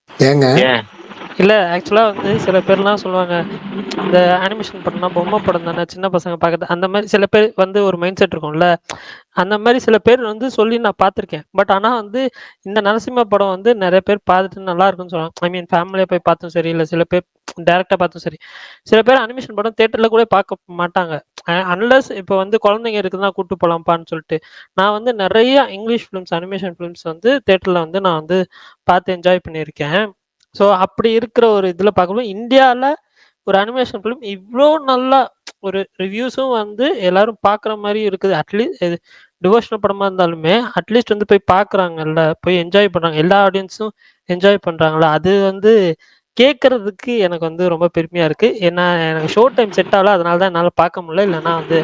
ஏங்க ஏன் இல்ல ஆக்சுவலா வந்து சில பேர்லாம் சொல்லுவாங்க, இந்த அனிமேஷன் படம்னா பொம்மை படம் தானே, சின்ன பசங்க பார்க்குறது, அந்த மாதிரி சில பேர் வந்து ஒரு மைண்ட் செட் இருக்கும்ல. அந்த மாதிரி சில பேர் வந்து சொல்லி நான் பார்த்துருக்கேன். பட் ஆனா வந்து இந்த நரசிம்ம படம் வந்து நிறைய பேர் பார்த்துட்டு நல்லா இருக்குன்னு சொல்லுவாங்க. ஐ மீன் ஃபேமிலியா போய் பார்த்தும் சரி, இல்லை சில பேர் டேரக்டா பார்த்தும் சரி. சில பேர் அனிமேஷன் படம் தியேட்டர்ல கூட பார்க்க மாட்டாங்க. அன்லஸ் இப்போ வந்து குழந்தைங்க இருக்குதுன்னா கூட்டு போலாம்ப்பான்னு சொல்லிட்டு. நான் வந்து நிறைய இங்கிலீஷ் ஃபிலிம்ஸ், அனிமேஷன் ஃபிலிம்ஸ் வந்து தியேட்டர்ல வந்து நான் வந்து பார்த்து என்ஜாய் பண்ணியிருக்கேன். ஸோ அப்படி இருக்கிற ஒரு இதில் பார்க்கும்போது இந்தியாவில் ஒரு அனிமேஷன் ஃபிலிம் இவ்வளோ நல்லா ஒரு ரிவ்யூஸும் வந்து எல்லாரும் பார்க்குற மாதிரி இருக்குது. அட்லீஸ்ட் இது டிவோஷனல் படமாக இருந்தாலுமே அட்லீஸ்ட் வந்து போய் பார்க்குறாங்கல்ல, போய் என்ஜாய் பண்ணுறாங்க, எல்லா ஆடியன்ஸும் என்ஜாய் பண்ணுறாங்களா, அது வந்து கேட்கறதுக்கு எனக்கு வந்து ரொம்ப பெருமையாக இருக்குது. ஏன்னா எனக்கு ஷோ டைம் செட் ஆகல, அதனால தான் என்னால் பார்க்க முடியல. இல்லைன்னா வந்து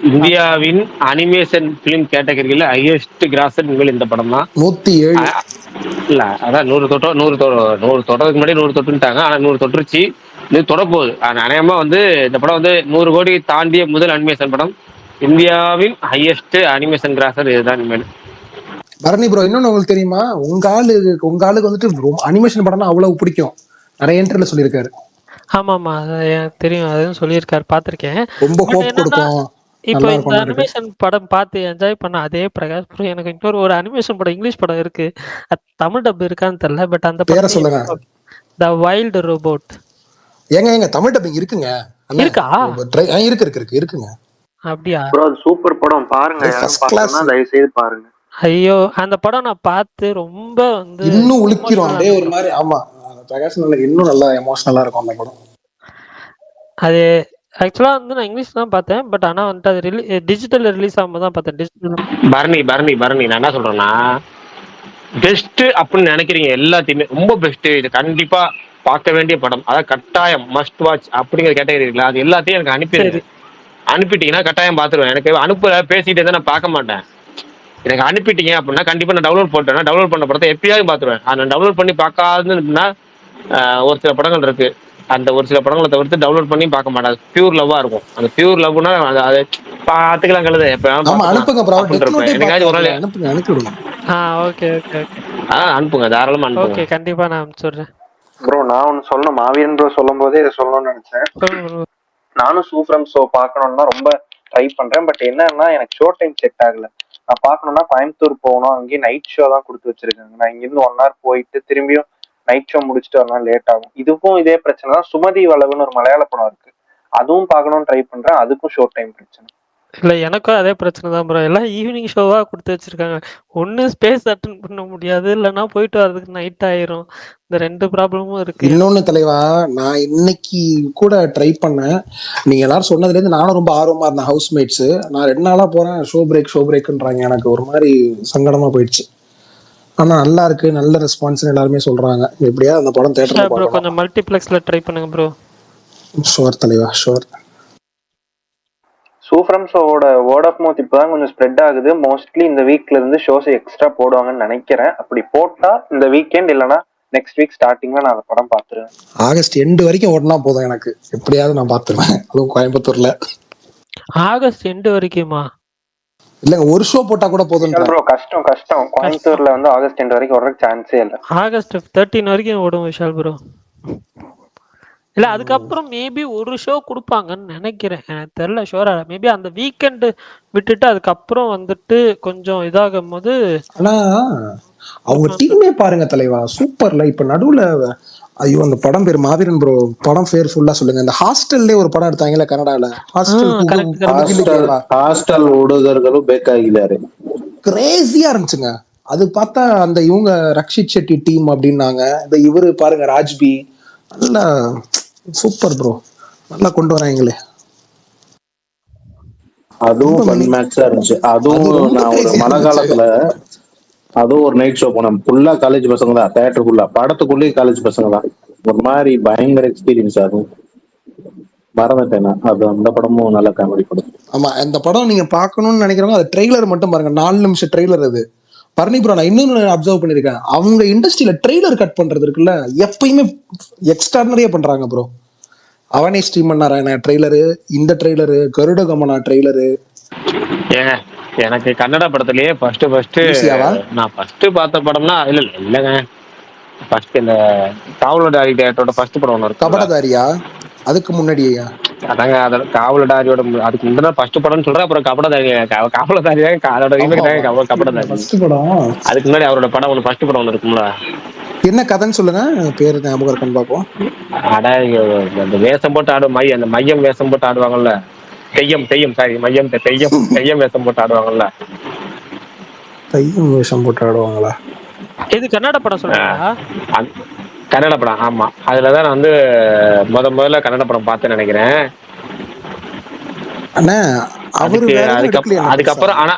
இந்தியாவின் அனிமேஷன் பிலிம் கேட்டகரியில ஹையஸ்ட் கிராசர் உங்கள் இந்த படம் தான். 107. இல்ல அதான் 100 தொட்டோம், 100 தொட்டதுக்கு முன்னாடி 100 தொட்டுட்டாங்க. ஆனா 100 தொட்டுருச்சு, இது தொடப்போகுது. அநேகமா வந்து இந்த படம் வந்து 100 கோடி தாண்டிய முதல் அனிமேஷன் படம். இந்தியாவின் ஹையஸ்ட் அனிமேஷன் கிராசர் இதுதான் இனிமேல். பரணி ப்ரோ, இன்னொன்னு உங்களுக்கு தெரியுமா, உங்க ஆளுக்கு வந்துட்டு அனிமேஷன் படம்னா அவ்வளவு பிடிக்கும், நிறைய இன்டர்வியூல சொல்லியிருக்காரு. ஆமாமா, எனக்கு தெரியும், அதுவும் சொல்லியிருக்காரு, பார்த்துருக்கேன். ரொம்ப பட் ஹோப் என்னன்னா கொடுக்கும், இப்போ நல்லா இந்த இருக்கும். அனிமேஷன் படம் பார்த்து என்ஜாய் பண்ண அதே பிரகாஷ் ப்ரோ எனக்கு இன்னொரு ஒரு அனிமேஷன் படம் இங்கிலீஷ் படம் இருக்கு. அது தமிழ் டப் இருக்கான்னு தெரியல. பட் அந்த பேரை படம் சொல்லுங்க. த வைல்டு ரோபோட். ஏங்க தமிழ் டப்பிங் இருக்குங்க. இருக்கா? இருக்குங்க. அப்படியா? ப்ரோ அது சூப்பர் படம், பாருங்க. First class. தயவு செய்து பாருங்க. ஐயோ, அந்த படம் நான் பார்த்து ரொம்ப வந்து இன்னும் உளிக்கிறோம் அப்படியே ஒரு மாதிரி. ஆமா, பிரகாஷ் இன்னும் நல்லா எமோஷனலா இருக்கும் அந்த படம். அது ஆக்சுவலா வந்து நான் இங்கிலீஷ் தான் பார்த்தேன். பட் ஆனா வந்துட்டு அது டிஜிட்டல் ரிலீஸ் ஆகும்போது தான் பார்த்தேன். டிஜிட்டல் பரணி நான் என்ன சொல்றேன்னா, பெஸ்ட் அப்படின்னு நினைக்கிறீங்க எல்லாத்தையுமே ரொம்ப பெஸ்ட், இது கண்டிப்பா பார்க்க வேண்டிய படம், அதாவது கட்டாயம் மஸ்ட் வாட்ச் அப்படிங்கிற கேட்டகரி இருக்குல்ல, அது எல்லாத்தையும் எனக்கு அனுப்பிடுங்க. அனுப்பிட்டீங்கன்னா கட்டாயம் பார்த்துருவேன். எனக்கு அனுப்புற பேசிட்டே தான் நான் பார்க்க மாட்டேன். எனக்கு அனுப்பிட்டீங்க அப்படின்னா கண்டிப்பா நான் டவுன்லோட் போட்டேன்னா டவுன்லோட் பண்ண படத்தை எப்பயாவது பார்த்துருவேன். நான் டவுன்லோட் பண்ணி பார்க்காதுன்னா ஒரு சில படங்கள் இருக்கு, அந்த ஒரு சில படங்களை தவிர்த்து டவுன்லோட் பண்ணி பார்க்க மாட்டேன். பியூர் லவ்வா இருக்கும். அந்த பியூர் லவ்னா அது பார்த்துக்கலாம் கழுது எப்ப எனக்காவது ஒரு நாள் அனுப்பிவிடுங்க. ஓகே ஓகே ஓகே, அனுப்புங்க, தாராளமா அனுப்புங்க. ஓகே கண்டிப்பா நான் அனுப்பிச்சுடுறேன். ப்ரோ நான் ஒன்னு சொல்லணும், மாவீரன் ப்ரோ சொல்லும் போதே இதை சொல்லணும்னு நினைச்சேன். நானும் சூப்பரம் ஷோ பார்க்கணும்னா ரொம்ப ட்ரை பண்றேன். பட் என்னன்னா எனக்கு ஷோ டைம் செட் ஆகல. நான் பார்க்கணும்னா கோயம்புத்தூர் போகணும், அங்கேயும் நைட் ஷோ தான் கொடுத்து வச்சிருக்காங்க. நான் இங்கிருந்து 1 hour போயிட்டு திரும்பியும் நைட் ஷோ முடிச்சுட்டு வரலாம், லேட் ஆகும். இதுக்கும் இதே பிரச்சனை தான். சுமதி வளவுன்னு ஒரு மலையாள படம் இருக்கு, அதுவும் பார்க்கணும்னு ட்ரை பண்றேன், அதுக்கும் ஷோ டைம் பிரச்சனை. இல்லை எனக்கும் அதே பிரச்சனை தான் ப்ரோ. எல்லாம் ஈவினிங் ஷோவாக கொடுத்து வச்சிருக்காங்க. ஒன்று ஸ்பேஸ் அட்டன் பண்ண முடியாது, இல்லைன்னா போயிட்டு வர்றதுக்கு நைட் ஆயிரும். இந்த 2 ப்ராப்ளமும் இருக்கு. இன்னொன்னு தலைவா, நான் இன்னைக்கு கூட ட்ரை பண்ணேன். நீங்க எல்லாரும் சொன்னதுலேருந்து நானும் ரொம்ப ஆர்வமா இருந்தேன். ஹவுஸ்மேட்ஸ் நான் 2 நாளா போறேன், ஷோ பிரேக்ன்றாங்க. எனக்கு ஒரு மாதிரி சங்கடமா போயிடுச்சு. ஆனா நல்லா இருக்கு, நல்ல ரெஸ்பான்ஸ் எல்லாருமே சொல்றாங்க. எப்படியா அந்த படம் தியேட்டர்ல ப்ரோ கொஞ்சம் மல்டிப்ளெக்ஸ்ல ட்ரை பண்ணுங்க ப்ரோ. ஷோர் தலைவா, ஷோர். சூப்பரம் ஷோவோட வேர்ட் ஆஃப் மவுத் இப்போதான் கொஞ்சம் ஸ்ப்ரெட் ஆகுது. மோஸ்ட்லி இந்த வீக்ல இருந்து ஷோஸ் எக்ஸ்ட்ரா போடுவாங்கன்னு நினைக்கிறேன். அப்படி போட்டா இந்த வீக்கெண்ட் இல்லைன்னா நெக்ஸ்ட் வீக் ஸ்டார்டிங்ல நான் அந்த படம் பார்த்துருவேன். ஆகஸ்ட் எண்டு வரைக்கும் ஓடனா போதும் எனக்கு, எப்படியாவது நான் பார்த்துருவேன். அதுவும் கோயம்புத்தூர்ல. ஆகஸ்ட் எண்டு வரைக்குமா? இல்லங்க, ஒரு ஷோ போட்டா கூட போதும் ப்ரோ. கஷ்டம் கோயம்புத்தூர்ல வந்து ஆகஸ்ட் எண்டு வரைக்கும் ஓடுறதுக்கு சான்ஸே இல்லை. ஆகஸ்ட் 13 வரைக்கும் ஓடும் விஷால் ப்ரோ. இல்ல அதுக்கப்புறம் மேபி ஒரு ஷோ கொடுப்பாங்கன்னு நினைக்கிறேன், எனக்கு தெரியல ஷோரா. மேபி அந்த வீக்கெண்ட் விட்டுட்டு அதுக்கப்புறம் வந்துட்டு கொஞ்சம் இதாகும் போது. ஆனா அவங்க டீமே பாருங்க தலைவா, சூப்பர்ல. இப்ப நடுவுல ஐயோ அந்த படம் பேர் மாவீரன் ப்ரோ, படம் பேர் ஃபுல்லா சொல்லுங்க. இந்த ஹாஸ்டல்லே ஒரு படம் எடுத்தாங்கல்ல கனடால, ஹாஸ்டல் ஊடகர்களும் பேக்காகிலாரு, கிரேசியா இருந்துச்சுங்க. அது பார்த்தா அந்த இவங்க ரக்ஷித் ஷெட்டி டீம் அப்படின்னாங்க. இந்த இவரு பாருங்க ராஜ்பி, நல்லா சூப்பர் ப்ரோ, நல்லா கொண்டு வராங்களே. அதுவும் ஃபன் மேக்ஸா இருந்துச்சு. அதுவும் நான் ஒரு மழை காலத்துல அதுவும் ஒரு நைட் ஷோ போனேன். ஃபுல்லா காலேஜ் பசங்க தான், தேட்டருக்குள்ள படத்துக்குள்ளேயே காலேஜ் பசங்க தான். ஒரு மாதிரி பயங்கர எக்ஸ்பீரியன்ஸ். அதுவும் மறந்துட்டேன் நான். அது அந்த படமும் நல்ல காமெடி படம். ஆமா, இந்த படம் நீங்க பார்க்கணும்னு நினைக்கிறவங்க அது ட்ரெய்லர் மட்டும் பாருங்க. 4 நிமிஷம் ட்ரெய்லர். அது பரணி ப்ரோ நான் இன்னொன்னு அப்சர்வ் பண்ணிருக்கேன். அவங்க இண்டஸ்ட்ரியில ட்ரெய்லர் கட் பண்றது இருக்குல்ல, எப்பயுமே எக்ஸ்ட்ராடனரியா பண்றாங்க ப்ரோ. அவனே ஸ்ட்ரீம் பண்ணாராயண ட்ரெய்லரு, இந்த ட்ரெய்லரு, கருட கமனா ட்ரெய்லரு. ஏங்க எனக்கு கன்னட படத்துலயே ஃபர்ஸ்ட் ஈஸியாவா நான் ஃபர்ஸ்ட் பார்த்த படம்னா இல்லைங்க. ஃபர்ஸ்ட் இந்த காவலடாரி டேரக்டரோட ஃபர்ஸ்ட் படம் ஒன்று இருக்குல்ல, கபடதாரியா? அதுக்கு முன்னாடியா? அதாங்க அதோட காவலடாரியோட அதுக்கு முன்னாடி ஃபர்ஸ்ட் படம்னு சொல்றேன். அப்புறம் காவலதாரி அதோட ரீமேக் ஆமாவா? தாங்க இல்ல கபடதாரி. ஃபர்ஸ்ட் படம் அதுக்கு முன்னாடி அவரோட படம் ஒன்று ஃபர்ஸ்ட் படம் ஒன்று இருக்கும்ல. என்ன கதைன்னு சொல்லுங்க, பேரு ஞாபகம் இருக்கான்னு பாப்போம். அட அந்த வேஷம் போட்டு அந்த மையம் வேஷம் போட்டு ஆடுவாங்கல்ல, தெய்யம் சாரி தெய்யம் வேஷம் போட்டு ஆடுவாங்கல்ல. தையம் வேஷம் போட்டு ஆடுவாங்களா? இது கன்னட படம் சொல்றீங்களா? கன்னட படம், ஆமா. அதுலதான் நான் வந்து முதல்ல கன்னட படம் பார்த்தேன்னு நினைக்கிறேன். அண்ணா அவரு வேற எதுவும் எடுக்கலையா? அதுக்கப்புறம் ஆனா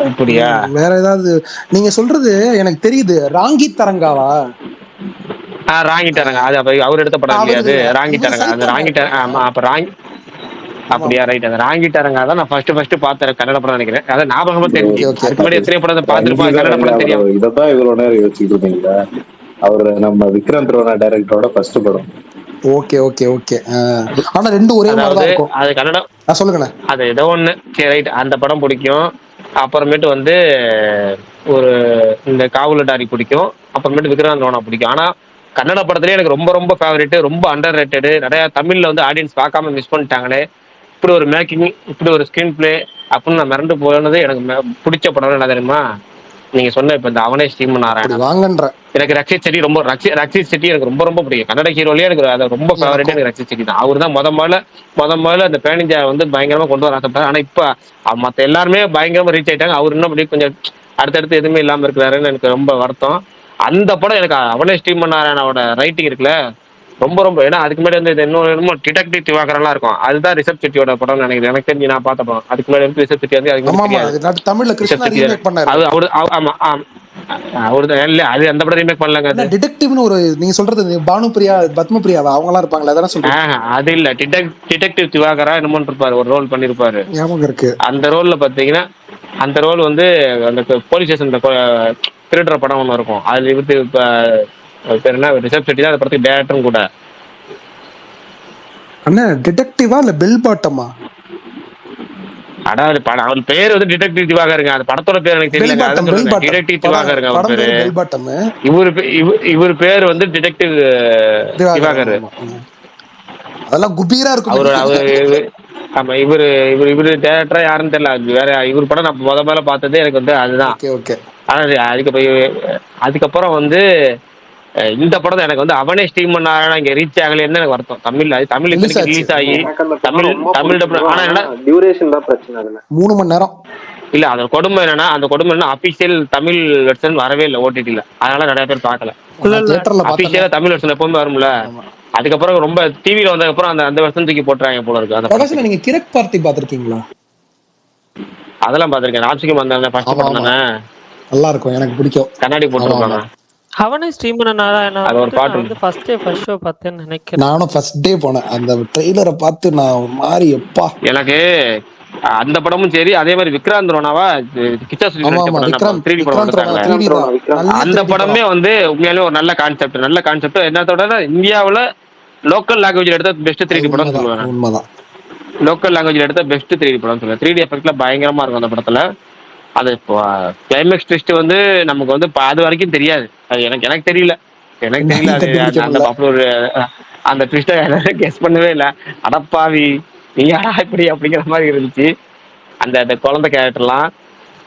அப்படியா? வேற ஏதாவது நீங்க சொல்றது எனக்கு தெரியுது. ராங்கி தரங்காவா? ராங்கி டரங்கா, அது அப்ப அவர் எடுத்த படம் இல்லையா அது? ராங்கி டரங்கா, அந்த ராங்கி ஆமா. அப்ப ராங்கி அப்படியா? ரைட். அந்த ராங்கி டரங்கா தான் நான் ஃபர்ஸ்ட் பார்த்த கன்னட படம் நினைக்கிறேன். அதான் ஞாபகமா தெரிஞ்சு. அதுக்கு முன்னாடி எத்தனை படம் பார்த்திருப்பாங்க கன்னட படம் தெரியும். இதான் இவ்வளவு நேரம் யோசிச்சுட்டு இருந்தீங்களா? அவரு நம்ம விக்ராந்த் ரோனா டைரக்டரோட ஃபர்ஸ்ட் படம். Okay okay okay. ஆனா ரெண்டு ஒரே மாதிரி தான் இருக்கும். அது கன்னடம் சொல்லுங்கண்ணே. அது ஏதோ ஒண்ணு. சரி ரைட், அந்த படம் பிடிக்கும். அப்புறமேட்டு வந்து ஒரு இந்த காவலடாரி பிடிக்கும். அப்புறமேட்டு விக்ராந்த் ரோனா பிடிக்கும். ஆனா கன்னட படத்துலேயே எனக்கு ரொம்ப ஃபேவரட், ரொம்ப அண்டர் ரேட்டடு, நிறைய தமிழ்ல வந்து ஆடியன்ஸ் பார்க்காம மிஸ் பண்ணிட்டாங்களே, இப்படி ஒரு மேக்கிங், இப்படி ஒரு ஸ்கிரீன் பிளே அப்படின்னு நான் மிரண்டு போனது. எனக்கு பிடிச்ச படம் என்ன தெரியுமா? நீங்க சொன்ன இப்ப இந்த அவனே ஸ்ட்ரீம் நாராயணன். எனக்கு ரக்ஷித் செட்டி எனக்கு ரொம்ப பிடிக்கும். கன்னட ஹீரோலயே எனக்கு அது ரொம்ப ஃபேவரட். எனக்கு ரக்ஷித் செட்டி தான். அவர் தான் முதல்ல அந்த பேனிஞ்சா வந்து பயங்கரமா கொண்டு வர ஆசைப்பட்டாரு. ஆனா இப்ப மத்த எல்லாருமே பயங்கரமா ரீச் ஆயிட்டாங்க. அவர் இன்னும் அப்படி கொஞ்சம் அடுத்தடுத்து எதுவுமே இல்லாம இருக்கிறாருன்னு எனக்கு ரொம்ப வருத்தம். அந்த படம் எனக்கு அவனே ஸ்ட்ரீம் நாராயணோட ரைட்டிங் இருக்குல்ல, ரொம்ப ஏன்னா அதுக்கு முன்னாடி வந்து இன்னும் டிடெக்டிவ் திவாகரெல்லாம் இருக்கும். அதுதான் ரிஷப் செட்டியோட படம் நினைக்கிறேன். எனக்கு தெரிஞ்சு நான் பார்த்த படம். அதுக்கு முன்னாடி வந்து ரிஷப் செட்டி வந்து அதுக்கு தமிழ்ல கிருஷ்ணா ரீமேக் பண்ணாரு. அவரு ஆமா அவரு இல்ல, அது அந்த படம் ரீமேக் பண்ணலங்க. அது டிடெக்டிவ்னு ஒரு நீங்க சொல்றது பானுபிரியா பத்மபிரியாவா அவங்கலாம் இருப்பாங்களா? அதான சொல்றீங்க? அது இல்ல, டிடெக்டிவ் திவாகரா என்னமோ இருப்பாரு, ஒரு ரோல் பண்ணிருப்பாரு. ஞாபகம் இருக்கு. அந்த ரோல்ல பாத்தீங்கன்னா அந்த ரோல் வந்து அந்த போலீஸ் ஸ்டேஷன் திருடுற படம் ஒன்று இருக்கும். அதுல இருந்து பேர் என்ன, ரிஷப் செட்டி தான் அந்த படத்துக்கு டேரக்டரும் கூட. அண்ணா டிடெக்டிவா இல்ல பெல் பாட்டமா? அதாவது அவர் பேர் வந்து டிடெக்டிவ் திவாகருங்க. அந்த படத்தோட பேர் எனக்கு தெரியல. டிடெக்டிவ் திவாகருங்க அவர் பேரு. இவர் பேர் வந்து டிடெக்டிவ் திவாகர். அதெல்லாம் குபீரா இருக்கும். அவரு ஆமா, இவரு டேரக்டரா யாருன்னு தெரியல. வேற இவர் படம் நான் முதல்ல பார்த்ததே எனக்கு வந்து அதுதான். ஆனா அதுக்கப்புறம் வந்து இந்த படம் தான் எனக்கு வந்து அவனே ஸ்ட்ரீம் பண்ணாரா இங்க ரீச் ஆகலன்னு எனக்கு வருத்தம். தமிழ் ரிலீஸ் ஆகி தமிழ் ஆனா என்ன டியூரேஷன் தான் பிரச்சனை. அதுல 3 மணி நேரம் இல்ல. அந்த கொடுமை என்னன்னா அபிஷியல் தமிழ் வெர்ஷன் வரவே இல்லை ஓடிடில. அதனால நிறைய பேர் பார்க்கல. அபிஷியலா தமிழ் வெர்ஷன் எப்பவுமே வரும்ல, அதுக்கப்புறம் ரொம்ப டிவில வந்ததுக்கப்புறம் அந்த வெர்ஷன் தூக்கி போட்டுறாங்க போல இருக்கு. அந்த நீங்க கிரக் பார்ட்டி பாத்திருக்கீங்களா? அதெல்லாம் பாத்திருக்கேன். ராஜ்குமார் வந்தாங்க ஃபர்ஸ்ட் படம் தானே, நல்லா இருக்கும், எனக்கு பிடிக்கும். கண்ணாடி போட்டுருப்பாங்க. அவனே ஸ்ட்ரீம் பண்ண நாராயணன் அது ஒரு பாட்டு வந்து ஃபர்ஸ்ட் ஷோ பார்த்தேன்னு நினைக்கிறேன். நானும் ஃபர்ஸ்ட் டே போனேன். அந்த ட்ரெய்லரை பார்த்து நான் ஒரு மாதிரி எப்பா. எனக்கு அந்த படமும் சரி, அதே மாதிரி விக்ராந்த் ரோனாவா கிச்சா அந்த படமே வந்து உண்மையாலே ஒரு நல்ல கான்செப்ட். என்னத்தோட இந்தியாவுல லோக்கல் லாங்குவேஜ்ல எடுத்த பெஸ்ட் 3D படம் சொல்லுவாங்க. உண்மைதான், லோக்கல் லாங்குவேஜ்ல எடுத்த பெஸ்ட் 3D படம் சொல்லுவாங்க. 3D எஃபெக்ட்ல பயங்கரமா இருக்கும் அந்த படத்துல. அது கிளைமேக்ஸ் ட்விஸ்ட் வந்து நமக்கு வந்து அது வரைக்கும் தெரியாது. அது எனக்கு தெரியல. அந்த ட்விஸ்ட கெஸ் பண்ணவே இல்லை. அடப்பாவி நீ யாரா இப்படி அப்படிங்கிற மாதிரி இருந்துச்சு. அந்த குழந்தை கேரக்டர்லாம்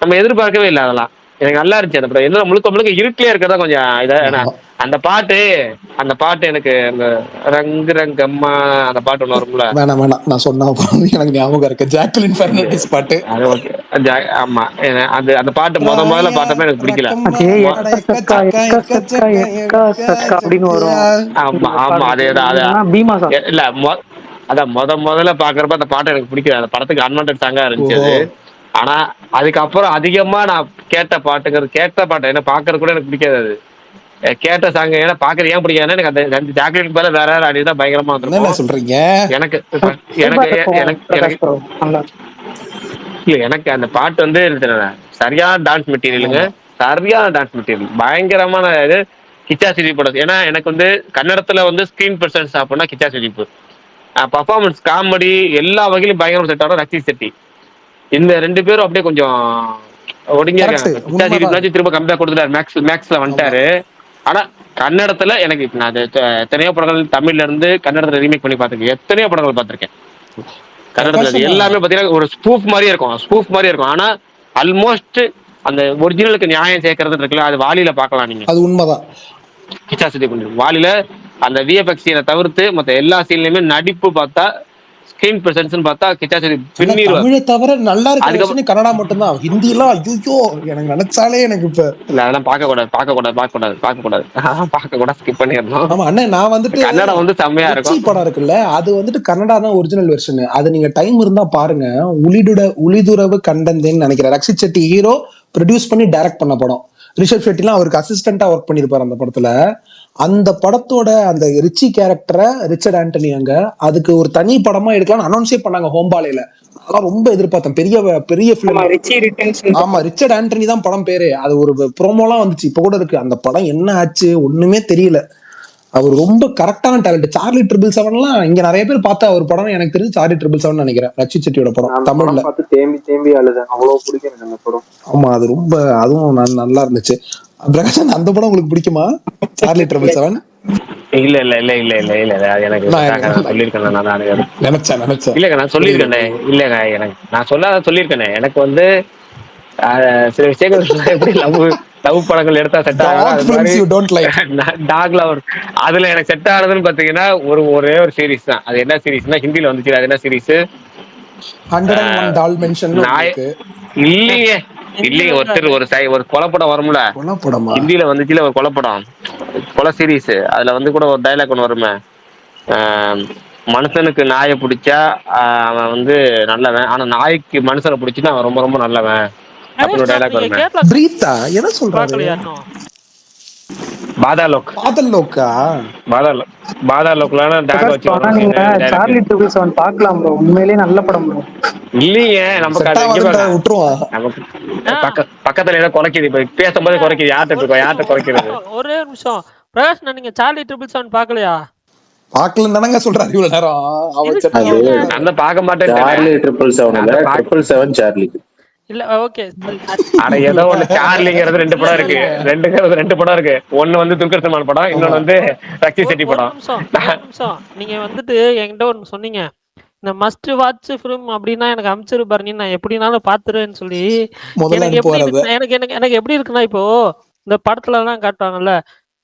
நம்ம எதிர்பார்க்கவே இல்லை. அதெல்லாம் எனக்கு நல்லா இருந்துச்சு. அந்த படம் என்ன முழுக்க இருட்டிலே இருக்கிறதா கொஞ்சம் இதை. அந்த பாட்டு எனக்கு அந்த ரங்கு ரங்கம்மா அந்த பாட்டு ஒன்று வரும்ல. வேணாம் நான் சொன்னா எனக்கு ஞாபகம் இருக்கு, ஜாக்லின் பெர்னாண்டஸ் பாட்டு. ஆமா, அந்த பாட்டு முதல்ல பார்த்தப்ப எனக்கு பிடிக்கல. ஆமா அதேதான். இல்ல அதான் முதல்ல பாக்குறப்ப அந்த பாட்டு எனக்கு பிடிக்கல. அந்த படத்துக்கு அன்வான்டட் சாங்கா இருந்துச்சு. ஆனா அதுக்கப்புறம் அதிகமா நான் கேட்ட பாட்டு என்ன பாக்குறது கூட எனக்கு பிடிக்காது. அது கேட்ட சாங் ஏன்னா பாக்குறது ஏன் பிடிக்காதுன்னா எனக்கு அந்த ஜாக்லின் மேல வேற அடிதான் பயங்கரமா வந்துருக்கும். சொல்றீங்க எனக்கு இல்ல, எனக்கு அந்த பாட்டு வந்து சரியான டான்ஸ் மெட்டீரியலுங்க, சரியான டான்ஸ் மெட்டீரியல், பயங்கரமான இது. கிச்சா சுதீப் படம், ஏன்னா எனக்கு வந்து கன்னடத்துல வந்து ஸ்கிரீன் பிரசன்ஸ் அப்படின்னா கிச்சா சுதீப், பர்ஃபார்மன்ஸ், காமெடி எல்லா வகையிலும் பயங்கரமா செட் ஆகும் ரக்ஷித் செட்டி. இந்த 2 பேரும் அப்படியே கொஞ்சம் ஒடுங்கி கரெக்ட், இருக்காங்க. கிச்சா உண்மைதான். சுதீப் திரும்ப கம்பேக் கொடுத்துட்டாரு, மேக்ஸ்ல வந்துட்டாரு. ஆனா கன்னடத்துல எனக்கு நான் எத்தனையோ படங்கள் தமிழ்ல இருந்து கன்னடத்துல ரீமேக் பண்ணி பார்த்திருக்கேன், எத்தனையோ படங்கள் பார்த்திருக்கேன் கன்னடத்துல. எல்லாமே பாத்தீங்கன்னா ஒரு ஸ்பூஃப் மாதிரியே இருக்கும், ஆனா ஆல்மோஸ்ட் அந்த ஒரிஜினலுக்கு நியாயம் சேர்க்கறது இருக்குல்ல, அது வாலியில பார்க்கலாம் நீங்க. அது உண்மைதான். கிச்சா சுதீப் வாலியில அந்த விஎஃப்எக்ஸ் சீனை தவிர்த்து மத்த எல்லா சீன்லயுமே நடிப்பு பார்த்தா, ஸ்கிரீன் பிரசன்ஸ் பார்த்தா கிச்சா சுதீப் பின்னிடுவார். தமிழை தவிர நல்லா இருக்கிற கன்னடா மட்டும்தான். ஹிந்தி எல்லாம் ஐயோ எனக்கு நினைச்சாலே எனக்கு இப்ப இல்ல அதெல்லாம் பார்க்க கூடாது, ஸ்கிப் பண்ணிடணும். ஆமா அண்ணா, நான் வந்துட்டு கன்னடா வந்து செம்மையா இருக்கும். படம் இருக்குல்ல, அது வந்துட்டு கன்னடா தான் ஒரிஜினல் வெர்ஷன். அது நீங்க டைம் இருந்தா பாருங்க. உளிதுறவு கண்டந்தேன்னு நினைக்கிறேன். ரக்ஷித் செட்டி ஹீரோ, ப்ரொடியூஸ் பண்ணி டைரக்ட் பண்ண படம். ரிஷப் ஷெட்டிலாம் அவருக்கு அசிஸ்டண்டா ஒர்க் பண்ணிருப்பாரு அந்த படத்துல. அந்த படத்தோட அந்த ரிச்சி கேரக்டரை ரிச்சர்ட் ஆண்டனி அங்க அதுக்கு ஒரு தனி படமா எடுக்கலாம்னு அனௌன்ஸே பண்ணாங்க ஹோம்பாலேல. அதெல்லாம் ரொம்ப எதிர்பார்த்தேன். பெரிய பிலிம். ஆமா, ரிச்சர்ட் ஆண்டனி தான் படம் பேரு. அது ஒரு ப்ரோமோலாம் வந்துச்சு, இப்ப கூட இருக்கு. அந்த படம் என்ன ஆச்சு ஒண்ணுமே தெரியல. அவர் ரொம்ப கரெக்டான டேலண்ட். சார்லி ட்ரிபிள் 7 இங்க நிறைய பேர் பார்த்தா அவர் படம் எனக்கு தெரிஞ்சு சார்லி ட்ரிபிள் 7 நினைக்கிறேன். ரக்ஷித் செட்டியோட படம் தமிழ்ல பார்த்து தேம்பி அழுதேன், அவ்வளவு பிடிக்கும் எனக்கு அந்த படம். ஆமா, அது ரொம்ப அதுவும் நல்லா இருந்துச்சு. பிரகாஷன், அந்த படம் உங்களுக்கு பிடிக்குமா, சார்லி ட்ரிபிள் 7? இல்ல எனக்கு நினைச்சேன் இல்லங்க, நான் சொல்லியிருக்கேனே. இல்லங்க நான் சொல்லியிருக்கேனே, எனக்கு வந்து சில விஷயங்கள் எப்படி லவ் படங்கள் எடுத்தா செட் ஆகும், டாக்ல அதுல எனக்கு செட் ஆனதுன்னு பாத்தீங்கன்னா ஒரே ஒரு சீரிஸ் தான். அது என்ன சீரிஸ்னா ஹிந்தில வந்துச்சு. அது என்ன சீரிஸ்? 101 டால்மென்ஷன். இல்லையே ஒருத்தர் ஒரு கொலைப்படம் வரும்ல, ஹிந்தில வந்துச்சுல ஒரு கொலை சீரிஸ். அதுல வந்து கூட ஒரு டைலாக் ஒன்று வருமே, மனுஷனுக்கு நாயை பிடிச்சா அவன் வந்து நல்லவன், ஆனா நாய்க்கு மனுஷனை பிடிச்சின்னா அவன் ரொம்ப ரொம்ப நல்லவன் அப்படின்னு டைலாக் வருமே. பிரீத்தா என்ன சொல்றாரு? பாதாளோக்லான டாக் வச்சு சார்லி ட்ரிபிள் 7 பார்க்கலாம் ப்ரோ, உண்மையிலேயே நல்ல படம் ப்ரோ. இல்லையே நமக்கு பக்கத்துல ஏதோ குறைக்குது, இப்ப பேசும்போது குறைக்குது. யார்கிட்ட குறைக்கிறது? ஒரே நிமிஷம் பிரகாஷ், நீங்க சார்லி ட்ரிபிள் 7 பாக்கலையா? பாக்கலன்னு சொல்றாரு இவ்வளவு நேரம். அந்த பார்க்க மாட்டேன். சார்லி 777 சார்லி இல்ல ஓகே. அட ஏதோ ஒண்ணு சார்லிங்கிறது 2 படம் இருக்கு. 2 படம் இருக்கு. ஒன்னு வந்து துல்கர் சல்மான் படம், இன்னொன்னு வந்து ரக்ஷித் செட்டி படம். நிமிஷம், நீங்க வந்துட்டு என்கிட்ட ஒன்னு சொன்னீங்க, இந்த மஸ்ட் வாட்ச் ஃபிலிம் அப்படின்னா எனக்கு அமிச்சிரு பாருங்க, நான் எப்படினாலும் பாத்துருவேன்னு சொல்லி. எனக்கு எப்படி இருக்குன்னா, இப்போ இந்த படத்துல எல்லாம் காட்டுவாங்கல்ல,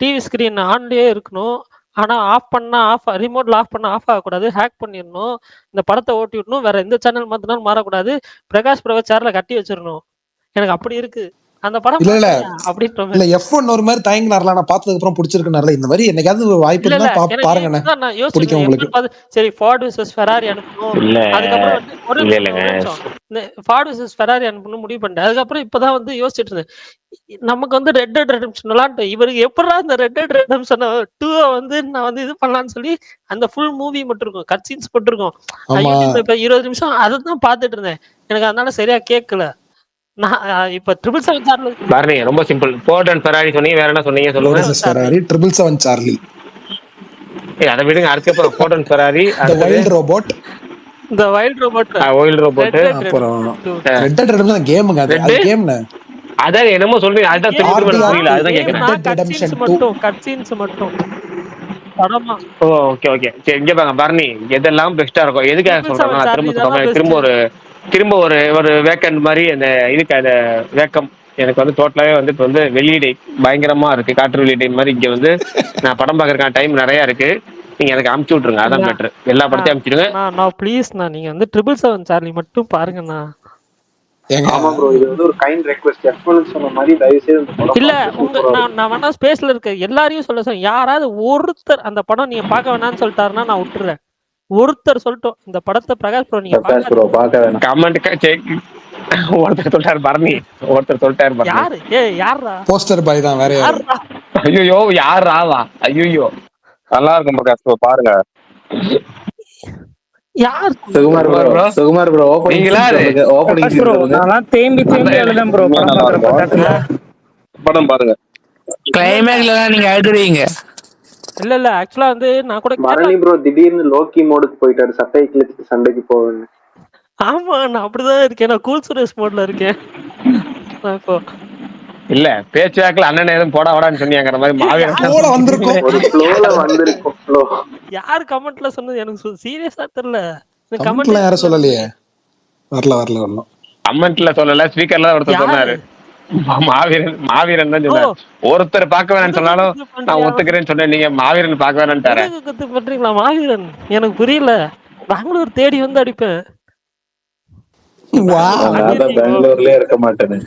டிவி ஸ்கிரீன் ஆன்லயே இருக்கணும், ஆனா ரிமோட்ல ஆஃப் பண்ணா ஆஃப் ஆகக்கூடாது, ஹேக் பண்ணிடணும், இந்த படத்தை ஓட்டி விடணும், வேற எந்த சேனல் மாத்தினாலும் மாறக்கூடாது, பிரகாஷ் சேர்ல கட்டி வச்சிடணும். எனக்கு அப்படி இருக்கு அந்த படம். இல்ல F1 ஒரு மாதிரி தயங்கினார்ல, நான் பார்த்ததுக்கு அப்புறம் பிடிச்சிருக்குனால இந்த மாதிரி என்னைக்காவது வாய்ப்பு இருந்தா பாருங்க. நான் யோசிச்சேன், சரி ஃபார்ட் வெர்சஸ் ஃபெராரி அனுப்பணும், அதுக்கப்புறம் ஃபார்ட் வெர்சஸ் ஃபெராரி அனுப்பணும் முடிவு பண்ணிட்டேன். அதுக்கப்புறம் இப்பதான் வந்து யோசிச்சுட்டு இருந்தேன், நமக்கு வந்து ரெட் டெட் ரெடெம்ப்ஷன் விளாண்டு இவருக்கு எப்படா இந்த ரெட் டெட் ரெடெம்ப்ஷன் 2 வந்து நான் வந்து இது பண்ணலாம்னு சொல்லி அந்த ஃபுல் மூவி மட்டும் இருக்கும், கட் சீன்ஸ் மட்டும் இருக்கும். இப்ப 20 நிமிஷம் அதை தான் பாத்துட்டு இருந்தேன், எனக்கு அதனால சரியா கேட்கல. இப்ப 777 சார்லி பாருங்க, ரொம்ப சிம்பிள். ஃபோர்ட் அண்ட் ஃபெராரி சொன்னீங்க, வேற என்ன சொன்னீங்க சொல்லுங்க? Ferrari 777 Charlie. அதை விடுங்க, அதுக்கப்புறம் Ford and Ferrari, the Wild Robot, அப்புறம் ரெட் டெட் ரெடெம்ப்ஷன் கேமுங்க. அது கேம்னா அதான் என்னமோ சொல்றீங்க, அதுதான் திரும்ப புரியல, அதுதான் கேக்குறேன். கட் சீன்ஸ் மட்டும் படமா. ஓகே சரி, இங்க பாருங்க பரணி, எதெல்லாம் பெஸ்டா இருக்கும், எதுக்காக சொல்றேன், திரும்ப ஒரு வேக்கண்ட் மாதிரி அந்த இதுக்கு அந்த வேக்கம் எனக்கு வந்து டோட்டலாவே வந்து இப்போ வந்து வெளியீடு பயங்கரமா இருக்கு, காற்று வெளியீடு மாதிரி. இங்க வந்து நான் படம் பாக்குறதுக்கான டைம் நிறைய இருக்கு, நீங்க எனக்கு அமுச்சு விட்டுருங்க, அதான் பெட்டர். எல்லா படத்தையும் அமுச்சிடுங்க. ப்ளீஸ் நீங்க வந்து 777 சார்லி மட்டும் பாருங்கண்ணா. ஆமா ப்ரோ, இது வந்து ஒரு கைண்ட் ரெக்வெஸ்ட். F1 சொன்ன மாதிரி தயவு செய்து இல்ல நான் வேணா ஸ்பேஸ்ல இருக்க எல்லாரையும் சொல்ல யாராவது ஒருத்தர் அந்த படம் நீங்க பார்க்க வேணாம்னு சொல்லிட்டாருன்னா நான் விட்டுறேன். ஒருத்தர் சொல்லிட்டோம் இந்த படத்தை பிரகாஷ் ப்ரோ நீங்க பார்க்க வேணாம். கமெண்ட் ஒருத்தர் சொல்லிட்டாரு பரணி, யாரு? யாரா? போஸ்டர் பாய் தான், வேற யாரு? ஐயோ யார் ராவா? ஐயோ நல்லா இருக்கும் பிரகாஷ், பாருங்க. யார் Sukumar bro, bro Sukumar bro, opening நீங்களா சீன் அது சொல்லுங்க, ஓபனிங் பிரகாஷ் சீன் ப்ரோ, சொல்லுங்க. நான் தேம்பி தேம்பி அந்த அழுதேன் ப்ரோ உண்மையா படம் நல்லா பாக்குறப்ப இருக்கும். தேட்டர்ல. படம் பாருங்க. கிளைமேக்ல நீங்க அழுதுறீங்க. இல்ல ஆக்சுவலா வந்து நான் கூட கேட்டேன். பரணி ப்ரோ திடீர்னு லோக்கி மோடுக்கு போயிட்டாரு, சட்டையை கிழிச்சிட்டு சண்டைக்கு போவேன்னு. ஆமா நான் அப்படிதான் இருக்கேன். நான் கூல் சுரேஷ் மோட்ல இருக்கேன் நான் இப்போ. இல்ல பேச்சுவாக்குல அண்ணன் எதுவும் போட வாடான்னு சொன்னியாங்கிற மாதிரி மாவீரன் போட வந்திருக்கோம். ஒரு ஃப்ளோல வந்திருக்கும் ஃப்ளோ. யார் கமெண்ட்ல சொன்னது எனக்கு சீரியஸா தெரியல. கமெண்ட்ல யாரும் சொல்லலையே. வரல. கமெண்ட்ல சொல்லல, ஸ்பீக்கர்ல ஒருத்தர் யாரு சொன்னாரு. மாவீரன் தான் ஓ சொன்னார். ஒருத்தர் பார்க்க வேணாம்னு முதுகு சொன்னாலும் குத்து நான் பண்றியா? ஒத்துக்கிறேன்னு சொன்னேன். நீங்க மாவீரன் பார்க்க வேணான்ட்டார. முதுகு குத்து பண்றீங்களா மாவீரன்? எனக்கு புரியல. பெங்களூர் தேடி வந்து அடிப்பேன். வாவ். நான் தான் பெங்களூர்லயே இருக்க மாட்டேன்னு.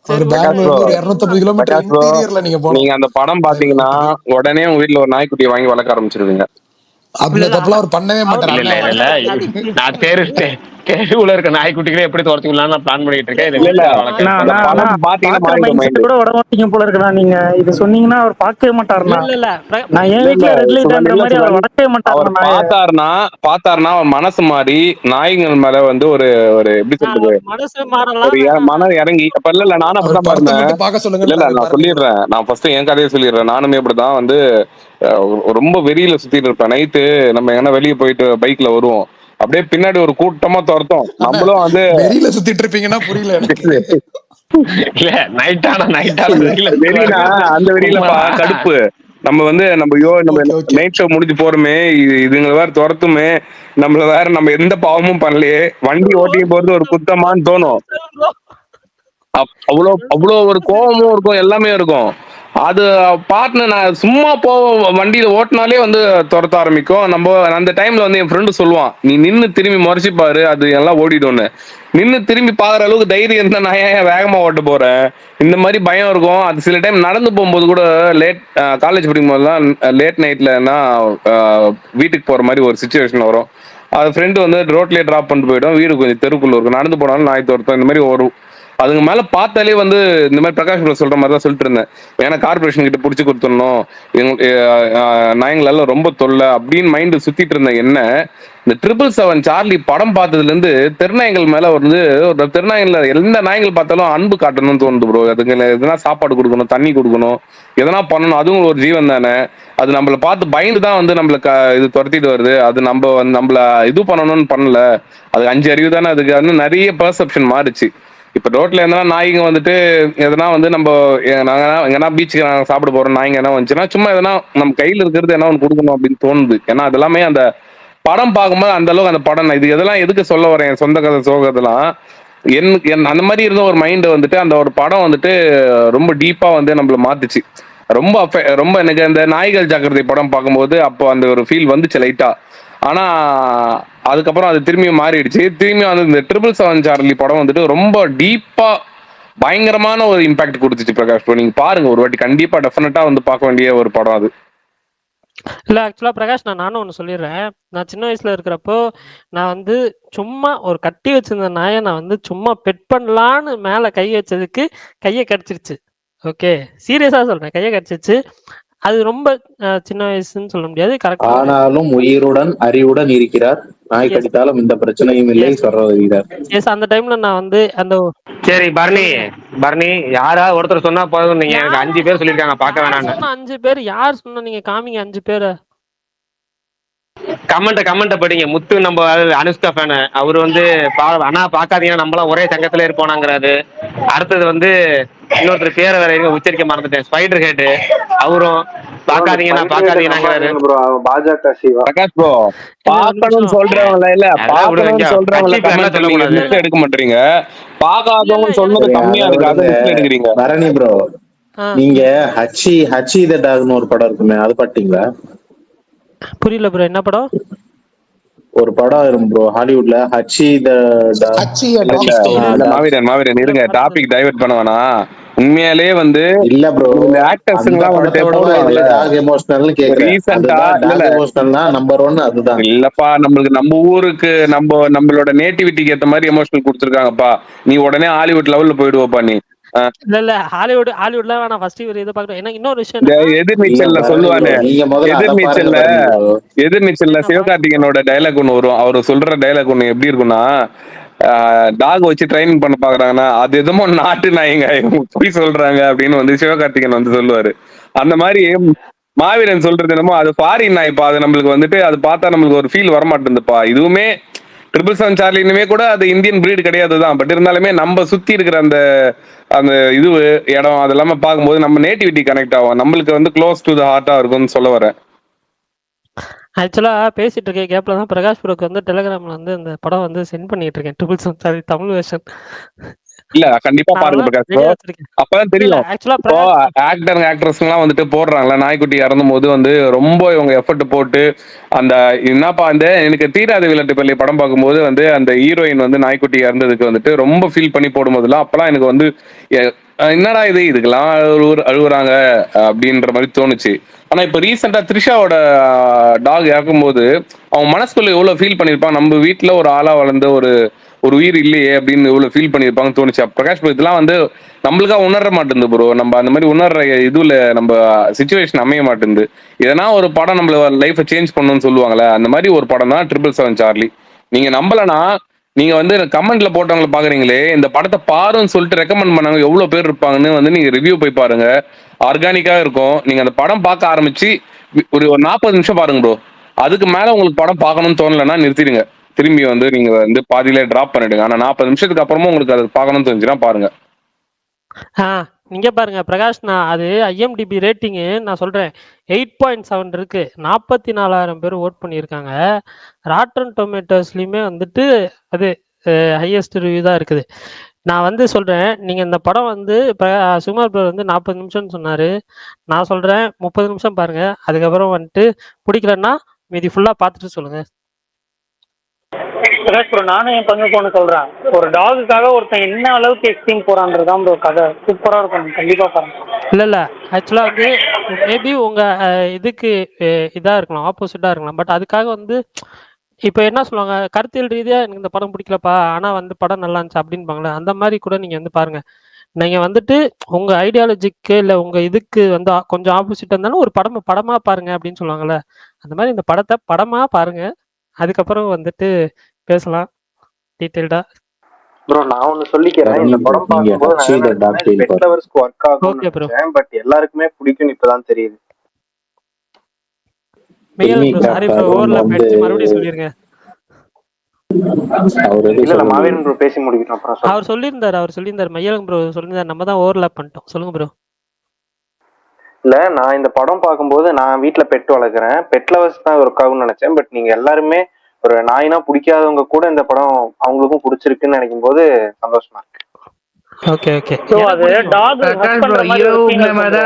ஒரு சரி ஓகே. பிரகாஷ் ப்ரோ, பெங்களூர்ல ஒரு 250 கிலோமீட்டர் பிரகாஷ் ப்ரோ, இன்டீரியர்ல நீங்க போனோம் நீங்க அந்த படம் பாத்தீங்கன்னா பெங்களூருக்கு. உடனே உங்க வீட்டுல ஒரு நாய்க்குட்டியை வாங்கி வளர்க்க ஆரம்பிச்சிருவீங்க. அந்த தப்புலாம் அவர் பண்ணவே மாட்டார். இல்ல அவர் இல்ல இல்ல இல்ல நான் தெருவுல இருக்க நாய்க்குட்டிகளை எப்படி துரத்திக்கலாம் நான் பிளான் பண்ணிட்டு இருக்கேன். இதை இல்ல இல்ல, வீட்டுல வளர்க்க அந்த படம் பாத்தீங்கன்னா பாக்குற மாறிடும் மைண்ட் செட் மைண்ட். கூட விட மாட்டீங்க போல இருக்குண்ணா. நீங்க இது சொன்னீங்கன்னா அவர் பார்க்கவே மாட்டாருண்ணா. இல்ல நான் என் இல்ல இல்ல வீட்லயே ரெட் சுகன், லைட்ன்ற இல்ல மாதிரி அவர் சுகன், வளர்க்கவே அவர் மாட்டாருண்ணா நாய. பார்த்தாருன்னா அவர் மனசு மாறி நாய்கள் மேல வந்து ஒரு ஒரு எப்படி சொல்றது, மனசு ஒரு மாறலாம். மனம் இறங்கி. அப்ப இல்ல நானும் அவர் அப்படித்தான் படத்தை பாருந்தேன். மட்டும் பார்க்க இல்ல சொல்லுங்கன்றாரு நான் பரணி ப்ரோ. சொல்லிடுறேன், நான் ஃபர்ஸ்ட் என் கதையை சொல்லிடுறேன். நானுமே இப்படிதான் வந்து ரொம்ப வெறியில சுத்திட்டு இருப்பேன். நைட்டு நம்ம எங்கன்னா வெளியே போயிட்டு பைக்ல வருவோம், அப்படியே பின்னாடி ஒரு கூட்டமா துரத்தும், ஆனா நம்மளும் வந்து வெறியில சுத்திட்டு இருப்பீங்கன்னா புரியல எனக்கு. இல்ல நைட்டால வெளியில வெறினா அந்த வெறியிலப்பா கடுப்பு. நம்ம வந்து நம்ம ஓகே ஓகே. நைட் ஷோ முடிஞ்சு போறோமே, இதுங்களை வேற துரத்துமே, நம்மள வேற நம்ம எந்த பாவமும் பண்ணலையே, வண்டி ஓட்டிட்டு போறது ஒரு குத்தமான்னு தோணும். அவ்வளோ அவ்வளோ ஒரு கோபமும் இருக்கும், எல்லாமே இருக்கும். அது பார்ட்னர் நான் சும்மா வண்டியில ஓட்டினாலே வந்து துரத்த ஆரம்பிக்கும். நம்ம அந்த டைம்ல வந்து என் ஃப்ரெண்டு சொல்லுவான், நீ நின்று திரும்பி முறைச்சு பாரு, அது எல்லாம் ஓடிடும்னு. நின்று திரும்பி பாக்குற அளவுக்கு தைரியம் இருந்தா நான் ஏன் வேகமா ஓட்ட போறேன்? இந்த மாதிரி பயம் இருக்கும். அது சில டைம் நடந்து போகும்போது கூட காலேஜ் படிக்கும் போதெல்லாம் லேட் நைட்லன்னா வீட்டுக்கு போற மாதிரி ஒரு சுச்சுவேஷன் வரும். அது ஃப்ரெண்டு வந்து ரோட்லயே டிராப் பண்ணிட்டு போயிடும், வீடு கொஞ்சம் தெருக்குள்ள இருக்கும், நடந்து போனாலும் நாய் துரத்தும். இந்த மாதிரி ஒரு அதுங்க மேல பார்த்தாலே வந்து இந்த மாதிரி பிரகாஷ் ப்ரோ சொல்ற மாதிரி தான் சொல்லிட்டு இருந்தேன். ஏன்னா கார்பரேஷன் கிட்ட பிடிச்சி கொடுத்துடணும், நாயங்களெல்லாம் ரொம்ப தொல்லை அப்படின்னு மைண்டு சுத்திட்டு இருந்தேன். என்ன இந்த 777 சார்லி படம் பார்த்ததுல இருந்து தெருநாயங்கள் மேல வந்து ஒரு தெருநாயங்கள்ல எந்த நாயங்கள் பார்த்தாலும் அன்பு காட்டணும்னு தோணுது ப்ரோ. அதுக்கு எதனா சாப்பாடு கொடுக்கணும், தண்ணி கொடுக்கணும், எதனா பண்ணணும். அதுவும் ஒரு ஜீவன் தானே. அது நம்மளை பார்த்து பயந்து தான் வந்து நம்மளுக்கு இது துரத்திட்டு வருது. அது நம்மள இது பண்ணணும்னு பண்ணல. அது 5 அறிவு தானே. அதுக்கு வந்து நிறைய பெர்செப்ஷன் மாறுச்சு. இப்ப ரோட்ல எதனா நாய்ங்க வந்துட்டு எதனா வந்து நம்ம நாங்க எங்கன்னா பீச்சுக்கு நாங்க சாப்பிட போறோம், நாய்ங்க என்ன வந்துச்சுன்னா சும்மா எதனா நம்ம கையில இருக்கிறது என்ன ஒன்று கொடுக்கணும் அப்படின்னு தோணுது. ஏன்னா அது எல்லாமே அந்த படம் பார்க்கும்போது அந்த அளவுக்கு அந்த படம் இது எதெல்லாம் எதுக்கு சொல்ல வரேன், சொந்த கதை சோகத்தெல்லாம் எனக்கு அந்த மாதிரி இருந்த ஒரு மைண்ட் வந்துட்டு அந்த ஒரு படம் வந்துட்டு ரொம்ப டீப்பா வந்து நம்மள மாத்துச்சு. ரொம்ப எனக்கு அந்த நாய்கள் ஜாக்கிரதை படம் பார்க்கும்போது அப்போ அந்த ஒரு ஃபீல் வந்துச்சு லைட்டா. ஆனா அதுக்கப்புறம் அது திரும்பியும் மாறிடுச்சு. திரும்பியும் வந்து இந்த 777 சார்லி படம் வந்துட்டு ரொம்ப டீப்பா பயங்கரமான ஒரு இம்பாக்ட் கொடுத்துச்சு பிரகாஷ் ப்ரோ. நீங்க பாருங்க ஒரு வாட்டி, கண்டிப்பா டெஃபினட்டா வந்து பார்க்க வேண்டிய ஒரு படம் அது. இல்ல ஆக்சுவலா பிரகாஷ் நானும் ஒண்ணு சொல்லிடுறேன். நான் சின்ன வயசுல இருக்கிறப்போ நான் வந்து சும்மா ஒரு கட்டி வச்சிருந்த நாயை நான் வந்து சும்மா பெட் பண்ணலான்னு மேல கை வச்சதுக்கு கையை கடிச்சிருச்சு. ஓகே சீரியஸா சொல்றேன், கையை கடிச்சிருச்சு. அது ரொம்ப சின்ன வயசுன்னு சொல்ல முடியாது. கரெக்டா ஆனாலும் உயிருடன் அறிவுடன் இருக்கிறார். நாய் கடித்தாலும் இந்த பிரச்சனையும் இல்லை சொல்றார். அந்த டைம்ல நான் வந்து அந்த சரி பரணி யாராவது ஒருத்தர் சொன்னா போதும். நீங்க எனக்கு 5 பேர் சொல்லிருக்காங்க பார்க்க வேணாம்னு. 5 பேர் யார் சொன்னா? நீங்க காமிங்க 5 பேரை. கமெண்ட படிங்க. முத்து நம்ம அனுஷ்கா ஃபேனு, அவரு வந்து ஆனா பாக்காதீங்கன்னா நம்மளாம் ஒரே சங்கத்துல இருப்போனாங்கிறாரு. அடுத்தது வந்து இன்னொருத்தர் பேரை வேற உச்சரிக்க மறந்துட்டேன், ஸ்பைடர் ஹெட், அவரும் பாக்காதீங்கன்னாங்கிறாரு. பாஜக சிவா. பிரகாஷ் ப்ரோ பாக்கணும்னு சொல்றவங்கள இல்ல, பாக்கணும்னு சொல்றவங்கள கமெண்ட் பண்ணீங்க, லிஸ்ட் எடுக்க மாட்டீங்க. பாக்காதவங்க சொன்னது கம்மியா இருக்கு, அதை லிஸ்ட் எடுக்கிறீங்க. பரணி ப்ரோ, நீங்க ஹச்சி த டாக்னு ஒரு படம் இருக்குமே, அது பாத்தீங்களா? புரியல ப்ரோ, என்ன படம்? ஒரு படம் இருக்கும் ப்ரோ ஹாலிவுட்ல, ஹச்சி த மாவீரன் இருங்க, டாபிக் டைவர்ட் பண்ண வேணாம். உண்மையாலே வந்து இல்ல ப்ரோ, ஆக்டர்ஸ் எல்லாம் வந்துட்டு டாக் எமோஷனல்னு கேக்குறேன். ரீசன்ட்டா டாக் எமோஷனல்னா நம்பர் 1 அதுதான். இல்லப்பா, நம்ம ஊருக்கு நம்மளோட நேட்டிவிட்டிக்கு ஏத்த மாதிரி எமோஷனல் கொடுத்துருக்காங்கப்பா. நீ உடனே ஹாலிவுட் லெவல்ல போயிடுவப்பா நீ. இல்ல ஹாலிவுட்ல வேணாம். ஃபர்ஸ்ட் இவர் இதை பார்க்கணும். ஏன்னா இன்னொரு விஷயம் இந்த என்னன்னா எதிர்நீச்சல்ல சொல்லுவானே, எதிர்நீச்சல்ல சிவகார்த்திகேயனோட டைலாக் ஒண்ணு வரும். அவரு சொல்ற டைலாக் ஒண்ணு எப்படி இருக்கும்னா, டாக் வச்சு ட்ரைனிங் பண்ண பாக்குறாங்கன்னா அது எதுமோ நாட்டு நாய்ங்க போய் சொல்றாங்க அப்படின்னு வந்து சிவகார்த்திகேயன் வந்து சொல்லுவாரு. அந்த மாதிரி மாவீரன் சொல்றது என்னமோ அது ஃபாரின் நாய்ப்பா, அது நம்மளுக்கு வந்துட்டு அது பார்த்தா நம்மளுக்கு ஒரு ஃபீல் வரமாட்டேங்குதுப்பா. இதுவுமே 777 சார்லினுமே கூட அது இந்தியன் பிரீடு கிடையாதுதான். பட் இருந்தாலுமே நம்ம சுத்தி இருக்கிற அந்த அந்த இது இடம் அது எல்லாமே பார்க்கும்போது நம்ம நேட்டிவிட்டி கனெக்ட் ஆகும். நம்மளுக்கு வந்து க்ளோஸ் டு த ஹார்ட்டா இருக்கும்னு சொல்ல வரேன். ஆக்சுவலா பேசிட்டு இருக்க கேப்ல தான் பிரகாஷ் ப்ரோக்கு வந்து டெலிகிராம்ல வந்து இந்த படம் வந்து சென்ட் பண்ணிட்டு இருக்கேன். 777 தமிழ் வெர்ஷன். இல்ல கண்டிப்பா பாருங்க பிரகாஷ் ப்ரோ, அப்பதான் தெரியும். இப்போ ஆக்டர் ஆக்ட்ரஸ் எல்லாம் வந்துட்டு போடுறாங்களா, நாய்க்குட்டி இறந்தும் போது வந்து ரொம்ப இவங்க எஃபர்ட் போட்டு அந்த என்னப்பா அந்த எனக்கு தீராத விளையாட்டு பள்ளி படம் பார்க்கும்போது வந்து அந்த ஹீரோயின் வந்து நாய்க்குட்டி இறந்ததுக்கு வந்துட்டு ரொம்ப ஃபீல் பண்ணி போடும்போதுலாம் அப்பெல்லாம் எனக்கு வந்து என்னடா இது இதுக்கெல்லாம் அழுகுறாங்க அப்படின்ற மாதிரி தோணுச்சு. ஆனா இப்ப ரீசெண்டா த்ரிஷாவோட டாக் இறக்கும்போது அவன் மனசுக்குள்ள எவ்வளவு ஃபீல் பண்ணிருப்பான். நம்ம வீட்டுல ஒரு ஆளா வளர்ந்த ஒரு உயிர் இல்லையே அப்படின்னு எவ்வளவு ஃபீல் பண்ணிருப்பாங்கன்னு தோணுச்சு. பிரகாஷ் ப்ரோ இதெல்லாம் வந்து நம்மளுக்கா உணர மாட்டேங்குது ப்ரோ. நம்ம அந்த மாதிரி உணர்ற இதுல நம்ம சிச்சுவேஷன் அமைய மாட்டேங்குது. எதனா ஒரு படம் நம்மள லைஃபை சேஞ்ச் பண்ணணும்னு சொல்லுவாங்களே, அந்த மாதிரி ஒரு படம் தான் 777 சார்லி. நீங்க நம்பலனா நீங்க வந்து கமெண்ட்ல போட்டவங்களை பாக்குறீங்களே, இந்த படத்தை பாருன்னு சொல்லிட்டு ரெக்கமெண்ட் பண்ணாங்க எவ்வளவு பேர் இருப்பாங்கன்னு வந்து நீங்க ரிவ்யூ போய் பாருங்க. ஆர்கானிக்கா இருக்கும். நீங்க அந்த படம் பார்க்க ஆரம்பிச்சு ஒரு 40 நிமிஷம் பாருங்க ப்ரோ. அதுக்கு மேல உங்களுக்கு படம் பார்க்கணும்னு தோணலைன்னா நிறுத்திடுங்க. திரும்பி வந்து நீங்க வந்து பாதியிலே டிராப் பண்ணிடுங்க. ஆனா 40 நிமிஷத்துக்கு அப்புறமும் உங்களுக்கு அது பார்க்கணும்னு தெரிஞ்சுன்னா பாருங்க. நீங்க பாருங்க பிரகாஷ், நான் அது IMDb ரேட்டிங்கு நான் சொல்றேன் 8.7 இருக்கு. 44,000 பேர் ஓட் பண்ணியிருக்காங்க. ராட்டன் டொமேட்டோஸ்லயுமே வந்துட்டு அது ஹையஸ்ட் ரிவ்யூ தான் இருக்குது. நான் வந்து சொல்றேன், நீங்க இந்த படம் வந்து சுகுமார் ப்ரோ வந்து 40 நிமிஷம்னு சொன்னாரு. நான் சொல்றேன் 30 நிமிஷம் பாருங்க. அதுக்கப்புறம் வந்துட்டு பிடிக்கலன்னா மீதி ஃபுல்லா பார்த்துட்டு சொல்லுங்க. பிரகாஷ் ப்ரோ, நானும் என் பங்குக்கு ஒன்று சொல்றேன். ஒரு டாகுக்காக ஒருத்தன் என்ன அளவுக்கு எக்ஸ்ட்ரீம் போறான்றதுதான் ப்ரோ கதை. சூப்பரா இருக்கும், கண்டிப்பா பாருங்க. இல்ல ஆக்சுவலா வந்து மேபி உங்க இதுக்கு இதா இருக்கலாம், ஆப்போசிட்டா இருக்கலாம். பட் அதுக்காக வந்து இப்போ என்ன சொல்லுவாங்க, கருத்தியல் ரீதியா எனக்கு இந்த படம் பிடிக்கலப்பா ஆனா வந்து படம் நல்லா இருந்துச்சு அப்படின்பாங்களே, அந்த மாதிரி கூட நீங்க வந்து பாருங்க. நீங்க வந்துட்டு உங்க ஐடியாலஜிக்கு இல்ல உங்க இதுக்கு வந்து கொஞ்சம் ஆப்போசிட் இருந்தாலும் ஒரு படமா பாருங்க அப்படின்னு சொல்லுவாங்கல்ல, அந்த மாதிரி இந்த படத்தை படமா பாருங்க. அதுக்கப்புறம் வந்துட்டு பேசலாம் டீட்டெயில்டா. ப்ரோ நான் ஒன்னு சொல்லிக்கிறேன். இந்த படம் பார்க்கும்போது பெட் லவர்ஸ்க்கு ஒர்க் ஆகும்னு நினைச்சேன். பட் எல்லாருக்குமே பிடிக்கும்னு இப்பதான் தெரியுது. சாரி ப்ரோ, ஓவர்லாப் ஆயிடுச்சு, மறுபடியும் சொல்லிருங்க. இல்ல மாவீரன் ப்ரோ பேசி முடிக்கணும் அப்புறம். அவர் சொல்லியிருந்தாரு மையலன் ப்ரோ சொல்லியிருந்தாரு, நம்ம தான் ஓவர்லாப் பண்ணிட்டோம். சொல்லுங்க ப்ரோ. இல்ல நான் இந்த படம் பார்க்கும்போது நான் வீட்டுல பெட் வளர்க்குறேன். பெட் லவர்ஸ் தான் ஒர்க் ஆகும்னு நினைச்சேன். பட் நீங்க எல்லாருமே ஒரு நாயினா பிடிக்காதவங்க கூட இந்த படம் அவங்களுக்கும் பிடிச்சிருக்குன்னு நினைக்கும் போது சந்தோஷமா இருக்கு. Okay okay. சோ அது டாக் தான்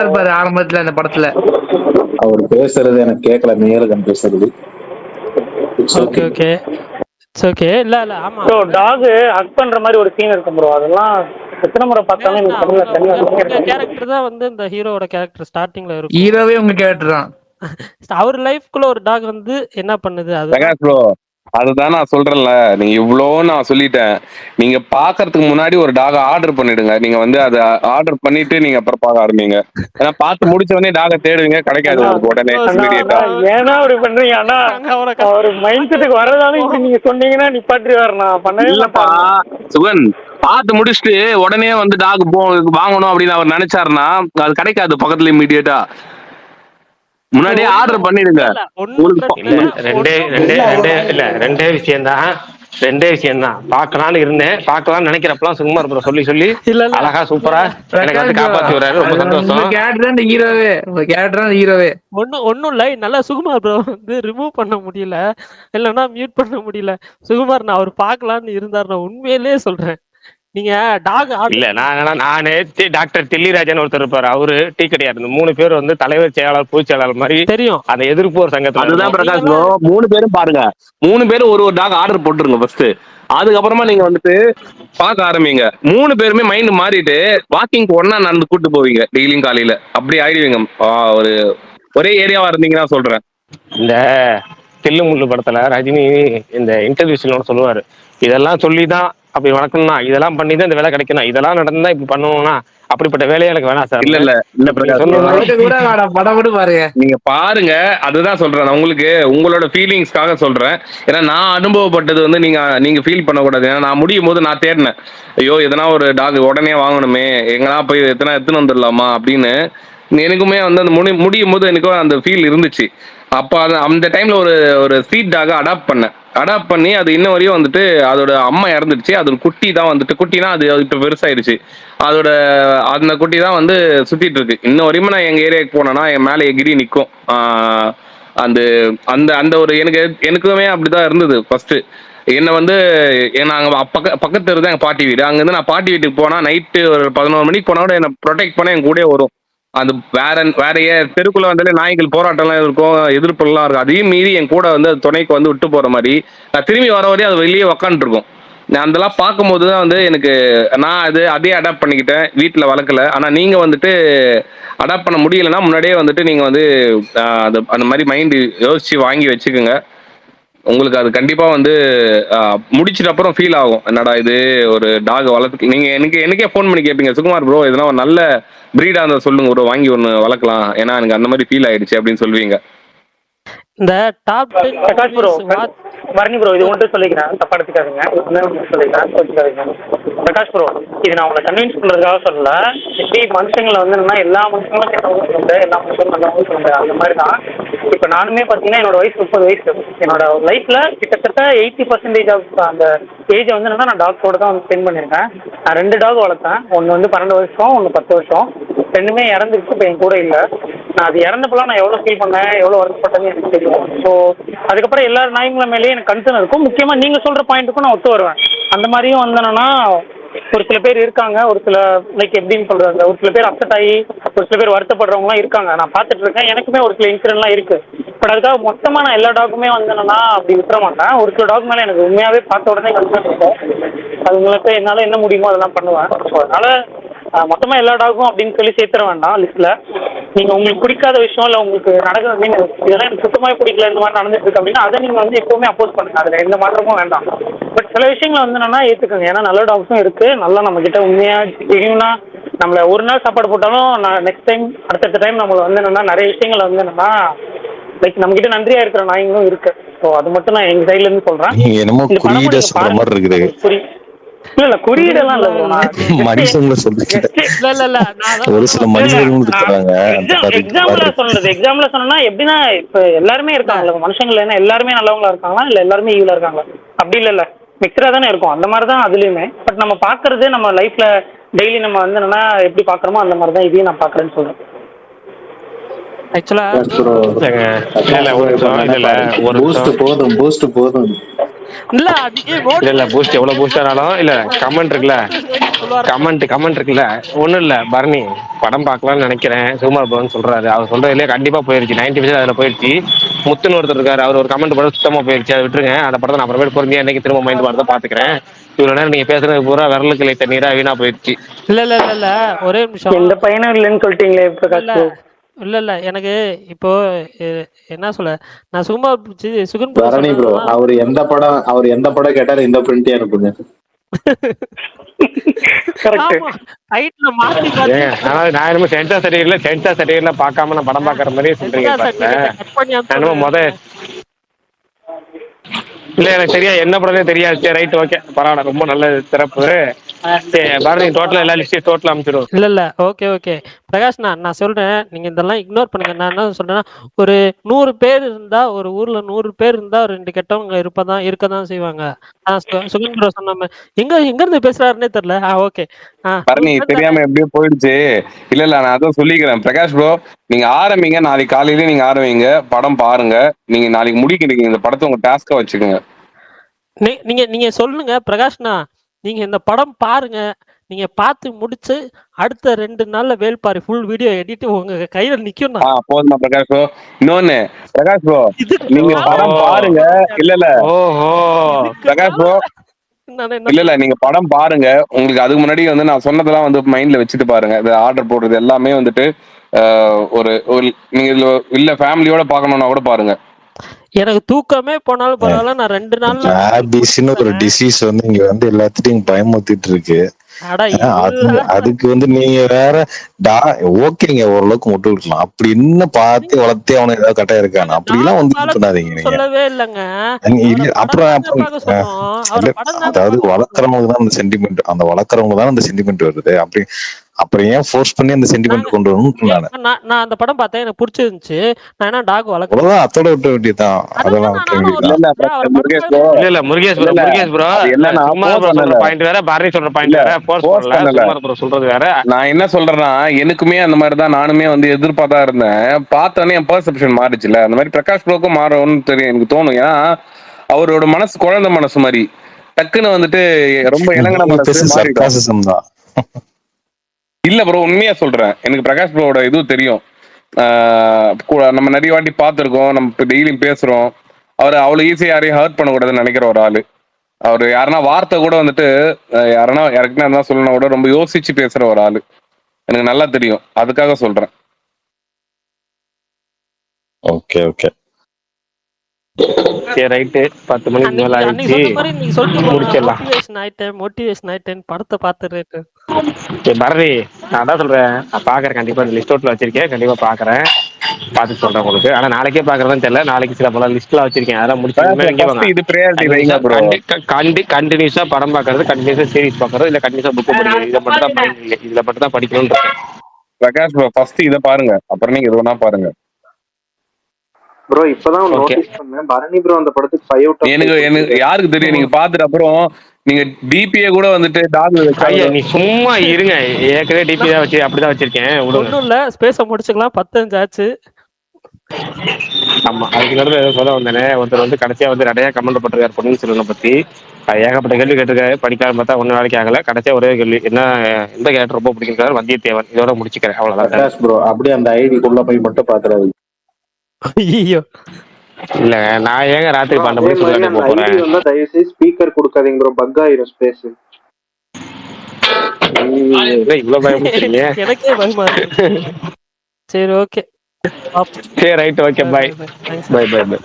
இருப்பாரு ஆரம்பத்துல அந்த படத்துல. அவர் பேசுறது எனக்கு கேட்கல, மேலகன் பேசுறது. Okay okay okay. இல்ல ஆமா, சோ டாக் ஹக் பண்ற மாதிரி ஒரு சீன் இருக்கும் ப்ரோ. அதெல்லாம் எத்தனை முறை பார்த்தாலும் எனக்கு படத்துல தனியா உங்க கேரக்டர் தான் வந்து இந்த ஹீரோவோட கேரக்டர் ஸ்டார்டிங்ல இருக்கும். ஹீரோவே உங்க கேரக்டர் தான். அவர் லைஃப்குள்ள ஒரு டாக் வந்து என்ன பண்ணுது பிரகாஷ் ப்ரோ, அதுதான் நான் சொல்றேன்ல, நீங்க இவ்வளோ நான் சொல்லிட்டேன். நீங்க பாக்குறதுக்கு முன்னாடி ஒரு டாக ஆர்டர் பண்ணிடுங்க. நீங்க வந்து அதை ஆர்டர் பண்ணிட்டு நீங்க அப்புறம் பார்க்க ஆரம்பிங்க. ஏன்னா பார்த்து முடிச்ச உடனே டாக தேடுவீங்க, கிடைக்காது உங்களுக்கு உடனே இமீடியட்டா. ஏன்னா அப்படி பண்றீங்க? ஆனா அவர் மைண்ட் செட்டுக்கு வரதாலும் இப்படி நீங்க சொன்னீங்கன்னா நிப்பாட்டுவாரு. நான் பண்ணவே மாட்டேன். சுகன் பார்த்து முடிச்சுட்டு உடனே வந்து டாக் வாங்கணும் அப்படின்னு அவர் நினைச்சாருன்னா அது கிடைக்காது பக்கத்துல இமீடியட்டா. முன்னாடியே ஆர்டர் பண்ணிடுங்க. ரெண்டே விஷயம்தான் பார்க்கலாம்னு இருந்தேன். பார்க்கலாம்னு நினைக்கிறப்பெல்லாம் சுகுமார் ப்ரோ சொல்லி அழகா சூப்பரா எனக்கு வந்து காப்பாத்தி வர்றாரு. ரொம்ப சந்தோஷம். ஹீரோவே ஒன்னும் இல்ல. நல்லா சுகுமார் ப்ரோ வந்து ரிமூவ் பண்ண முடியல, இல்லைன்னா மியூட் பண்ண முடியல. சுகுமார் நான் அவர் பார்க்கலான்னு இருந்தார். நான் உண்மையிலேயே சொல்றேன். நீங்க டாக் இல்ல நானே டாக்டர் தில்லிராஜன் ஒருத்தர் இருப்பாரு. அவரு டீ கடையா இருந்து 3 பேர் வந்து தலைவர் செயலாளர் பொதுச் செயலாளர் மாதிரி தெரியும். அந்த எதிர்ப்பு ஒரு சங்கத்துல. அதுதான் பிரகாஷ் ப்ரோ, 3 பேரும் பாருங்க. 3 பேரும் ஒரு டாக் ஆர்டர் போட்டுருங்க ஃபர்ஸ்ட். அதுக்கப்புறமா நீங்க வந்துட்டு பார்க்க ஆரம்பிங்க. 3 பேருமே மைண்ட் மாறிட்டு வாக்கிங் ஒன்னா நடந்து கூட்டு போவீங்க டெய்லியும் காலையில. அப்படி ஆயிடுவீங்க. ஒரு ஒரே ஏரியாவா இருந்தீங்கன்னா சொல்றேன். இந்த தில்லு முள்ளு படத்துல ரஜினி இந்த இன்டர்வியூஸ்ல சொல்லுவாரு, இதெல்லாம் சொல்லிதான் அப்படி வளர்க்கணும்னா இதெல்லாம் பண்ணி தான் இந்த வேலை கிடைக்கணும், இதெல்லாம் நடந்தா இப்படி பண்ணணும்னா அப்படிப்பட்ட வேலையே எனக்கு வேணாம் சார். இல்ல பிரகாஷ் படம் கூட பாருங்க. நீங்க பாருங்க, அதுதான் சொல்றேன் நான் உங்களுக்கு, உங்களோட ஃபீலிங்ஸ்க்காக சொல்றேன். ஏன்னா நான் அனுபவப்பட்டது வந்து நீங்க ஃபீல் பண்ணக்கூடாது. ஏன்னா நான் முடியும் போது நான் தேடினேன், ஐயோ எதனா ஒரு டாக் உடனே வாங்கணுமே, எங்கன்னா போய் எத்தனை வந்துடலாமா அப்படின்னு. எனக்குமே வந்து அந்த முடியும் போது எனக்கும் அந்த ஃபீல் இருந்துச்சு. அப்போ அந்த டைம்ல ஒரு ஸ்ட்ரீட் டாக அடாப்ட் பண்ணி அது இன்ன வரையும் வந்துட்டு அதோட அம்மா இறந்துடுச்சு. அதோட குட்டி தான் வந்துட்டு, குட்டினா அது இப்போ பெருசாயிருச்சு. அதோட அந்த குட்டி தான் வந்து சுத்திட்டு இருக்கு இன்ன வரையுமே. நான் எங்க ஏரியாவுக்கு போனேன்னா என் மேலே எகிரி நிற்கும். அந்த அந்த அந்த ஒரு எனக்குமே அப்படிதான் இருந்தது ஃபர்ஸ்ட். என்னை வந்து நாங்கள் பக்கத்து தெரு தான் எங்கள் பாட்டி வீடு. அங்கேருந்து நான் பாட்டி வீட்டுக்கு போனால் நைட்டு ஒரு 11 மணிக்கு போனால் கூட என்னை ப்ரொடெக்ட் பண்ண என் கூட வரும். அது வேற தெருக்குள்ள வந்தாலே நாய்கள் போராட்டம்லாம் இருக்கும், எதிர்ப்புலாம் இருக்கும். அதையும் மீறி என் கூட வந்து அது துணைக்கு வந்து விட்டு போற மாதிரி நான் திரும்பி வர வரையும் அது வெளியே உக்காந்துட்டு இருக்கும். நான் அதெல்லாம் பார்க்கும்போது தான் வந்து எனக்கு நான் அதே அடாப்ட் பண்ணிக்கிட்டேன், வீட்டில் வளர்க்கல. ஆனால் நீங்கள் வந்துட்டு அடாப்ட் பண்ண முடியலைன்னா முன்னாடியே வந்துட்டு நீங்கள் வந்து அது அந்த மாதிரி மைண்டு யோசிச்சு வாங்கி வச்சுக்கோங்க. உங்களுக்கு அது கண்டிப்பா வந்து முடிச்சிட்ட அப்புறம் ஃபீல் ஆகும், என்னடா இது ஒரு டாக் வளர்த்து. நீங்க எனக்கே ஃபோன் பண்ணி கேட்பீங்க, சுகுமார் ப்ரோ இதெல்லாம் ஒரு நல்ல பிரீடா இருந்தா சொல்லுங்க ப்ரோ, வாங்கி ஒன்று வளர்க்கலாம், ஏன்னா எனக்கு அந்த மாதிரி ஃபீல் ஆயிடுச்சு அப்படின்னு சொல்லுவீங்க. இந்த top 10 Prakash bro, Bharani bro, இது ஒன்று சொல்லிக்கிறேன், தப்பா எடுத்துக்காதீங்க. சொல்லிக்கிறேன் பிரகாஷ் ப்ரோ, இது நான் உங்களை கன்வின்ஸ் பண்றதுக்காக சொல்லல. எப்படி மனுஷங்களை வந்து என்னன்னா எல்லா மனுஷங்களும் கெட்டவங்க சொல்லுங்க, எல்லா மனுஷங்களும் நல்லவங்க சொல்லுங்க, அந்த மாதிரி தான். இப்போ நானுமே பார்த்தீங்கன்னா என்னோட வயசு 30 வயசு. என்னோட லைஃப்ல கிட்டத்தட்ட 80% ஆஃப் அந்த ஏஜை வந்து என்னன்னா நான் டாக்டரோட தான் வந்து ஸ்பெண்ட் பண்ணியிருக்கேன். நான் 2 டாக் வளர்த்தேன். ஒன்று வந்து 12 வருஷம், ஒன்று 10 வருஷம். ரெண்டுமே இறந்துருச்சு, இப்போ என் கூட இல்லை. நான் அது இறந்தப்பெல்லாம் நான் எவ்வளோ ஃபீல் பண்ணேன், எவ்வளோ வருத்தப்பட்டேன்னு எனக்கு தெரியும். ஸோ அதுக்கப்புறம் எல்லா நாய்ங்கள மேலேயும் எனக்கு கன்சர்ன் இருக்கும். முக்கியமாக நீங்கள் சொல்கிற பாயிண்ட்டுக்கும் நான் ஒத்து வருவேன். அந்த மாதிரியும் வந்தேன்னா ஒரு சில பேர் இருக்காங்க, ஒரு சில லைக் எப்படின்னு சொல்கிறாங்க, ஒரு சில பேர் அப்செட் ஆகி ஒரு சில பேர் வருத்தப்படுறவங்களாம் இருக்காங்க. நான் பார்த்துட்டு இருக்கேன், எனக்குமே ஒரு சில இன்சிடென்ட்லாம் இருக்குது. பட் அதுக்காக மொத்தமாக நான் எல்லா டாக்குமே வந்தேன்னா அப்படி விட்டுற மாட்டேன். ஒரு சில டாக் மேலே எனக்கு உண்மையாகவே பார்த்த உடனே கன்சர்ன் இருக்கும். அது உங்களுக்கு என்னால் என்ன முடியுமோ அதெல்லாம் பண்ணுவேன். ஸோ அதனால் மொத்தமாக எல்லா டாகும் அப்படின்னு சொல்லி சேர்த்துற வேண்டாம் லிஸ்ட்டில். நீங்கள் உங்களுக்கு பிடிக்காத விஷயம் இல்லை, உங்களுக்கு நடக்கிற மீன் இதெல்லாம் எனக்கு சுத்தமாக பிடிக்கல, இந்த மாதிரி நடந்துட்டு இருக்கு அப்படின்னா அதை நீங்கள் வந்து எப்போவுமே அப்போஸ் பண்ணுங்க, அதில் எந்த மாற்றமும் வேண்டாம். பட் சில விஷயங்கள் வந்து என்னன்னா ஏற்றுக்கோங்க. ஏன்னா நல்ல டாக்ஸும் இருக்குது, நல்லா நம்மக்கிட்ட உண்மையாக தெரியும்னா நம்மளை ஒரு நாள் சாப்பாடு போட்டாலும் நான் நெக்ஸ்ட் டைம் அடுத்தடுத்த டைம் நம்மளை வந்து என்னென்னா நிறைய விஷயங்கள் வந்து என்னென்னா லைக் நம்மக்கிட்ட நன்றியாக இருக்கிற நாய்களும் இருக்குது. ஸோ அது மட்டும் நான் எங்கள் சைட்லேருந்து சொல்கிறேன். என்னமோ குறியீடை சொல்ற மாதிரி இருக்குது. இல்ல குறியீடெல்லாம் இல்ல, மனுஷங்களை சொல்றீங்க, ஒரு சில மனிதர்களும் இருக்கிறாங்க. எக்ஸாம்பிளா சொன்னா எப்படின்னா இப்ப எல்லாருமே இருக்காங்க மனுஷங்கள்ல, என்ன எல்லாருமே நல்லவங்களா இருக்காங்களா இல்ல எல்லாருமே ஈவலா இருக்காங்களா? அப்படி இல்ல மிக்சரா தானே இருக்கும். அந்த மாதிரி தான் அதுலயுமே. பட் நம்ம பாக்குறது நம்ம லைஃப்ல டெய்லி நம்ம வந்து என்னன்னா எப்படி பாக்குறோமோ அந்த மாதிரி தான் இதையும் நான் பாக்குறேன்னு சொல்றேன். ஆக்சுவலா பூஸ்ட் எவ்வளவு பூஸ்ட் ஆனாலும் இல்ல கமெண்ட் இருக்குல்ல ஒண்ணும் இல்ல. பரணி படம் பார்க்கலாம்னு நினைக்கிறேன், சுகுமார் ப்ரோன்னு சொல்றாரு. அவர் சொல்றதுலயே கண்டிப்பா போயிருச்சு, 90% அதுல போயிருச்சு. முத்துன்னு ஒருத்தர் இருக்காரு, அவர் ஒரு கமெண்ட் போட சுத்தமா போயிருச்சு, அதை விட்டுருங்க. அந்த படத்தை நான் அப்புறமேட்டு பொறுமையா என்னைக்கு திரும்ப மைண்ட் பார்த்து பாத்துக்கிறேன். இவ்வளவு நேரம் நீங்க பேசுறது பூரா விரலுக்கு லைட்ட நீரா வீணா போயிருச்சு. இல்ல ஒரே நிமிஷம். எந்த பையனும் இல்லைன்னு சொல்லிட்டீங்களே பிரகாஷ். இல்ல எனக்கு இப்போ என்ன சொல்ல, நான் சும்மா சுகன் ப்ரோ அவர் எந்த படம் கேட்டாரு இந்த பிரிண்டே அனுப்புங்க. நான் என்னமோ சென்சார் சர்டிஃபிகேட்ல பார்க்காம நான் படம் பார்க்கற மாதிரியே சொல்றீங்க. இல்ல எனக்கு தெரியாது, என்ன படமே தெரியாது. சரி ரைட், ஓகே, பரவாயில்ல, ரொம்ப நல்ல சிறப்பு. பாரதி டோட்டலா எல்லா லிஸ்டையும் டோட்டலா அனுப்பிச்சிடுவோம். இல்ல ஓகே பிரகாஷ், நான் சொல்றேன், நீங்க இதெல்லாம் இக்னோர் பண்ணுங்க. நான் என்ன சொல்றேன்னா, ஒரு 100 பேர் இருந்தா, ஒரு ஊர்ல 100 பேர் இருந்தா 2 கெட்டவங்க இருக்கதான் செய்வாங்க. சுகன் ப்ரோ சொன்ன எங்க இருந்து பேசுறாருன்னே தெரியல. ஓகே பரணி தெரியாம எப்படியோ போயிடுச்சு. இல்ல நான் அதான் சொல்லிக்கிறேன் பிரகாஷ் ப்ரோ, நீங்க ஆரம்பிங்க, நாளைக்கு காலையில நீங்க ஆரம்பிங்க, படம் பாருங்க. நீங்க நாளைக்கு முடிக்கிறீங்க இந்த படத்தை உங்க டாஸ்கா வச்சுக்கோங்க. நீங்க சொல்லுங்க பிரகாஷ்னா, நீங்க இந்த படம் பாருங்க, நீங்க பார்த்து முடிச்சு அடுத்த 2 நாள்ல வேல்பாரி ஃபுல் வீடியோ எடிட் உங்க கையில நிக்கும். போதுமா பிரகாஷ் ப்ரோ? இன்னொன்னு பிரகாஷ் ப்ரோ, நீங்க படம் பாருங்க. இல்ல பிரகாஷ் ப்ரோ, இல்ல நீங்க படம் பாருங்க. உங்களுக்கு அதுக்கு முன்னாடி வந்து நான் சொன்னதெல்லாம் வந்து மைண்ட்ல வச்சுட்டு பாருங்க. இது ஆர்டர் போடுறது எல்லாமே வந்துட்டு ஒரு நீங்க இல்ல ஃபேமிலியோட பாக்கணும்னா கூட பாருங்க. எனக்கு தூக்கமே போனாலும் பரவாயில்ல, நான் 2 நாள்ல ரேபிஸ்னு ஒரு டிசீஸ் வந்து இங்க வந்து எல்லாத்தையும் பயமுறுத்திட்டு இருக்கு. அட அது இல்ல. அதுக்கு வந்து நீங்க வேற ஓகேங்க, ஓரளவுக்கு முட்டு விடலாம். அப்படி என்ன பார்த்து வளர்த்தே அவனுக்கு ஏதாவது கட்டாயம் இருக்கானு அப்படி எல்லாம் வந்து இது பண்ணாதீங்க நீங்க. சொல்லவே இல்லைங்க. இல்ல, அப்புறம் அதாவது வளர்க்குறவங்களுக்கு தான் அந்த சென்டிமெண்ட், அந்த வளர்க்குறவங்க தான் அந்த சென்டிமெண்ட் வருது. அப்படி அப்புறம் ஏன் ஃபோர்ஸ் பண்ணி அந்த சென்டிமெண்ட் கொண்டு வரணும்? நான் அந்த படம் பார்த்தேன், எனக்கு பிடிச்சிருந்துச்சு. நான் என்ன டாக் வளர்க்குறேன், அவ்வளவுதான், அத்தோட விட்டு வேண்டியதான். அதெல்லாம் விட்டு வேண்டியதான். இல்ல முருகேஷ் ப்ரோ சும்மா சொல்ற பாயிண்ட் வேற, பரணி சொல்ற பாயிண்ட் வேற, ஃபோர்ஸ் பண்ணல ப்ரோ சொல்றது வேற. நான் என்ன சொல்றேன்னா, எனக்குமே அந்த மாதிரி தான், நானுமே வந்து எதிர்பார்த்தா இருந்தேன். பார்த்தோன்னே என் பெர்செப்ஷன் மாறிச்சுல, அந்த மாதிரி பிரகாஷ் ப்ரோக்கும் மாறும்னு தெரியும் எனக்கு தோணும். ஏன்னா அவரோட மனசு குழந்தை மனசு மாதிரி டக்குன்னு வந்துட்டு ரொம்ப இளங்கன மனசு மாறிடும். இல்ல ப்ரோ, உண்மையா சொல்றேன், எனக்கு பிரகாஷ் ப்ரோட இதுவும் தெரியும். நம்ம நிறைய வாட்டி பார்த்துருக்கோம், நம்ம டெய்லியும் பேசுறோம். அவர் அவ்வளவு ஈஸியா யாரையும் ஹர்ட் பண்ணக்கூடாதுன்னு நினைக்கிற ஒரு ஆளு. அவர் யாருன்னா வார்த்தை கூட வந்துட்டு யாருக்குன்னா என்ன சொல்லணும் கூட ரொம்ப யோசிச்சு பேசுற ஒரு ஆளு, எனக்கு நல்லா தெரியும். அதுக்காக சொல்றேன். ஓகே ஓகே சரி ரைட்டு, 10 மணிக்கு மேல ஆயிடுச்சு, முடிச்சிடலாம். மோட்டிவேஷன் ஆயிட்டேன் படத்தை பார்த்துட்டு. சரி பரணி, நான் தான் சொல்றேன், நான் பாக்குறேன், கண்டிப்பா லிஸ்ட் அவுட்ல வச்சிருக்கேன், கண்டிப்பா பாக்குறேன், பார்த்து சொல்றேன் உங்களுக்கு. ஆனா நாளைக்கே பாக்குறதுன்னு தெரியல, நாளைக்கு சில பல லிஸ்ட்ல வச்சிருக்கேன், அதெல்லாம் முடிச்சு கண்டினியூஸா படம் பாக்குறது, கண்டினியூஸா சீரிஸ் பாக்குறது, இல்ல கண்டினியூஸா புக் படிக்கிறது, இதுல மட்டும் தான் படிக்கணும்னு இருக்கேன். பிரகாஷ் ப்ரோ ஃபர்ஸ்ட் இதை பாருங்க, அப்புறம் நீங்க எதுனா பாருங்க ப்ரோ. இப்பதான் நோட்டீஸ் பண்ணேன், பரணி ப்ரோ அந்த படத்துக்கு 5 out of 5. எனக்கு யாருக்கு தெரியும், நீங்க பாத்துட்டு அப்புறம் நீங்க டிபிஏ கூட வந்துட்டு டாக் ஐயா நீ சும்மா இருங்க, ஏற்கனவே டிபி தான் வச்சு அப்படிதான் வச்சிருக்கேன். ஒன்றும் இல்ல, ஸ்பேஸ முடிச்சுக்கலாம், 15 ஆச்சு. ஆமா, அதுக்கு நடுவில் ஏதோ சொல்ல வந்தேனே, ஒருத்தர் வந்து கடைசியா வந்து நிறைய கமெண்ட் போட்டிருக்காரு பொன்னியின் செல்வனை பத்தி, ஏகப்பட்ட கேள்வி கேட்டிருக்காரு. படிக்காம பார்த்தா ஒன்றும் வேலைக்கு ஆகல. கடைசியா ஒரே கேள்வி, என்ன எந்த கேரக்டர் ரொம்ப பிடிக்கிறாரு, வந்தியத்தேவன். இதோட முடிச்சுக்கிறேன், அவ்வளவுதான் ப்ரோ. அப்படியே அந்த ஐடிக்குள்ள போய் மட்டும் பாக்குறாரு. ஐயோ இல்ல, நான் ஏங்க ராத்திரி 12 மணிக்கு போறேன். தயவு செய்து ஸ்பீக்கர் கொடுக்காதீங்க ப்ரோ, பக் ஆயிரும் ஸ்பேஸ். இவ்வளவு பயமுறுத்துறீங்க, எனக்கே பயமா இருக்கு. சரி ஓகே, சரி right, okay, bye bye bye by.